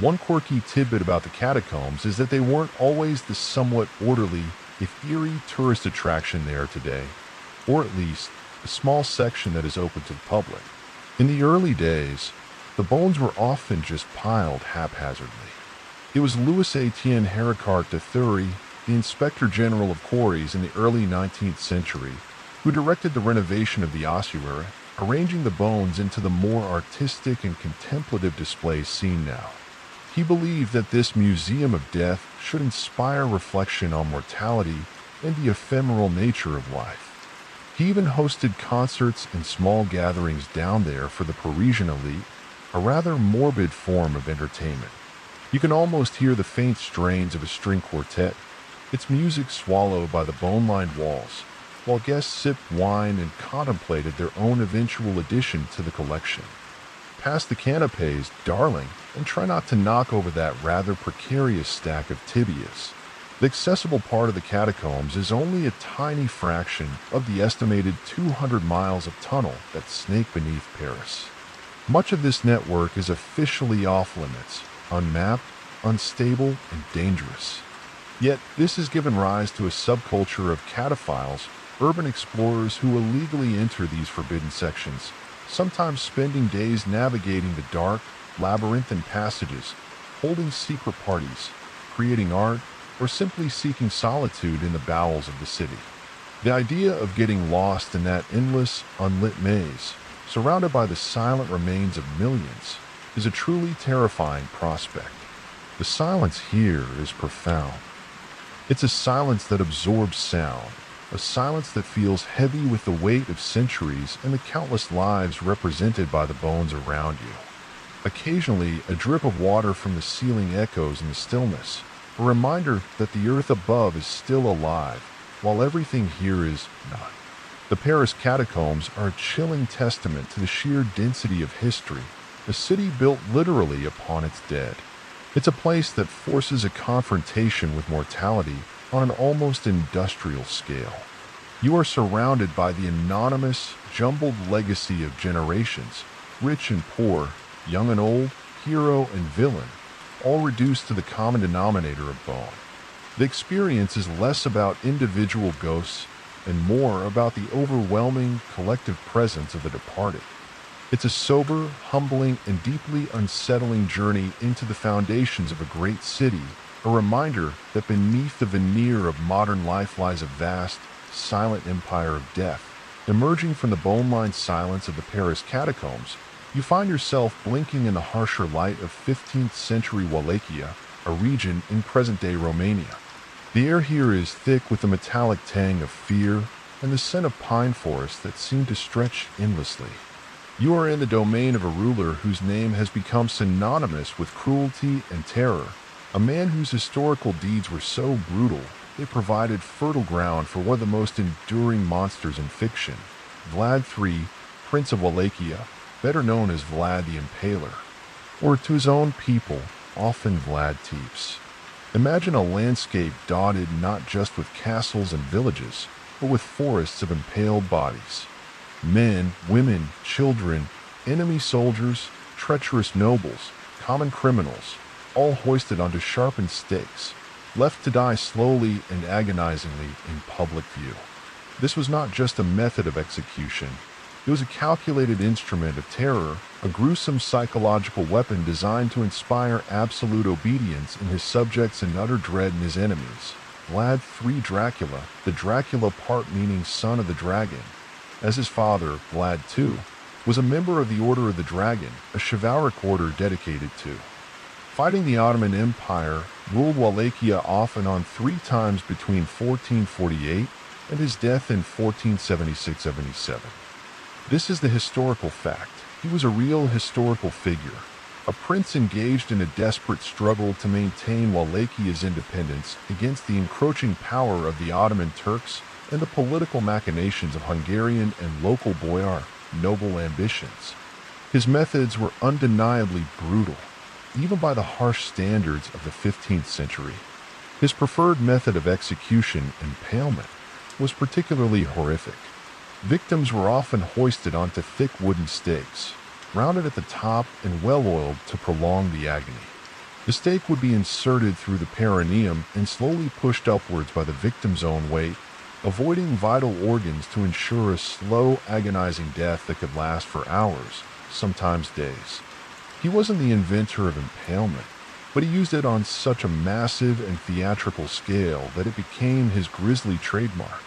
One quirky tidbit about the catacombs is that they weren't always the somewhat orderly, if eerie, tourist attraction they are today, or at least a small section that is open to the public. In the early days, the bones were often just piled haphazardly. It was Louis-Étienne Héricart de Thury, the Inspector General of Quarries in the early 19th century, who directed the renovation of the ossuary, arranging the bones into the more artistic and contemplative displays seen now. He believed that this museum of death should inspire reflection on mortality and the ephemeral nature of life. He even hosted concerts and small gatherings down there for the Parisian elite, a rather morbid form of entertainment. You can almost hear the faint strains of a string quartet, its music swallowed by the bone-lined walls, while guests sipped wine and contemplated their own eventual addition to the collection. Pass the canapes, darling, and try not to knock over that rather precarious stack of tibias. The accessible part of the catacombs is only a tiny fraction of the estimated 200 miles of tunnel that snake beneath Paris. Much of this network is officially off-limits, unmapped, unstable, and dangerous. Yet, this has given rise to a subculture of cataphiles, urban explorers who illegally enter these forbidden sections, sometimes spending days navigating the dark, labyrinthine passages, holding secret parties, creating art, or simply seeking solitude in the bowels of the city. The idea of getting lost in that endless, unlit maze, surrounded by the silent remains of millions, is a truly terrifying prospect. The silence here is profound. It's a silence that absorbs sound, a silence that feels heavy with the weight of centuries and the countless lives represented by the bones around you. Occasionally, a drip of water from the ceiling echoes in the stillness, a reminder that the earth above is still alive, while everything here is not. The Paris catacombs are a chilling testament to the sheer density of history, a city built literally upon its dead. It's a place that forces a confrontation with mortality on an almost industrial scale. You are surrounded by the anonymous, jumbled legacy of generations, rich and poor, young and old, hero and villain, all reduced to the common denominator of bone. The experience is less about individual ghosts and more about the overwhelming collective presence of the departed. It's a sober, humbling, and deeply unsettling journey into the foundations of a great city, a reminder that beneath the veneer of modern life lies a vast, silent empire of death. Emerging from the bone-lined silence of the Paris catacombs, you find yourself blinking in the harsher light of 15th century Wallachia, a region in present-day Romania. The air here is thick with the metallic tang of fear and the scent of pine forest that seem to stretch endlessly. You are in the domain of a ruler whose name has become synonymous with cruelty and terror, a man whose historical deeds were so brutal they provided fertile ground for one of the most enduring monsters in fiction, Vlad III, Prince of Wallachia, better known as Vlad the Impaler, or to his own people, often Vlad Tepes. Imagine a landscape dotted not just with castles and villages, but with forests of impaled bodies. Men, women, children, enemy soldiers, treacherous nobles, common criminals, all hoisted onto sharpened stakes, left to die slowly and agonizingly in public view. This was not just a method of execution. It was a calculated instrument of terror, a gruesome psychological weapon designed to inspire absolute obedience in his subjects and utter dread in his enemies. Vlad III Dracula, the Dracula part meaning son of the dragon, as his father, Vlad II, was a member of the Order of the Dragon, a chivalric order dedicated to fighting the Ottoman Empire, ruled Wallachia off and on 3 times between 1448 and his death in 1476-77. This is the historical fact. He was a real historical figure, a prince engaged in a desperate struggle to maintain Wallachia's independence against the encroaching power of the Ottoman Turks and the political machinations of Hungarian and local boyar noble ambitions. His methods were undeniably brutal, even by the harsh standards of the 15th century. His preferred method of execution, impalement, was particularly horrific. Victims were often hoisted onto thick wooden stakes, rounded at the top and well-oiled to prolong the agony. The stake would be inserted through the perineum and slowly pushed upwards by the victim's own weight, avoiding vital organs to ensure a slow, agonizing death that could last for hours, sometimes days. He wasn't the inventor of impalement, but he used it on such a massive and theatrical scale that it became his grisly trademark.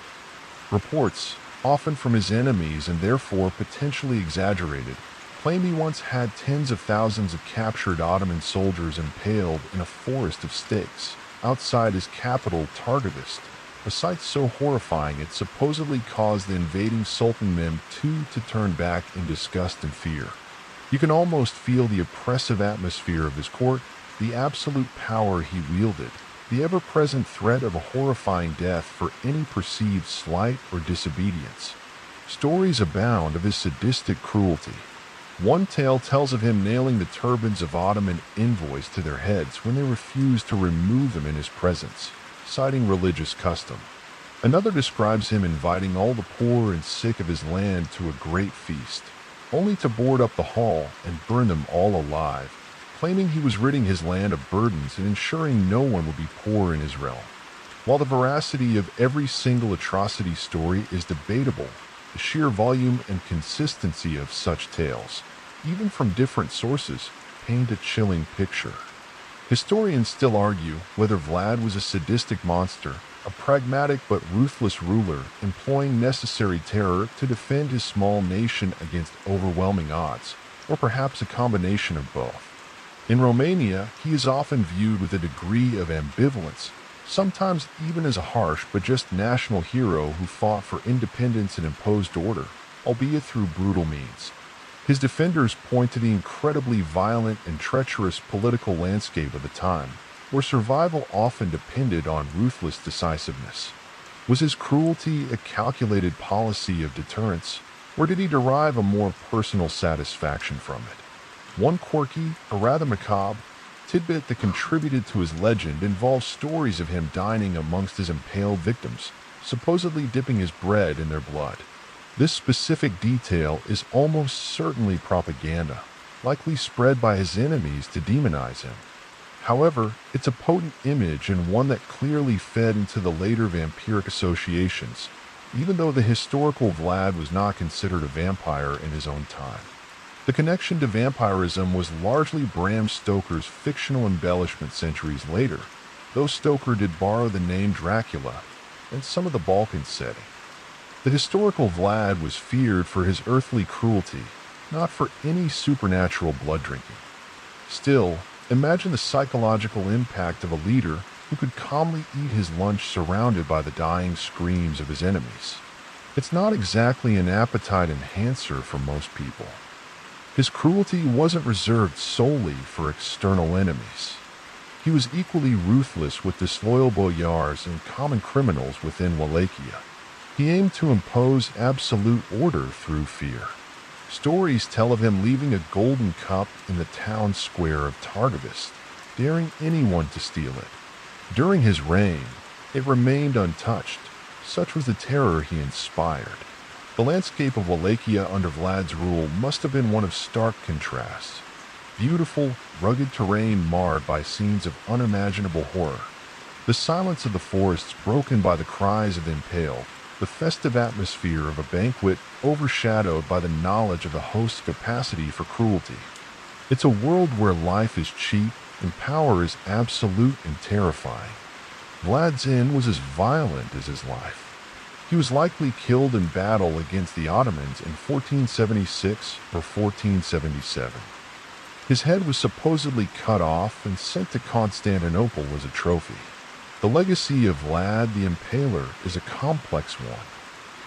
Reports, often from his enemies and therefore potentially exaggerated, claim he once had tens of thousands of captured Ottoman soldiers impaled in a forest of stakes outside his capital Targovist, a sight so horrifying it supposedly caused the invading Sultan Mehmed II to turn back in disgust and fear. You can almost feel the oppressive atmosphere of his court, the absolute power he wielded, the ever-present threat of a horrifying death for any perceived slight or disobedience. Stories abound of his sadistic cruelty. One tale tells of him nailing the turbans of Ottoman envoys to their heads when they refused to remove them in his presence, citing religious custom. Another describes him inviting all the poor and sick of his land to a great feast, only to board up the hall and burn them all alive, claiming he was ridding his land of burdens and ensuring no one would be poor in his realm. While the veracity of every single atrocity story is debatable, the sheer volume and consistency of such tales, even from different sources, paint a chilling picture. Historians still argue whether Vlad was a sadistic monster, a pragmatic but ruthless ruler employing necessary terror to defend his small nation against overwhelming odds, or perhaps a combination of both. In Romania, he is often viewed with a degree of ambivalence, sometimes even as a harsh but just national hero who fought for independence and imposed order, albeit through brutal means. His defenders point to the incredibly violent and treacherous political landscape of the time, where survival often depended on ruthless decisiveness. Was his cruelty a calculated policy of deterrence, or did he derive a more personal satisfaction from it? One quirky, or rather macabre, tidbit that contributed to his legend involves stories of him dining amongst his impaled victims, supposedly dipping his bread in their blood. This specific detail is almost certainly propaganda, likely spread by his enemies to demonize him. However, it's a potent image and one that clearly fed into the later vampiric associations, even though the historical Vlad was not considered a vampire in his own time. The connection to vampirism was largely Bram Stoker's fictional embellishment centuries later, though Stoker did borrow the name Dracula and some of the Balkan setting. The historical Vlad was feared for his earthly cruelty, not for any supernatural blood drinking. Still, imagine the psychological impact of a leader who could calmly eat his lunch surrounded by the dying screams of his enemies. It's not exactly an appetite enhancer for most people. His cruelty wasn't reserved solely for external enemies. He was equally ruthless with disloyal boyars and common criminals within Wallachia. He aimed to impose absolute order through fear. Stories tell of him leaving a golden cup in the town square of Targovist, daring anyone to steal it. During his reign, it remained untouched. Such was the terror he inspired. The landscape of Wallachia under Vlad's rule must have been one of stark contrasts. Beautiful, rugged terrain marred by scenes of unimaginable horror. The silence of the forests broken by the cries of the impaled. The festive atmosphere of a banquet overshadowed by the knowledge of the host's capacity for cruelty. It's a world where life is cheap and power is absolute and terrifying. Vlad's end was as violent as his life. He was likely killed in battle against the Ottomans in 1476 or 1477. His head was supposedly cut off and sent to Constantinople as a trophy. The legacy of Vlad the Impaler is a complex one.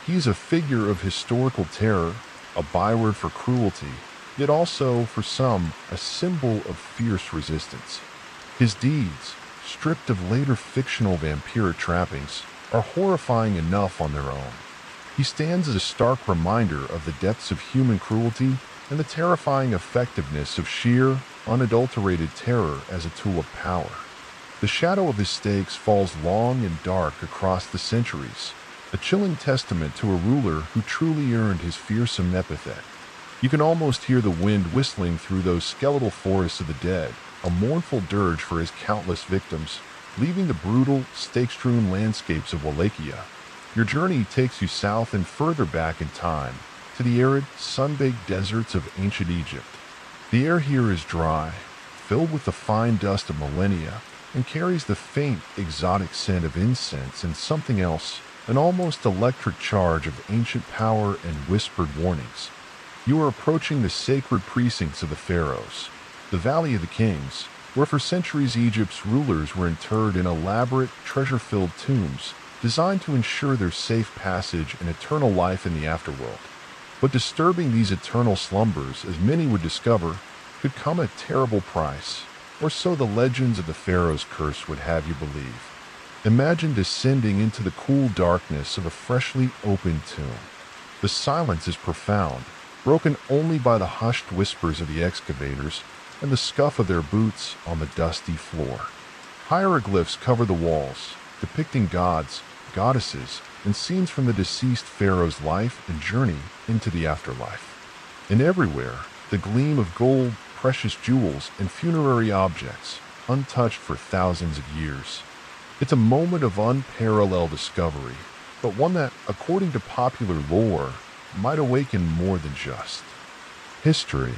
He is a figure of historical terror, a byword for cruelty, yet also, for some, a symbol of fierce resistance. His deeds, stripped of later fictional vampiric trappings, are horrifying enough on their own. He stands as a stark reminder of the depths of human cruelty and the terrifying effectiveness of sheer, unadulterated terror as a tool of power. The shadow of his stakes falls long and dark across the centuries, a chilling testament to a ruler who truly earned his fearsome epithet. You can almost hear the wind whistling through those skeletal forests of the dead, a mournful dirge for his countless victims, leaving the brutal, stake-strewn landscapes of Wallachia. Your journey takes you south and further back in time, to the arid, sun-baked deserts of ancient Egypt. The air here is dry, filled with the fine dust of millennia, and carries the faint, exotic scent of incense and something else, an almost electric charge of ancient power and whispered warnings. You are approaching the sacred precincts of the pharaohs, the Valley of the Kings, where for centuries Egypt's rulers were interred in elaborate, treasure-filled tombs designed to ensure their safe passage and eternal life in the afterworld. But disturbing these eternal slumbers, as many would discover, could come at a terrible price, or so the legends of the pharaoh's curse would have you believe. Imagine descending into the cool darkness of a freshly opened tomb. The silence is profound, broken only by the hushed whispers of the excavators and the scuff of their boots on the dusty floor. Hieroglyphs cover the walls, depicting gods, goddesses, and scenes from the deceased pharaoh's life and journey into the afterlife. And everywhere, the gleam of gold, precious jewels, and funerary objects, untouched for thousands of years. It's a moment of unparalleled discovery, but one that, according to popular lore, might awaken more than just history.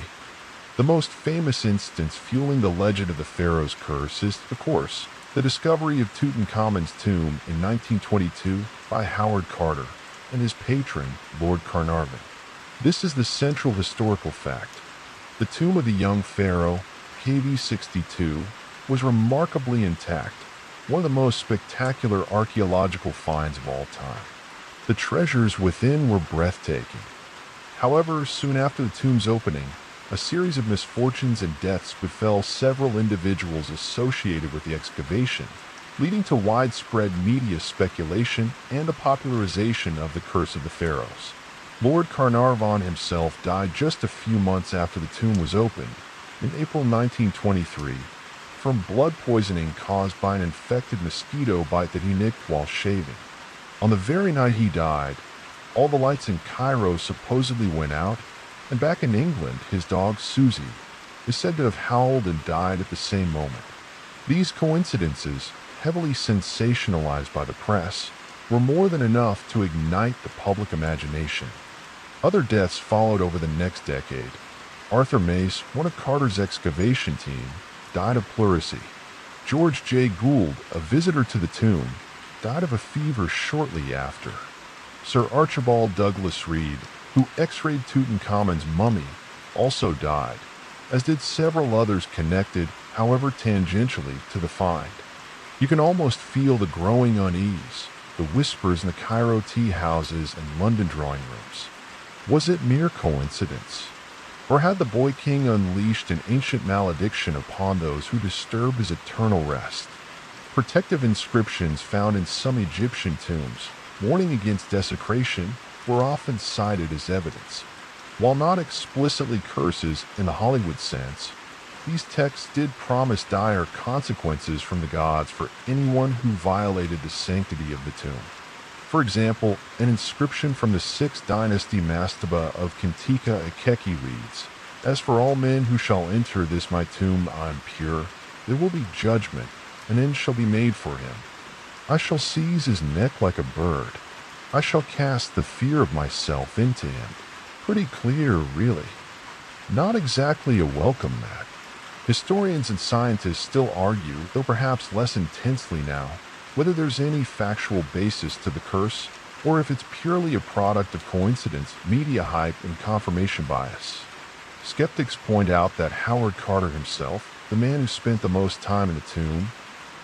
The most famous instance fueling the legend of the pharaoh's curse is, of course, the discovery of Tutankhamun's tomb in 1922 by Howard Carter and his patron, Lord Carnarvon. This is the central historical fact. The tomb of the young pharaoh, KV-62, was remarkably intact, one of the most spectacular archaeological finds of all time. The treasures within were breathtaking. However, soon after the tomb's opening, a series of misfortunes and deaths befell several individuals associated with the excavation, leading to widespread media speculation and a popularization of the curse of the pharaohs. Lord Carnarvon himself died just a few months after the tomb was opened, in April 1923, from blood poisoning caused by an infected mosquito bite that he nicked while shaving. On the very night he died, all the lights in Cairo supposedly went out, and back in England, his dog Soothes is said to have howled and died at the same moment. These coincidences, heavily sensationalized by the press, were more than enough to ignite the public imagination. Other deaths followed over the next decade. Arthur Mace, one of Carter's excavation team, died of pleurisy. George J. Gould, a visitor to the tomb, died of a fever shortly after. Sir Archibald Douglas Reed, who x-rayed Tutankhamun's mummy, also died, as did several others connected, however tangentially, to the find. You can almost feel the growing unease, the whispers in the Cairo tea houses and London drawing rooms. Was it mere coincidence? Or had the Boy King unleashed an ancient malediction upon those who disturb his eternal rest? Protective inscriptions found in some Egyptian tombs, warning against desecration, were often cited as evidence. While not explicitly curses in the Hollywood sense, these texts did promise dire consequences from the gods for anyone who violated the sanctity of the tomb. For example, an inscription from the 6th dynasty mastaba of Kentika Akeki reads, "As for all men who shall enter this my tomb impure, there will be judgment, an end shall be made for him. I shall seize his neck like a bird. I shall cast the fear of myself into him." Pretty clear, really. Not exactly a welcome mat. Historians and scientists still argue, though perhaps less intensely now, whether there's any factual basis to the curse, or if it's purely a product of coincidence, media hype, and confirmation bias. Skeptics point out that Howard Carter himself, the man who spent the most time in the tomb,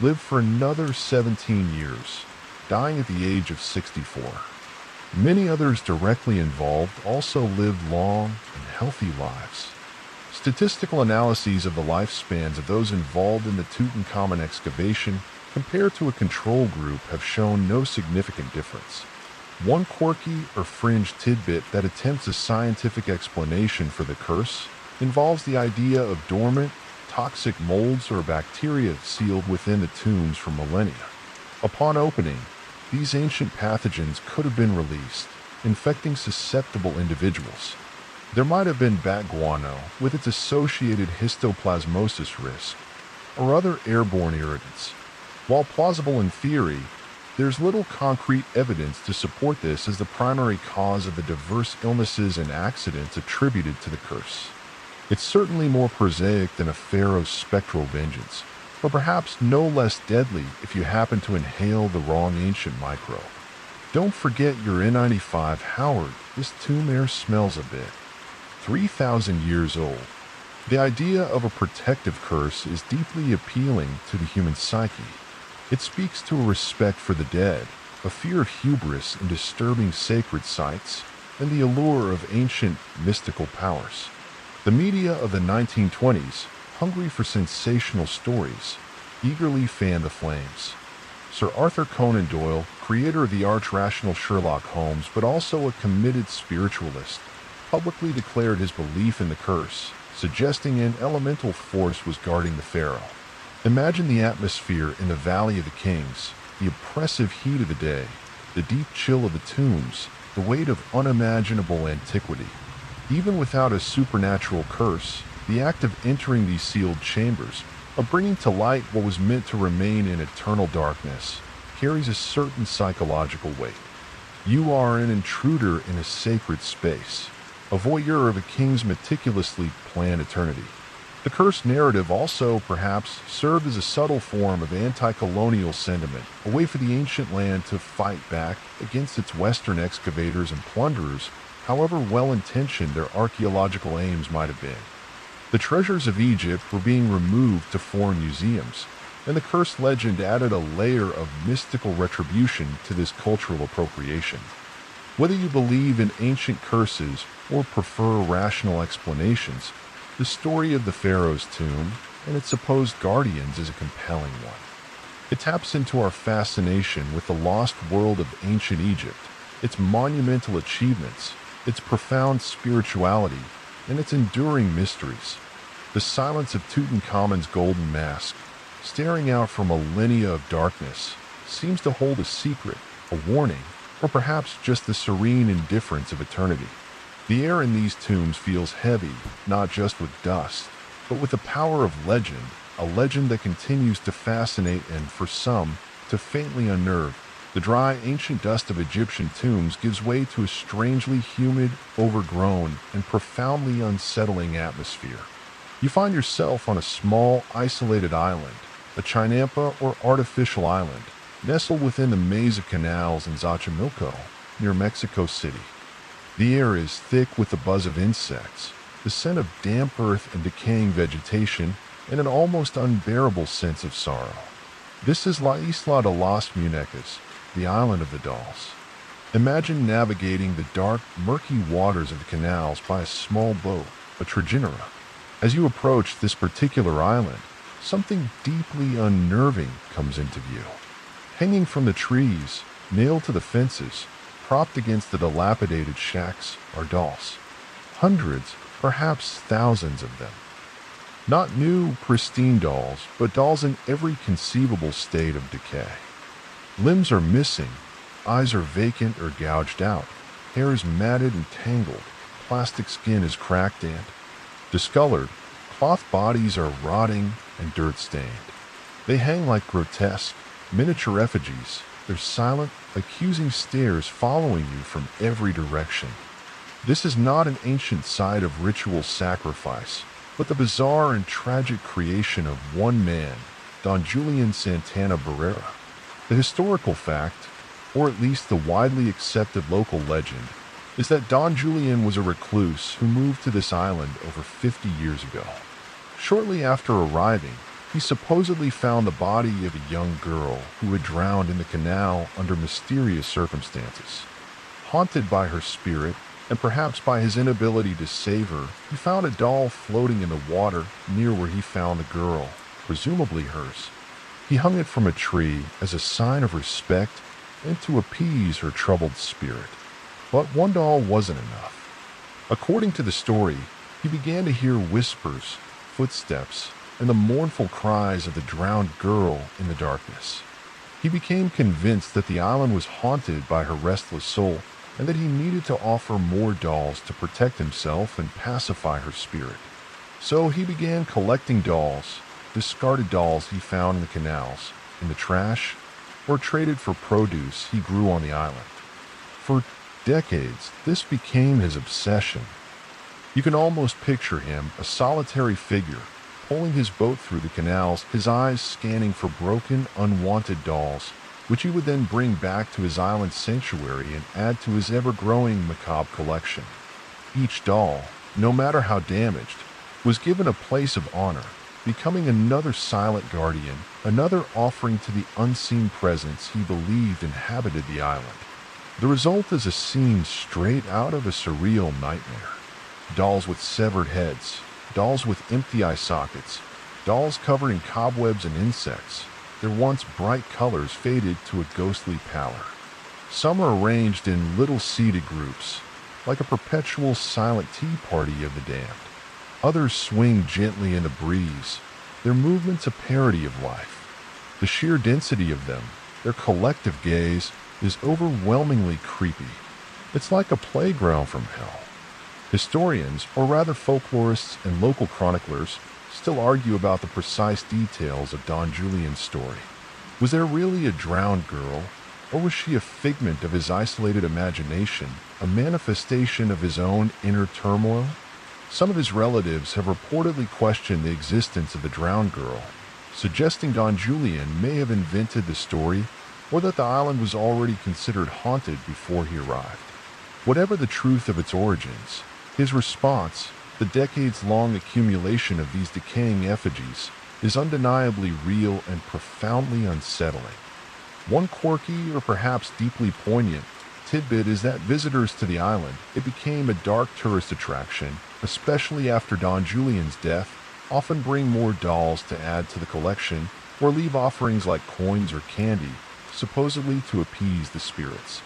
lived for another 17 years, dying at the age of 64. Many others directly involved also lived long and healthy lives. Statistical analyses of the lifespans of those involved in the Tutankhamun excavation compared to a control group have shown no significant difference. One quirky or fringe tidbit that attempts a scientific explanation for the curse involves the idea of dormant, toxic molds or bacteria sealed within the tombs for millennia. Upon opening, these ancient pathogens could have been released, infecting susceptible individuals. There might have been bat guano with its associated histoplasmosis risk, or other airborne irritants. While plausible in theory, there's little concrete evidence to support this as the primary cause of the diverse illnesses and accidents attributed to the curse. It's certainly more prosaic than a pharaoh's spectral vengeance, but perhaps no less deadly if you happen to inhale the wrong ancient microbe. Don't forget your N95 Howard. This tomb air smells a bit. 3,000 years old. The idea of a protective curse is deeply appealing to the human psyche. It speaks to a respect for the dead, a fear of hubris in disturbing sacred sites, and the allure of ancient mystical powers. The media of the 1920s, hungry for sensational stories, eagerly fanned the flames. Sir Arthur Conan Doyle, creator of the arch-rational Sherlock Holmes, but also a committed spiritualist, publicly declared his belief in the curse, suggesting an elemental force was guarding the pharaoh. Imagine the atmosphere in the Valley of the Kings, the oppressive heat of the day, the deep chill of the tombs, the weight of unimaginable antiquity. Even without a supernatural curse, the act of entering these sealed chambers, of bringing to light what was meant to remain in eternal darkness, carries a certain psychological weight. You are an intruder in a sacred space, a voyeur of a king's meticulously planned eternity. The cursed narrative also, perhaps, served as a subtle form of anti-colonial sentiment, a way for the ancient land to fight back against its Western excavators and plunderers, however well-intentioned their archaeological aims might have been. The treasures of Egypt were being removed to foreign museums, and the cursed legend added a layer of mystical retribution to this cultural appropriation. Whether you believe in ancient curses or prefer rational explanations, the story of the pharaoh's tomb and its supposed guardians is a compelling one. It taps into our fascination with the lost world of ancient Egypt, its monumental achievements, its profound spirituality, and its enduring mysteries. The silence of Tutankhamun's golden mask, staring out from millennia of darkness, seems to hold a secret, a warning, or perhaps just the serene indifference of eternity. The air in these tombs feels heavy, not just with dust, but with the power of legend, a legend that continues to fascinate and, for some, to faintly unnerve. The dry, ancient dust of Egyptian tombs gives way to a strangely humid, overgrown, and profoundly unsettling atmosphere. You find yourself on a small, isolated island, a chinampa or artificial island, nestled within the maze of canals in Xochimilco, near Mexico City. The air is thick with the buzz of insects, the scent of damp earth and decaying vegetation, and an almost unbearable sense of sorrow. This is La Isla de las Muñecas, the island of the dolls. Imagine navigating the dark, murky waters of the canals by a small boat, a triginera. As you approach this particular island, something deeply unnerving comes into view. Hanging from the trees, nailed to the fences, propped against the dilapidated shacks, are dolls. Hundreds, perhaps thousands of them. Not new, pristine dolls, but dolls in every conceivable state of decay. Limbs are missing, eyes are vacant or gouged out, hair is matted and tangled, plastic skin is cracked and discolored, cloth bodies are rotting and dirt-stained. They hang like grotesque, miniature effigies, their silent, accusing stares following you from every direction. This is not an ancient site of ritual sacrifice, but the bizarre and tragic creation of one man, Don Julian Santana Barrera. The historical fact, or at least the widely accepted local legend, is that Don Julian was a recluse who moved to this island over 50 years ago. Shortly after arriving, he supposedly found the body of a young girl who had drowned in the canal under mysterious circumstances. Haunted by her spirit, and perhaps by his inability to save her, he found a doll floating in the water near where he found the girl, presumably hers. He hung it from a tree as a sign of respect and to appease her troubled spirit. But one doll wasn't enough. According to the story, he began to hear whispers, footsteps, and the mournful cries of the drowned girl in the darkness. He became convinced that the island was haunted by her restless soul and that he needed to offer more dolls to protect himself and pacify her spirit. So he began collecting dolls, discarded dolls he found in the canals, in the trash, or traded for produce he grew on the island. For decades, this became his obsession. You can almost picture him, a solitary figure, pulling his boat through the canals, his eyes scanning for broken, unwanted dolls, which he would then bring back to his island sanctuary and add to his ever-growing macabre collection. Each doll, no matter how damaged, was given a place of honor, becoming another silent guardian, another offering to the unseen presence he believed inhabited the island. The result is a scene straight out of a surreal nightmare. Dolls with severed heads, dolls with empty eye sockets, dolls covered in cobwebs and insects, their once bright colors faded to a ghostly pallor. Some are arranged in little seated groups, like a perpetual silent tea party of the damned. Others swing gently in the breeze, their movements a parody of life. The sheer density of them, their collective gaze, is overwhelmingly creepy. It's like a playground from hell. Historians, or rather folklorists and local chroniclers, still argue about the precise details of Don Julian's story. Was there really a drowned girl, or was she a figment of his isolated imagination, a manifestation of his own inner turmoil? Some of his relatives have reportedly questioned the existence of the drowned girl, suggesting Don Julian may have invented the story or that the island was already considered haunted before he arrived. Whatever the truth of its origins, his response, the decades-long accumulation of these decaying effigies, is undeniably real and profoundly unsettling. One quirky or perhaps deeply poignant tidbit is that visitors to the island, it became a dark tourist attraction, especially after Don Julian's death, often bring more dolls to add to the collection or leave offerings like coins or candy, supposedly to appease the spirits.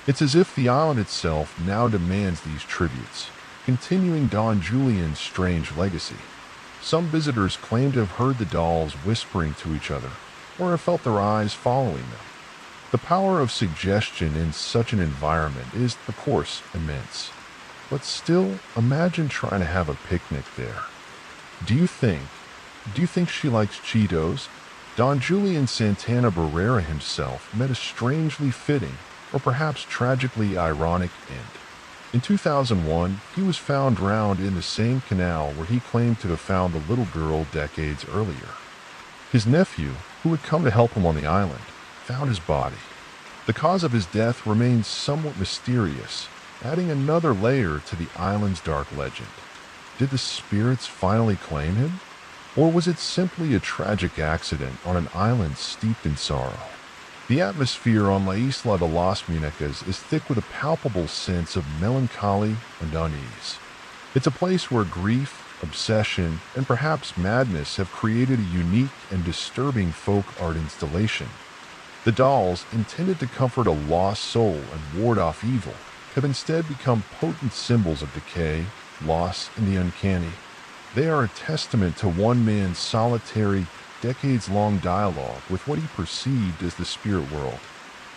It's as if the island itself now demands these tributes, continuing Don Julian's strange legacy. Some visitors claim to have heard the dolls whispering to each other, or have felt their eyes following them. The power of suggestion in such an environment is, of course, immense. But still, imagine trying to have a picnic there. Do you think she likes Cheetos? Don Julian Santana Barrera himself met a strangely fitting, or perhaps tragically ironic end. In 2001, he was found drowned in the same canal where he claimed to have found the little girl decades earlier. His nephew, who had come to help him on the island, found his body. The cause of his death remains somewhat mysterious, adding another layer to the island's dark legend. Did the spirits finally claim him? Or was it simply a tragic accident on an island steeped in sorrow? The atmosphere on La Isla de las Muñecas is thick with a palpable sense of melancholy and unease. It's a place where grief, obsession, and perhaps madness have created a unique and disturbing folk art installation. The dolls, intended to comfort a lost soul and ward off evil, have instead become potent symbols of decay, loss, and the uncanny. They are a testament to one man's solitary, decades-long dialogue with what he perceived as the spirit world.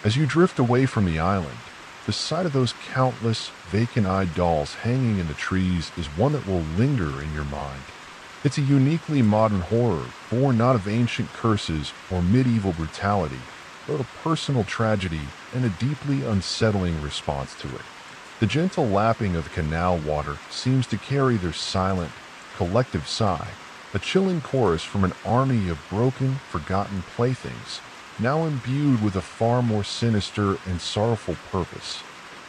As you drift away from the island, the sight of those countless, vacant-eyed dolls hanging in the trees is one that will linger in your mind. It's a uniquely modern horror, born not of ancient curses or medieval brutality, but a personal tragedy and a deeply unsettling response to it. The gentle lapping of the canal water seems to carry their silent, collective sigh, a chilling chorus from an army of broken, forgotten playthings, now imbued with a far more sinister and sorrowful purpose.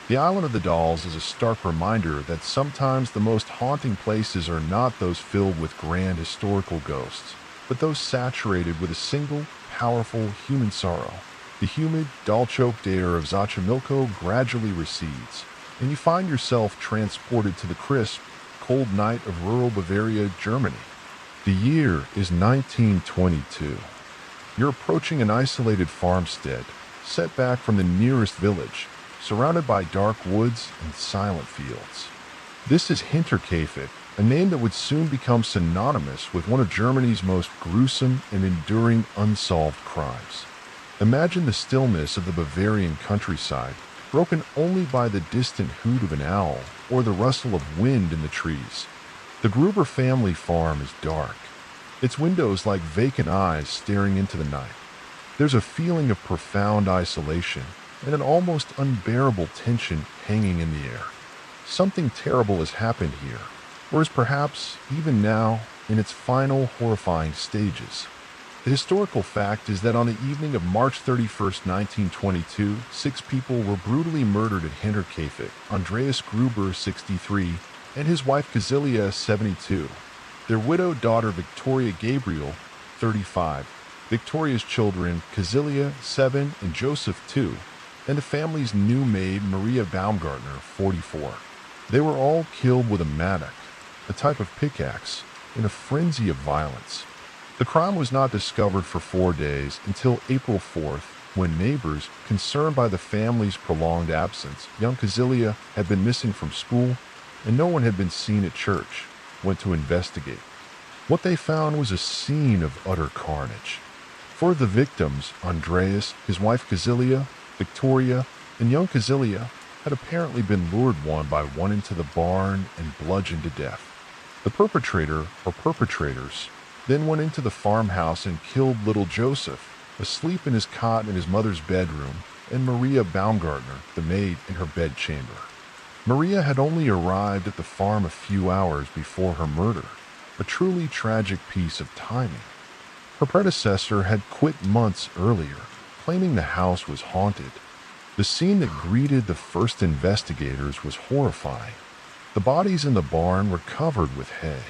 The Island of the Dolls is a stark reminder that sometimes the most haunting places are not those filled with grand historical ghosts, but those saturated with a single, powerful human sorrow. The humid, doll-choked air of Xochimilco gradually recedes, and you find yourself transported to the crisp, cold night of rural Bavaria, Germany. The year is 1922. You're approaching an isolated farmstead, set back from the nearest village, surrounded by dark woods and silent fields. This is Hinterkaifeck, a name that would soon become synonymous with one of Germany's most gruesome and enduring unsolved crimes. Imagine the stillness of the Bavarian countryside, broken only by the distant hoot of an owl or the rustle of wind in the trees. The Gruber family farm is dark, its windows like vacant eyes staring into the night. There's a feeling of profound isolation and an almost unbearable tension hanging in the air. Something terrible has happened here, or is perhaps, even now, in its final horrifying stages. The historical fact is that on the evening of March 31st, 1922, 6 people were brutally murdered at Hinterkaifeck: Andreas Gruber, 63, and his wife Kazilia, 72. Their widowed daughter Victoria Gabriel, 35, Victoria's children Kazilia, 7, and Joseph, 2, and the family's new maid Maria Baumgartner, 44. They were all killed with a mattock, a type of pickaxe, in a frenzy of violence. The crime was not discovered for 4 days until April 4th, when neighbors, concerned by the family's prolonged absence, young Kazilia had been missing from school and no one had been seen at church, went to investigate. What they found was a scene of utter carnage. For the victims, Andreas, his wife Kazilia, Victoria, and young Kazilia had apparently been lured one by one into the barn and bludgeoned to death. The perpetrator, or perpetrators, then went into the farmhouse and killed little Joseph, asleep in his cot in his mother's bedroom, and Maria Baumgartner, the maid, in her bedchamber. Maria had only arrived at the farm a few hours before her murder, a truly tragic piece of timing. Her predecessor had quit months earlier, claiming the house was haunted. The scene that greeted the first investigators was horrifying. The bodies in the barn were covered with hay.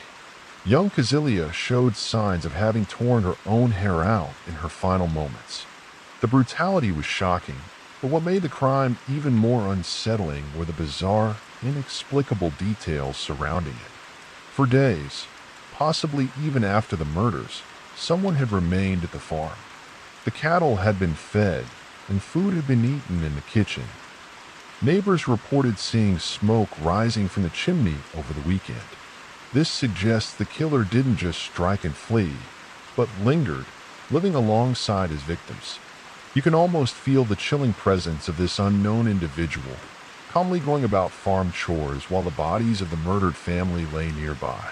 Young Kazilia showed signs of having torn her own hair out in her final moments. The brutality was shocking, but what made the crime even more unsettling were the bizarre, inexplicable details surrounding it. For days, possibly even after the murders, someone had remained at the farm. The cattle had been fed, and food had been eaten in the kitchen. Neighbors reported seeing smoke rising from the chimney over the weekend. This suggests the killer didn't just strike and flee, but lingered, living alongside his victims. You can almost feel the chilling presence of this unknown individual, calmly going about farm chores while the bodies of the murdered family lay nearby.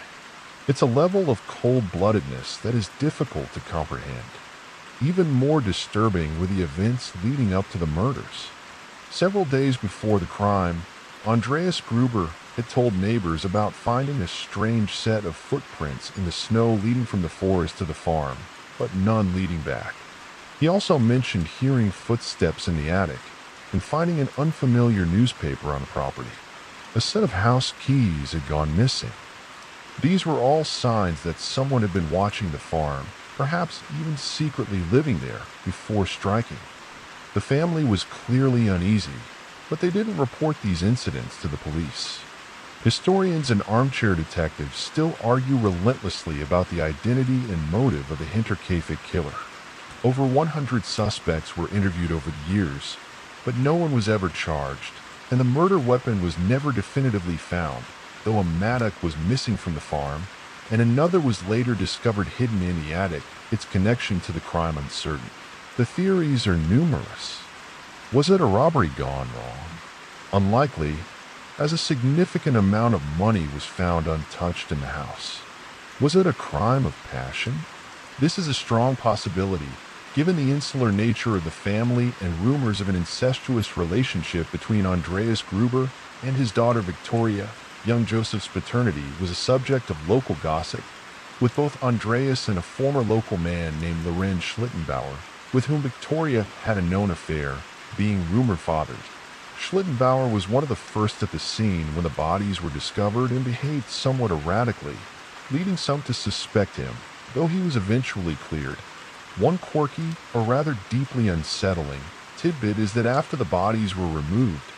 It's a level of cold-bloodedness that is difficult to comprehend. Even more disturbing were the events leading up to the murders. Several days before the crime, Andreas Gruber had told neighbors about finding a strange set of footprints in the snow leading from the forest to the farm, but none leading back. He also mentioned hearing footsteps in the attic and finding an unfamiliar newspaper on the property. A set of house keys had gone missing. These were all signs that someone had been watching the farm, perhaps even secretly living there before striking. The family was clearly uneasy, but they didn't report these incidents to the police. Historians and armchair detectives still argue relentlessly about the identity and motive of the Hinterkaifeck killer. Over 100 suspects were interviewed over the years, but no one was ever charged, and the murder weapon was never definitively found, though a mattock was missing from the farm, and another was later discovered hidden in the attic, its connection to the crime uncertain. The theories are numerous. Was it a robbery gone wrong? Unlikely, as a significant amount of money was found untouched in the house. Was it a crime of passion? This is a strong possibility, given the insular nature of the family and rumors of an incestuous relationship between Andreas Gruber and his daughter Victoria. Young Joseph's paternity was a subject of local gossip, with both Andreas and a former local man named Lorenz Schlittenbauer, with whom Victoria had a known affair, being rumor-fathered. Schlittenbauer was one of the first at the scene when the bodies were discovered and behaved somewhat erratically, leading some to suspect him, though he was eventually cleared. One quirky, or rather deeply unsettling, tidbit is that after the bodies were removed,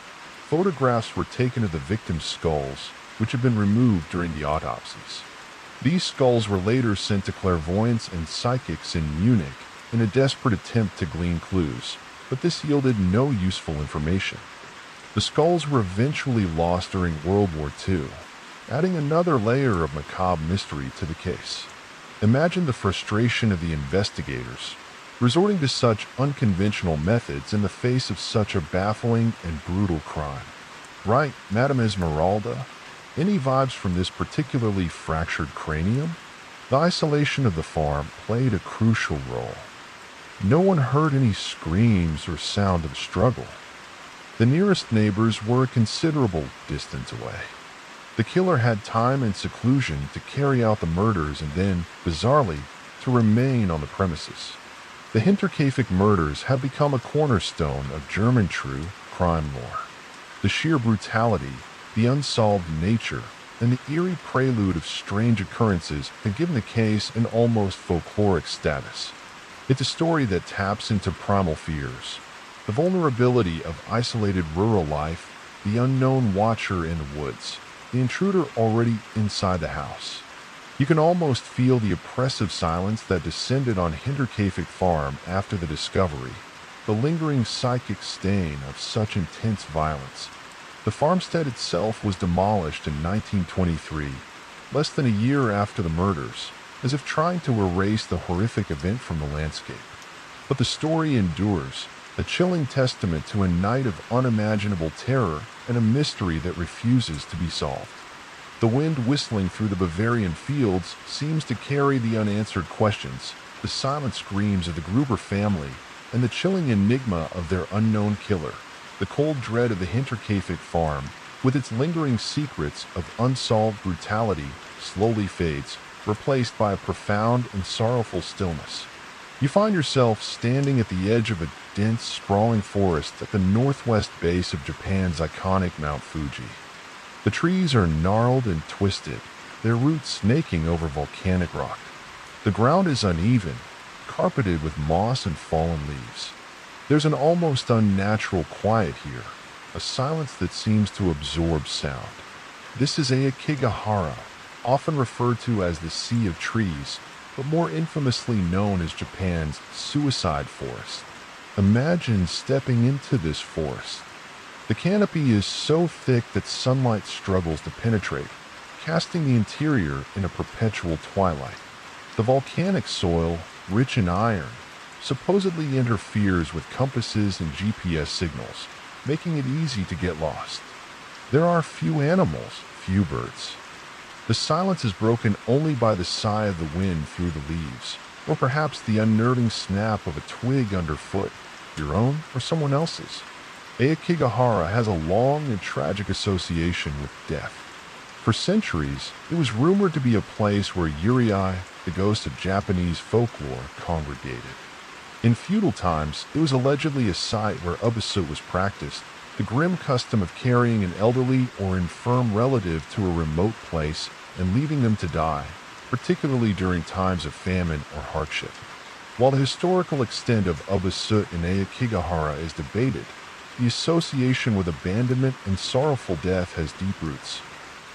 photographs were taken of the victims' skulls, which had been removed during the autopsies. These skulls were later sent to clairvoyants and psychics in Munich in a desperate attempt to glean clues, but this yielded no useful information. The skulls were eventually lost during World War II, adding another layer of macabre mystery to the case. Imagine the frustration of the investigators, resorting to such unconventional methods in the face of such a baffling and brutal crime. Right, Madame Esmeralda? Any vibes from this particularly fractured cranium? The isolation of the farm played a crucial role. No one heard any screams or sound of struggle. The nearest neighbors were a considerable distance away. The killer had time and seclusion to carry out the murders and then, bizarrely, to remain on the premises. The Hinterkaifeck murders have become a cornerstone of German true crime lore. The sheer brutality, the unsolved nature, and the eerie prelude of strange occurrences have given the case an almost folkloric status. It's a story that taps into primal fears, the vulnerability of isolated rural life, the unknown watcher in the woods, the intruder already inside the house. You can almost feel the oppressive silence that descended on Hinterkaifeck Farm after the discovery, the lingering psychic stain of such intense violence. The farmstead itself was demolished in 1923, less than a year after the murders, as if trying to erase the horrific event from the landscape. But the story endures, a chilling testament to a night of unimaginable terror and a mystery that refuses to be solved. The wind whistling through the Bavarian fields seems to carry the unanswered questions, the silent screams of the Gruber family, and the chilling enigma of their unknown killer. The cold dread of the Hinterkaifeck farm, with its lingering secrets of unsolved brutality, slowly fades, replaced by a profound and sorrowful stillness. You find yourself standing at the edge of a dense, sprawling forest at the northwest base of Japan's iconic Mount Fuji. The trees are gnarled and twisted, their roots snaking over volcanic rock. The ground is uneven, carpeted with moss and fallen leaves. There's an almost unnatural quiet here, a silence that seems to absorb sound. This is Aokigahara, often referred to as the Sea of Trees, but more infamously known as Japan's suicide forest. Imagine stepping into this forest. The canopy is so thick that sunlight struggles to penetrate, casting the interior in a perpetual twilight. The volcanic soil, rich in iron, supposedly interferes with compasses and GPS signals, making it easy to get lost. There are few animals, few birds. The silence is broken only by the sigh of the wind through the leaves, or perhaps the unnerving snap of a twig underfoot, your own or someone else's. Aokigahara has a long and tragic association with death. For centuries, it was rumored to be a place where eerie, the ghost of Japanese folklore, congregated. In feudal times, it was allegedly a site where ubasut was practiced, the grim custom of carrying an elderly or infirm relative to a remote place and leaving them to die, particularly during times of famine or hardship. While the historical extent of ubasut in Aokigahara is debated, the association with abandonment and sorrowful death has deep roots.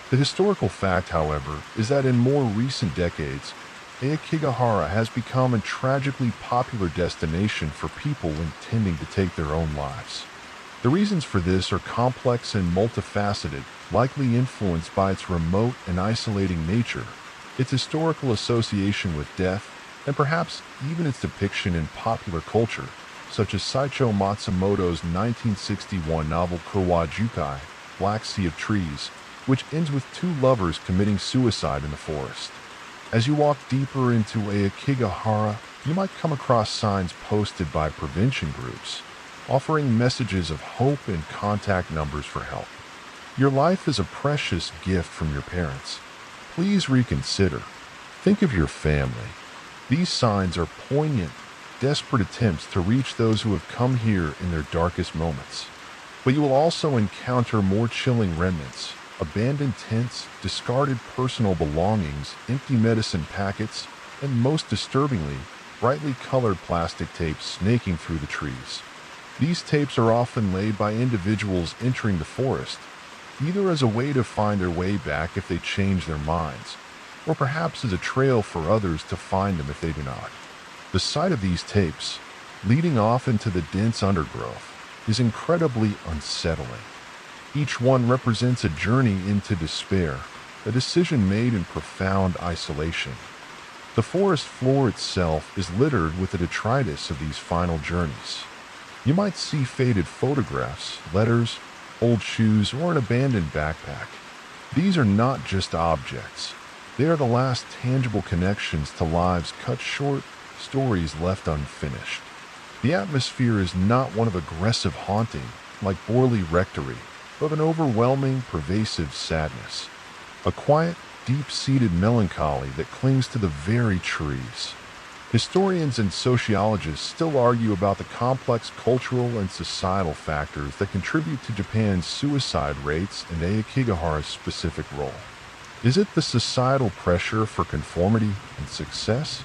The historical fact, however, is that in more recent decades, Aokigahara has become a tragically popular destination for people intending to take their own lives. The reasons for this are complex and multifaceted, likely influenced by its remote and isolating nature, its historical association with death, and perhaps even its depiction in popular culture, such as Saicho Matsumoto's 1961 novel Kawajukai, Black Sea of Trees, which ends with two lovers committing suicide in the forest. As you walk deeper into Aokigahara, you might come across signs posted by prevention groups, offering messages of hope and contact numbers for help. Your life is a precious gift from your parents. Please reconsider. Think of your family. These signs are poignant, desperate attempts to reach those who have come here in their darkest moments. But you will also encounter more chilling remnants, abandoned tents, discarded personal belongings, empty medicine packets, and most disturbingly, brightly colored plastic tapes snaking through the trees. These tapes are often laid by individuals entering the forest, either as a way to find their way back if they change their minds, or perhaps as a trail for others to find them if they do not. The sight of these tapes, leading off into the dense undergrowth, is incredibly unsettling. Each one represents a journey into despair, a decision made in profound isolation. The forest floor itself is littered with the detritus of these final journeys. You might see faded photographs, letters, old shoes, or an abandoned backpack. These are not just objects. They are the last tangible connections to lives cut short, stories left unfinished. The atmosphere is not one of aggressive haunting, like Borley Rectory, but of an overwhelming, pervasive sadness. A quiet, deep-seated melancholy that clings to the very trees. Historians and sociologists still argue about the complex cultural and societal factors that contribute to Japan's suicide rates and Aokigahara's specific role. Is it the societal pressure for conformity and success?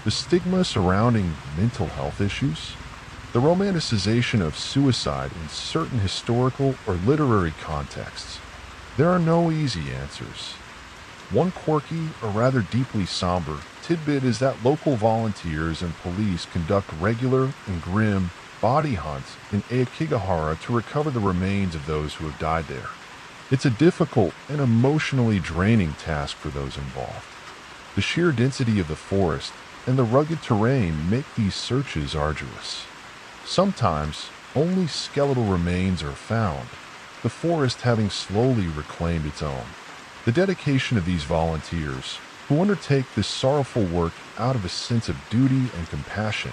The stigma surrounding mental health issues? The romanticization of suicide in certain historical or literary contexts? There are no easy answers. One quirky, or rather deeply somber, tidbit is that local volunteers and police conduct regular and grim body hunts in Aokigahara to recover the remains of those who have died there. It's a difficult and emotionally draining task for those involved. The sheer density of the forest and the rugged terrain make these searches arduous. Sometimes, only skeletal remains are found, the forest having slowly reclaimed its own. The dedication of these volunteers, who undertake this sorrowful work out of a sense of duty and compassion,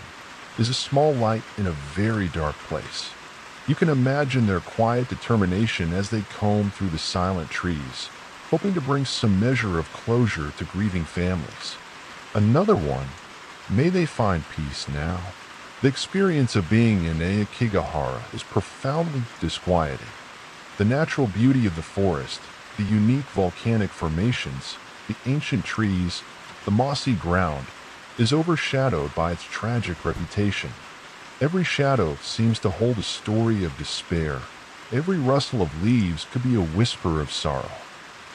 is a small light in a very dark place. You can imagine their quiet determination as they comb through the silent trees, hoping to bring some measure of closure to grieving families. Another one, may they find peace now. The experience of being in Aokigahara is profoundly disquieting. The natural beauty of the forest, the unique volcanic formations, the ancient trees, the mossy ground, is overshadowed by its tragic reputation. Every shadow seems to hold a story of despair. Every rustle of leaves could be a whisper of sorrow.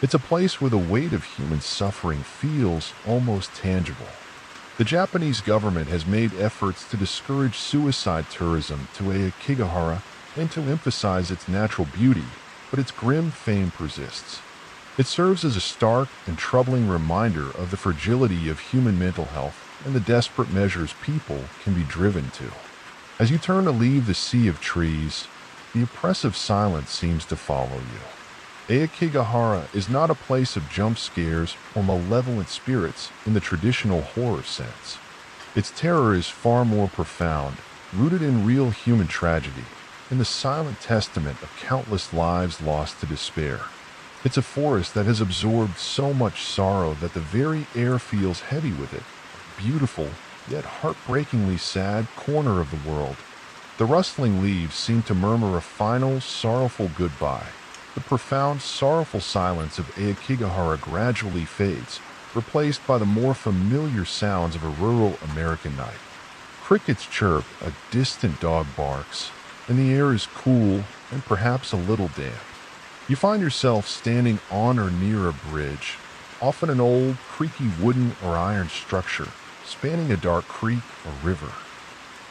It's a place where the weight of human suffering feels almost tangible. The Japanese government has made efforts to discourage suicide tourism to Aokigahara and to emphasize its natural beauty, but its grim fame persists. It serves as a stark and troubling reminder of the fragility of human mental health and the desperate measures people can be driven to. As you turn to leave the sea of trees, the oppressive silence seems to follow you. Aokigahara is not a place of jump scares or malevolent spirits in the traditional horror sense. Its terror is far more profound, rooted in real human tragedy, in the silent testament of countless lives lost to despair. It's a forest that has absorbed so much sorrow that the very air feels heavy with it. Beautiful, yet heartbreakingly sad corner of the world. The rustling leaves seem to murmur a final, sorrowful goodbye. The profound, sorrowful silence of Aokigahara gradually fades, replaced by the more familiar sounds of a rural American night. Crickets chirp, a distant dog barks, and the air is cool and perhaps a little damp. You find yourself standing on or near a bridge, often an old, creaky wooden or iron structure, spanning a dark creek or river.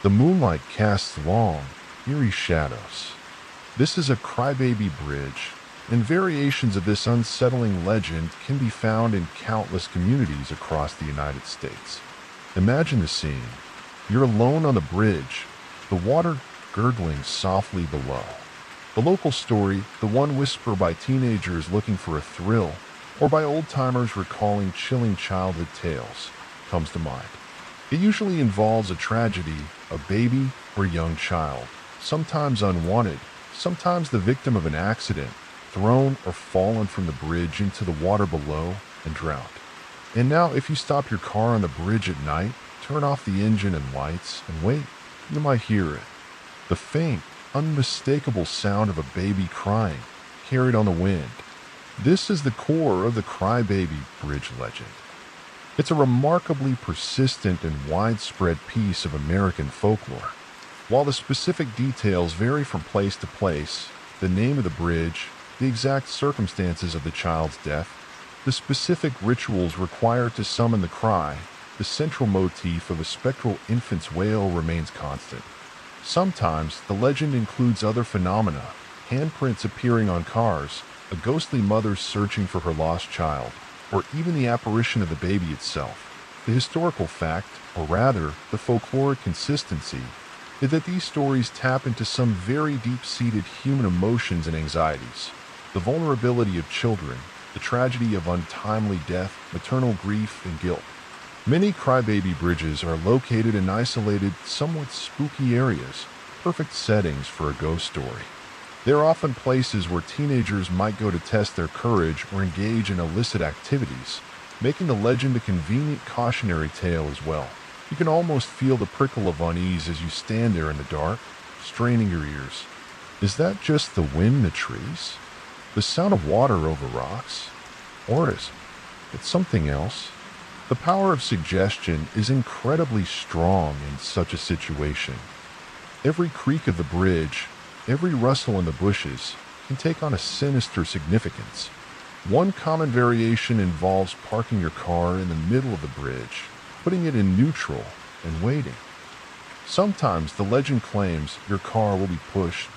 The moonlight casts long, eerie shadows. This is a crybaby bridge, and variations of this unsettling legend can be found in countless communities across the United States. Imagine the scene. You're alone on the bridge, the water gurgling softly below. The local story, the one whispered by teenagers looking for a thrill, or by old-timers recalling chilling childhood tales, comes to mind. It usually involves a tragedy, a baby or young child, sometimes unwanted, sometimes the victim of an accident, thrown or fallen from the bridge into the water below and drowned. And now if you stop your car on the bridge at night, turn off the engine and lights, and wait, you might hear it. The faint, unmistakable sound of a baby crying, carried on the wind. This is the core of the crybaby bridge legend. It's a remarkably persistent and widespread piece of American folklore. While the specific details vary from place to place, the name of the bridge, the exact circumstances of the child's death, the specific rituals required to summon the cry, the central motif of a spectral infant's wail remains constant. Sometimes the legend includes other phenomena, handprints appearing on cars, a ghostly mother searching for her lost child, or even the apparition of the baby itself. The historical fact, or rather, the folkloric consistency, is that these stories tap into some very deep-seated human emotions and anxieties. The vulnerability of children, the tragedy of untimely death, maternal grief, and guilt. Many crybaby bridges are located in isolated, somewhat spooky areas, perfect settings for a ghost story. They're often places where teenagers might go to test their courage or engage in illicit activities, making the legend a convenient cautionary tale as well. You can almost feel the prickle of unease as you stand there in the dark, straining your ears. Is that just the wind in the trees? The sound of water over rocks? Or is it something else? The power of suggestion is incredibly strong in such a situation. Every creak of the bridge, every rustle in the bushes, can take on a sinister significance. One common variation involves parking your car in the middle of the bridge, putting it in neutral, and waiting. Sometimes the legend claims your car will be pushed,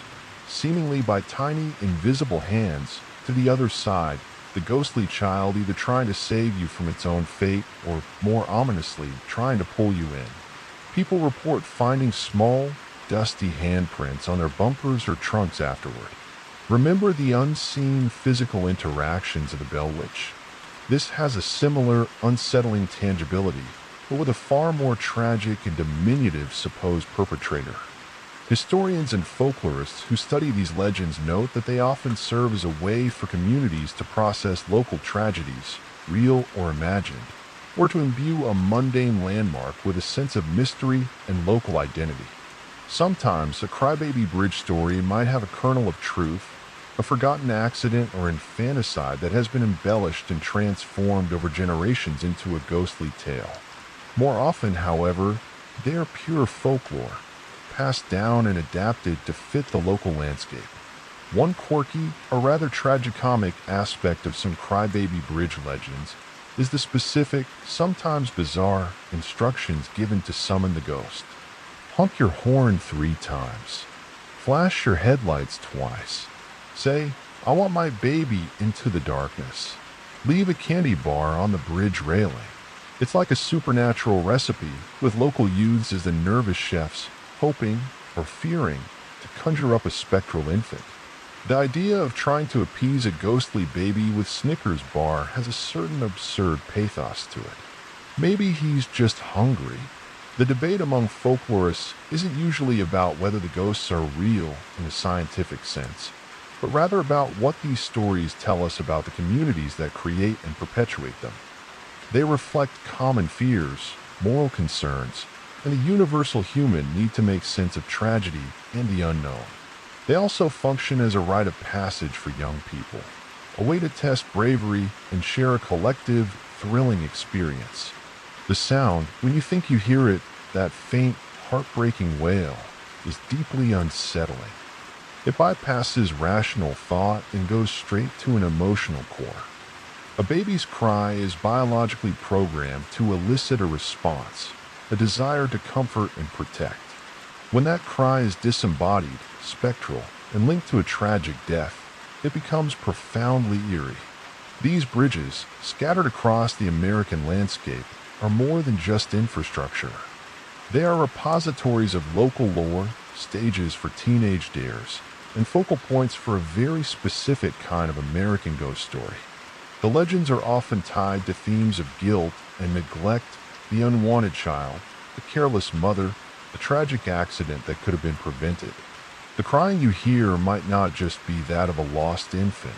seemingly by tiny, invisible hands, to the other side, the ghostly child either trying to save you from its own fate or, more ominously, trying to pull you in. People report finding small, dusty handprints on their bumpers or trunks afterward. Remember the unseen physical interactions of the Bell Witch. This has a similar, unsettling tangibility, but with a far more tragic and diminutive supposed perpetrator. Historians and folklorists who study these legends note that they often serve as a way for communities to process local tragedies, real or imagined, or to imbue a mundane landmark with a sense of mystery and local identity. Sometimes a crybaby bridge story might have a kernel of truth, a forgotten accident or infanticide that has been embellished and transformed over generations into a ghostly tale. More often, however, they are pure folklore, passed down and adapted to fit the local landscape. One quirky, or rather tragicomic aspect of some crybaby bridge legends is the specific, sometimes bizarre, instructions given to summon the ghost. Honk your horn 3 times. Flash your headlights twice. Say, "I want my baby into the darkness." Leave a candy bar on the bridge railing. It's like a supernatural recipe, with local youths as the nervous chefs, hoping or fearing to conjure up a spectral infant. The idea of trying to appease a ghostly baby with Snickers bar has a certain absurd pathos to it. Maybe he's just hungry. The debate among folklorists isn't usually about whether the ghosts are real in a scientific sense, but rather about what these stories tell us about the communities that create and perpetuate them. They reflect common fears, moral concerns, and the universal human need to make sense of tragedy and the unknown. They also function as a rite of passage for young people, a way to test bravery and share a collective, thrilling experience. The sound, when you think you hear it, that faint, heartbreaking wail, is deeply unsettling. It bypasses rational thought and goes straight to an emotional core. A baby's cry is biologically programmed to elicit a response, a desire to comfort and protect. When that cry is disembodied, spectral, and linked to a tragic death, it becomes profoundly eerie. These bridges, scattered across the American landscape, are more than just infrastructure. They are repositories of local lore, stages for teenage dares, and focal points for a very specific kind of American ghost story. The legends are often tied to themes of guilt and neglect, the unwanted child, the careless mother, a tragic accident that could have been prevented. The crying you hear might not just be that of a lost infant,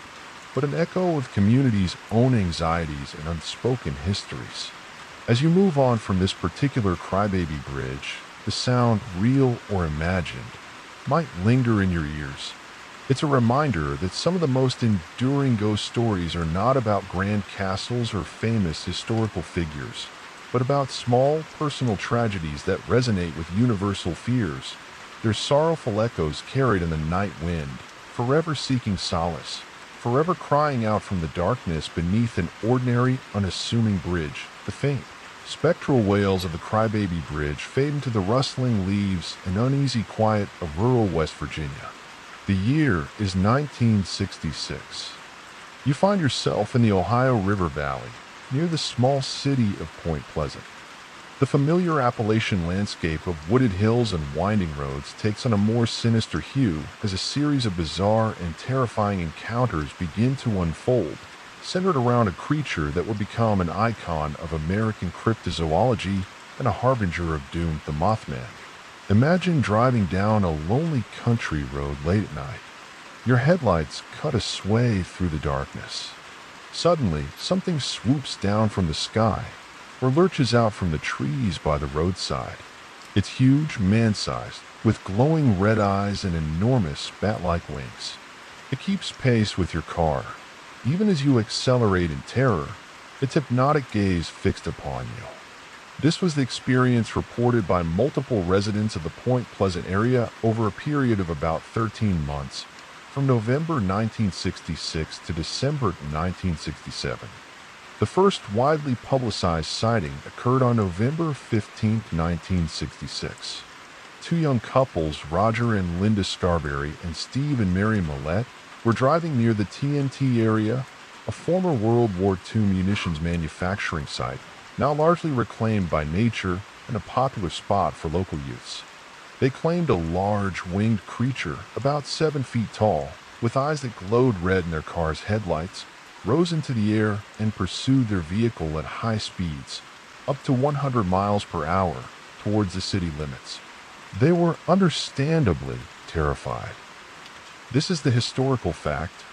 but an echo of communities' own anxieties and unspoken histories. As you move on from this particular crybaby bridge, the sound, real or imagined, might linger in your ears. It's a reminder that some of the most enduring ghost stories are not about grand castles or famous historical figures, but about small, personal tragedies that resonate with universal fears. Their sorrowful echoes carried in the night wind, forever seeking solace, forever crying out from the darkness beneath an ordinary, unassuming bridge. The faint, spectral wails of the crybaby bridge fade into the rustling leaves and uneasy quiet of rural West Virginia. The year is 1966. You find yourself in the Ohio River Valley, near the small city of Point Pleasant. The familiar Appalachian landscape of wooded hills and winding roads takes on a more sinister hue as a series of bizarre and terrifying encounters begin to unfold, centered around a creature that would become an icon of American cryptozoology and a harbinger of doom, the Mothman. Imagine driving down a lonely country road late at night. Your headlights cut a sway through the darkness. Suddenly, something swoops down from the sky, or lurches out from the trees by the roadside. It's huge, man-sized, with glowing red eyes and enormous bat-like wings. It keeps pace with your car. Even as you accelerate in terror, its hypnotic gaze fixed upon you. This was the experience reported by multiple residents of the Point Pleasant area over a period of about 13 months, from November 1966 to December 1967. The first widely publicized sighting occurred on November 15, 1966. Two young couples, Roger and Linda Scarberry and Steve and Mary Millette, were driving near the TNT area, a former World War II munitions manufacturing site, now largely reclaimed by nature and a popular spot for local youths. They claimed a large, winged creature, about 7 feet tall, with eyes that glowed red in their car's headlights, rose into the air and pursued their vehicle at high speeds, up to 100 miles per hour, towards the city limits. They were understandably terrified. This is the historical fact,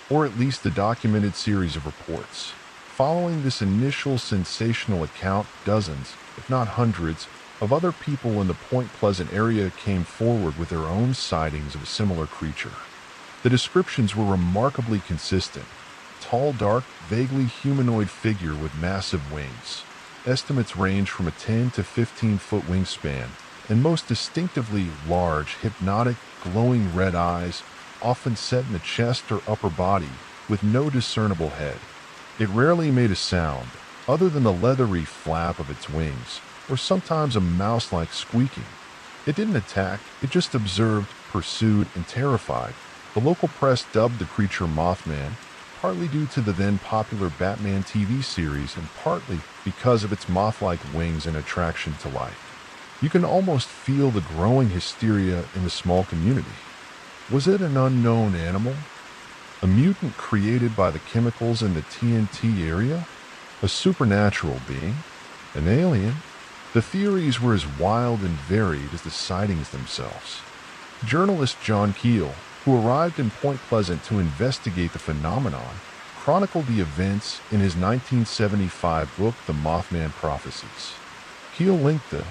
or at least the documented series of reports. Following this initial sensational account, dozens, if not hundreds, of other people in the Point Pleasant area came forward with their own sightings of a similar creature. The descriptions were remarkably consistent. Tall, dark, vaguely humanoid figure with massive wings. Estimates range from a 10 to 15-foot wingspan, and most distinctively large, hypnotic, glowing red eyes, often set in the chest or upper body, with no discernible head. It rarely made a sound, other than the leathery flap of its wings, or sometimes a mouse-like squeaking. It didn't attack, it just observed, pursued, and terrified. The local press dubbed the creature Mothman, partly due to the then popular Batman TV series and partly because of its moth-like wings and attraction to light. You can almost feel the growing hysteria in the small community. Was it an unknown animal? A mutant created by the chemicals in the TNT area? A supernatural being? An alien? The theories were as wild and varied as the sightings themselves. Journalist John Keel, who arrived in Point Pleasant to investigate the phenomenon, chronicled the events in his 1975 book, The Mothman Prophecies. Keel linked the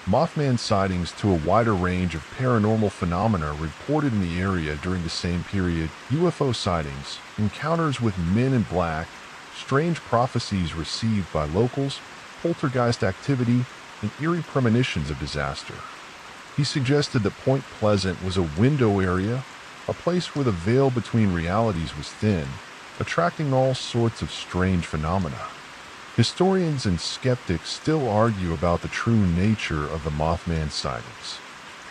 Mothman sightings to a wider range of paranormal phenomena reported in the area during the same period: UFO sightings, encounters with men in black, strange prophecies received by locals, poltergeist activity, and eerie premonitions of disaster. He suggested that Point Pleasant was a window area, a place where the veil between realities was thin, attracting all sorts of strange phenomena. Historians and skeptics still argue about the true nature of the Mothman sightings.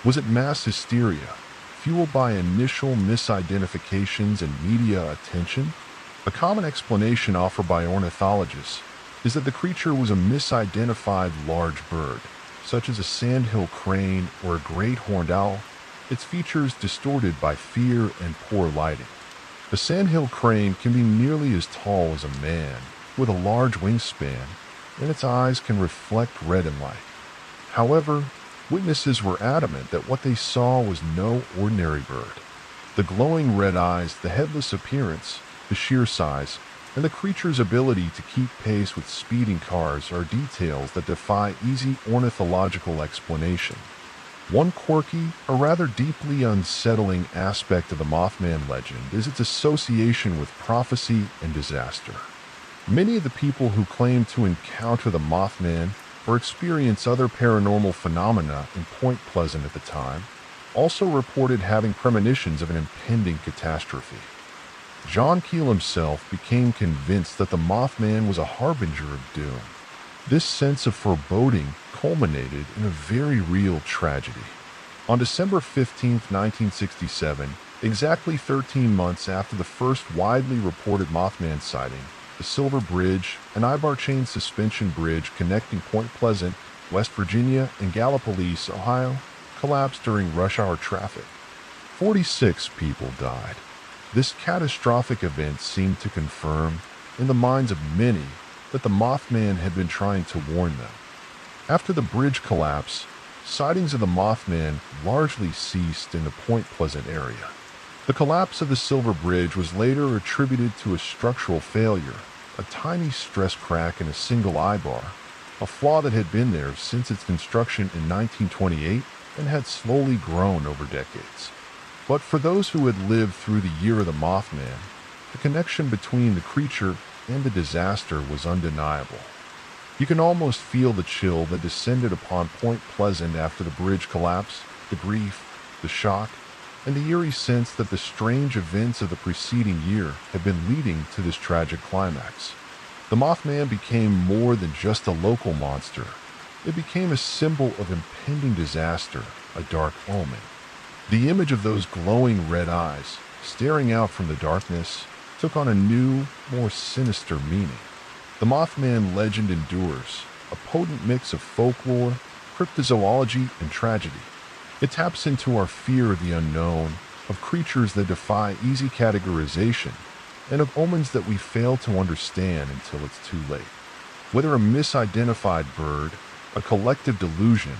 Was it mass hysteria, fueled by initial misidentifications and media attention? A common explanation offered by ornithologists is that the creature was a misidentified large bird, such as a sandhill crane or a great horned owl, its features distorted by fear and poor lighting. A sandhill crane can be nearly as tall as a man, with a large wingspan, and its eyes can reflect red and light. However, witnesses were adamant that what they saw was no ordinary bird. The glowing red eyes, the headless appearance, the sheer size, and the creature's ability to keep pace with speeding cars are details that defy easy ornithological explanation. One quirky, or rather deeply unsettling aspect of the Mothman legend is its association with prophecy and disaster. Many of the people who claim to encounter the Mothman or experience other paranormal phenomena in Point Pleasant at the time also reported having premonitions of an impending catastrophe. John Keel himself became convinced that the Mothman was a harbinger of doom. This sense of foreboding culminated in a very real tragedy. On December 15, 1967, exactly 13 months after the first widely reported Mothman sighting, the Silver Bridge, an I-bar chain suspension bridge connecting Point Pleasant, West Virginia, and Gallipolis, Ohio, collapsed during rush hour traffic. 46 people died. This catastrophic event seemed to confirm, in the minds of many, that the Mothman had been trying to warn them. After the bridge collapse, sightings of the Mothman largely ceased in the Point Pleasant area. The collapse of the Silver Bridge was later attributed to a structural failure, a tiny stress crack in a single I-bar, a flaw that had been there since its construction in 1928 and had slowly grown over decades. But for those who had lived through the year of the Mothman, the connection between the creature and the disaster was undeniable. You can almost feel the chill that descended upon Point Pleasant after the bridge collapse, the grief, the shock, and the eerie sense that the strange events of the preceding year had been leading to this tragic climax. The Mothman became more than just a local monster. It became a symbol of impending disaster, a dark omen. The image of those glowing red eyes, staring out from the darkness, took on a new, more sinister meaning. The Mothman legend endures, a potent mix of folklore, cryptozoology, and tragedy. It taps into our fear of the unknown, of creatures that defy easy categorization, and of omens that we fail to understand until it's too late. Whether a misidentified bird, a collective delusion,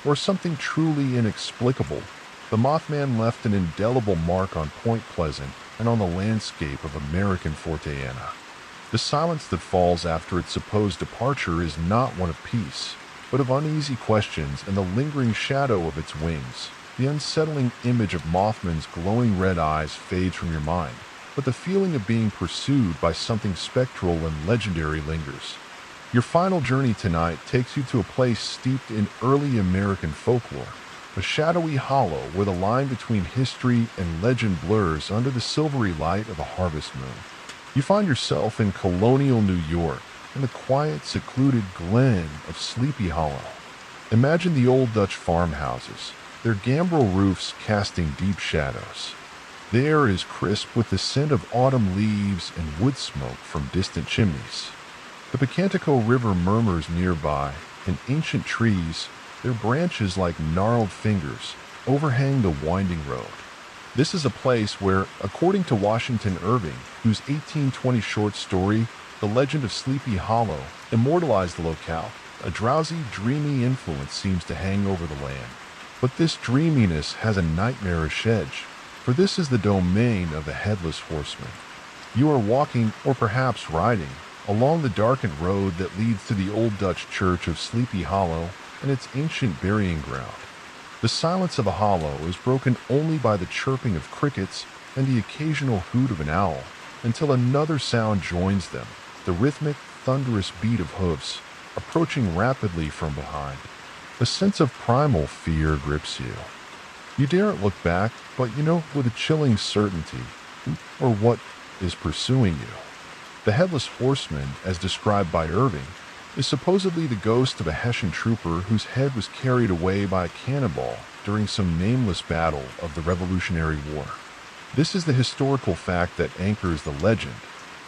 or something truly inexplicable, the Mothman left an indelible mark on Point Pleasant and on the landscape of American Forteana. The silence that falls after its supposed departure is not one of peace, but of uneasy questions and the lingering shadow of its wings. The unsettling image of Mothman's glowing red eyes fades from your mind, but the feeling of being pursued by something spectral and legendary lingers. Your final journey tonight takes you to a place steeped in early American folklore, a shadowy hollow where the line between history and legend blurs under the silvery light of a harvest moon. You find yourself in colonial New York, in the quiet, secluded glen of Sleepy Hollow. Imagine the old Dutch farmhouses, their gambrel roofs casting deep shadows. The air is crisp with the scent of autumn leaves and wood smoke from distant chimneys. The Picantico River murmurs nearby, and ancient trees, their branches like gnarled fingers, overhang the winding road. This is a place where, according to Washington Irving, whose 1820 short story, The Legend of Sleepy Hollow, immortalized the locale, a drowsy, dreamy influence seems to hang over the land. But this dreaminess has a nightmarish edge, for this is the domain of the Headless Horseman. You are walking, or perhaps riding, along the darkened road that leads to the old Dutch church of Sleepy Hollow and its ancient burying ground. The silence of the hollow is broken only by the chirping of crickets and the occasional hoot of an owl, until another sound joins them, the rhythmic, thunderous beat of hoofs, approaching rapidly from behind. A sense of primal fear grips you. You daren't look back, but you know with a chilling certainty, or what is pursuing you. The Headless Horseman, as described by Irving, is supposedly the ghost of a Hessian trooper whose head was carried away by a cannonball during some nameless battle of the Revolutionary War. This is the historical fact that anchors the legend.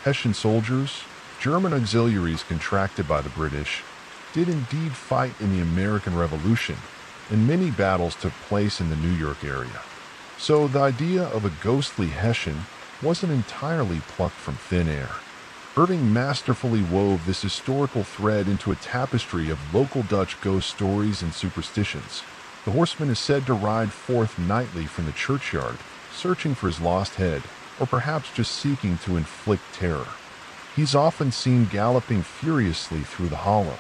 Hessian soldiers, German auxiliaries contracted by the British, did indeed fight in the American Revolution, and many battles took place in the New York area. So the idea of a ghostly Hessian wasn't entirely plucked from thin air. Irving masterfully wove this historical thread into a tapestry of local Dutch ghost stories and superstitions. The horseman is said to ride forth nightly from the churchyard, searching for his lost head, or perhaps just seeking to inflict terror. He's often seen galloping furiously through the hollow,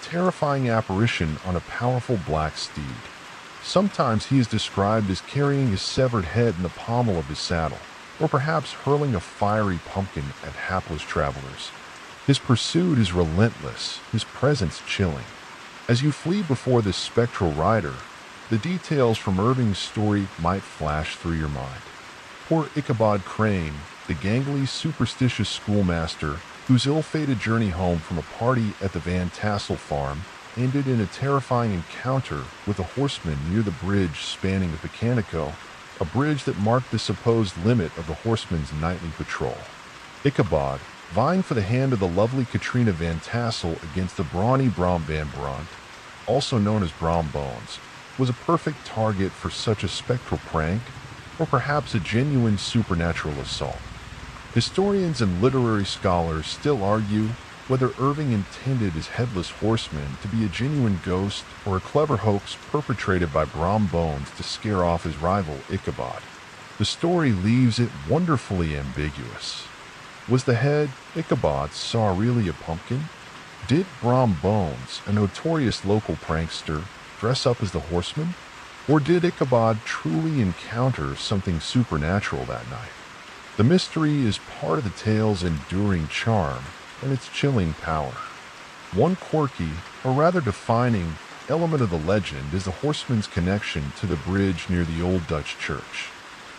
terrifying apparition on a powerful black steed. Sometimes he is described as carrying his severed head in the pommel of his saddle, or perhaps hurling a fiery pumpkin at hapless travelers. His pursuit is relentless, his presence chilling. As you flee before this spectral rider, the details from Irving's story might flash through your mind. Poor Ichabod Crane, the gangly, superstitious schoolmaster whose ill-fated journey home from a party at the Van Tassel farm ended in a terrifying encounter with a horseman near the bridge spanning the Picantico, a bridge that marked the supposed limit of the horseman's nightly patrol. Ichabod, vying for the hand of the lovely Katrina Van Tassel against the brawny Brom Van Brunt, also known as Brom Bones, was a perfect target for such a spectral prank, or perhaps a genuine supernatural assault. Historians and literary scholars still argue whether Irving intended his Headless Horseman to be a genuine ghost or a clever hoax perpetrated by Brom Bones to scare off his rival Ichabod. The story leaves it wonderfully ambiguous. Was the head Ichabod saw really a pumpkin? Did Brom Bones, a notorious local prankster, dress up as the horseman? Or did Ichabod truly encounter something supernatural that night? The mystery is part of the tale's enduring charm and its chilling power. One quirky, or rather defining, element of the legend is the horseman's connection to the bridge near the Old Dutch Church.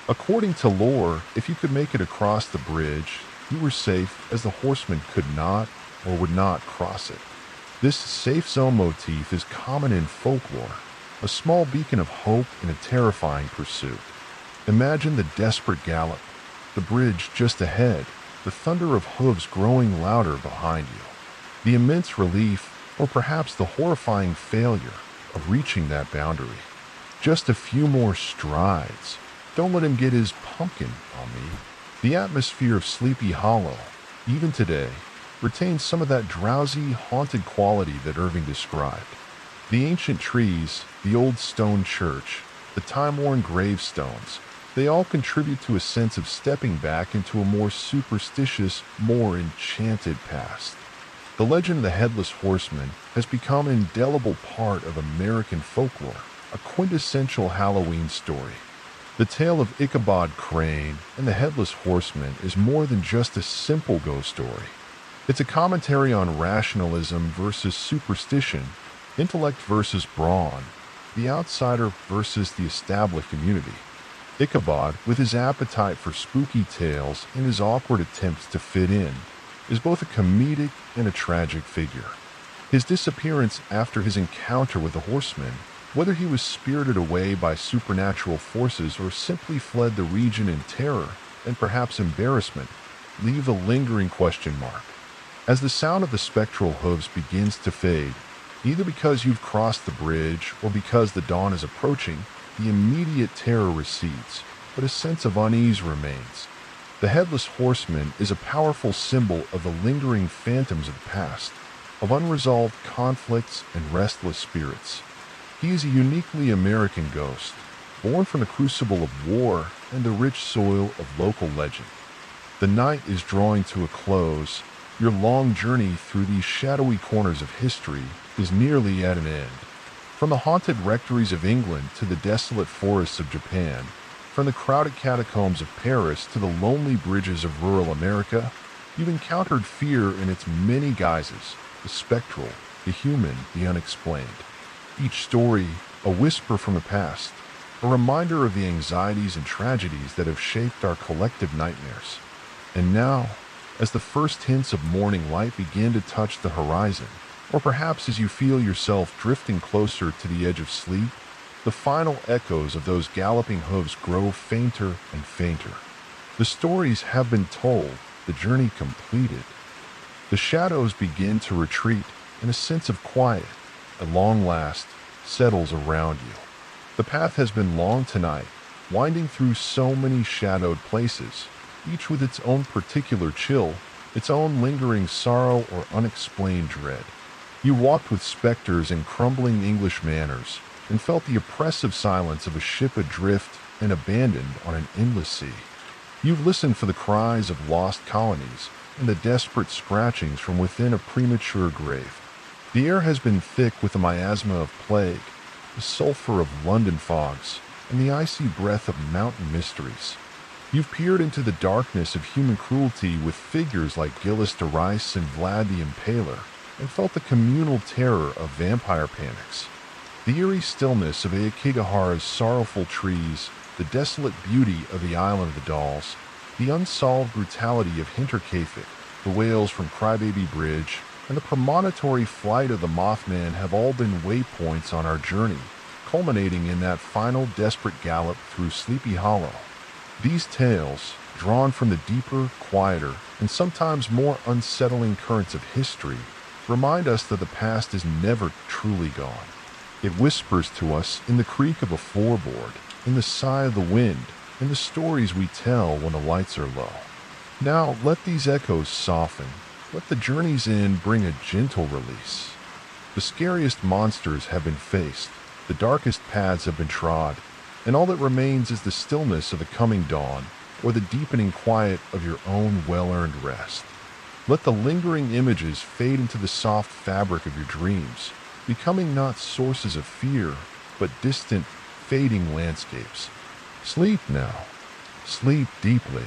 According to lore, if you could make it across the bridge, you were safe as the horseman could not or would not cross it. This safe zone motif is common in folklore, a small beacon of hope in a terrifying pursuit. Imagine the desperate gallop, the bridge just ahead, the thunder of hooves growing louder behind you, the immense relief, or perhaps the horrifying failure of reaching that boundary. Just a few more strides. Don't let him get his pumpkin on me. The atmosphere of Sleepy Hollow, even today, retains some of that drowsy, haunted quality that Irving described. The ancient trees, the old stone church, the time-worn gravestones, they all contribute to a sense of stepping back into a more superstitious, more enchanted past. The legend of the Headless Horseman has become an indelible part of American folklore, a quintessential Halloween story. The tale of Ichabod Crane and the Headless Horseman is more than just a simple ghost story. It's a commentary on rationalism versus superstition, intellect versus brawn, the outsider versus the established community. Ichabod, with his appetite for spooky tales and his awkward attempts to fit in, is both a comedic and a tragic figure. His disappearance after his encounter with the horseman, whether he was spirited away by supernatural forces or simply fled the region in terror and perhaps embarrassment, leave a lingering question mark. As the sound of the spectral hooves begins to fade, either because you've crossed the bridge or because the dawn is approaching, the immediate terror recedes, but a sense of unease remains. The Headless Horseman is a powerful symbol of the lingering phantoms of the past, of unresolved conflicts and restless spirits. He is a uniquely American ghost, born from the crucible of war and the rich soil of local legend. The night is drawing to a close. Your long journey through these shadowy corners of history is nearly at an end. From the haunted rectories of England to the desolate forests of Japan, from the crowded catacombs of Paris to the lonely bridges of rural America, you've encountered fear in its many guises, the spectral, the human, the unexplained. Each story, a whisper from the past, a reminder of the anxieties and tragedies that have shaped our collective nightmares. And now, as the first hints of morning light begin to touch the horizon, or perhaps as you feel yourself drifting closer to the edge of sleep, the final echoes of those galloping hooves grow fainter and fainter. The stories have been told, the journey completed. The shadows begin to retreat, and a sense of quiet, at long last, settles around you. The path has been long tonight, winding through so many shadowed places, each with its own particular chill, its own lingering sorrow or unexplained dread. You walked with specters and crumbling English manors, and felt the oppressive silence of a ship adrift and abandoned on an endless sea. You've listened for the cries of lost colonies and the desperate scratchings from within a premature grave. The air has been thick with the miasma of plague, the sulfur of London fogs, and the icy breath of mountain mysteries. You've peered into the darkness of human cruelty with figures like Gillis de Rice and Vlad the Impaler, and felt the communal terror of vampire panics. The eerie stillness of Aokigahara's sorrowful trees, the desolate beauty of the Island of the Dolls, the unsolved brutality of Hinterkaifeck, the wails from Crybaby Bridge, and the premonitory flight of the Mothman have all been waypoints on our journey, culminating in that final desperate gallop through Sleepy Hollow. These tales, drawn from the deeper, quieter, and sometimes more unsettling currents of history, remind us that the past is never truly gone. It whispers to us in the creak of a floorboard, in the sigh of the wind, in the stories we tell when the lights are low. Now let these echoes soften. Let the journey's end bring a gentle release. The scariest monsters have been faced, the darkest paths have been trod, and all that remains is the stillness of the coming dawn or the deepening quiet of your own well-earned rest. Let the lingering images fade into the soft fabric of your dreams, becoming not sources of fear, but distant, fading landscapes. Sleep now. Sleep deeply.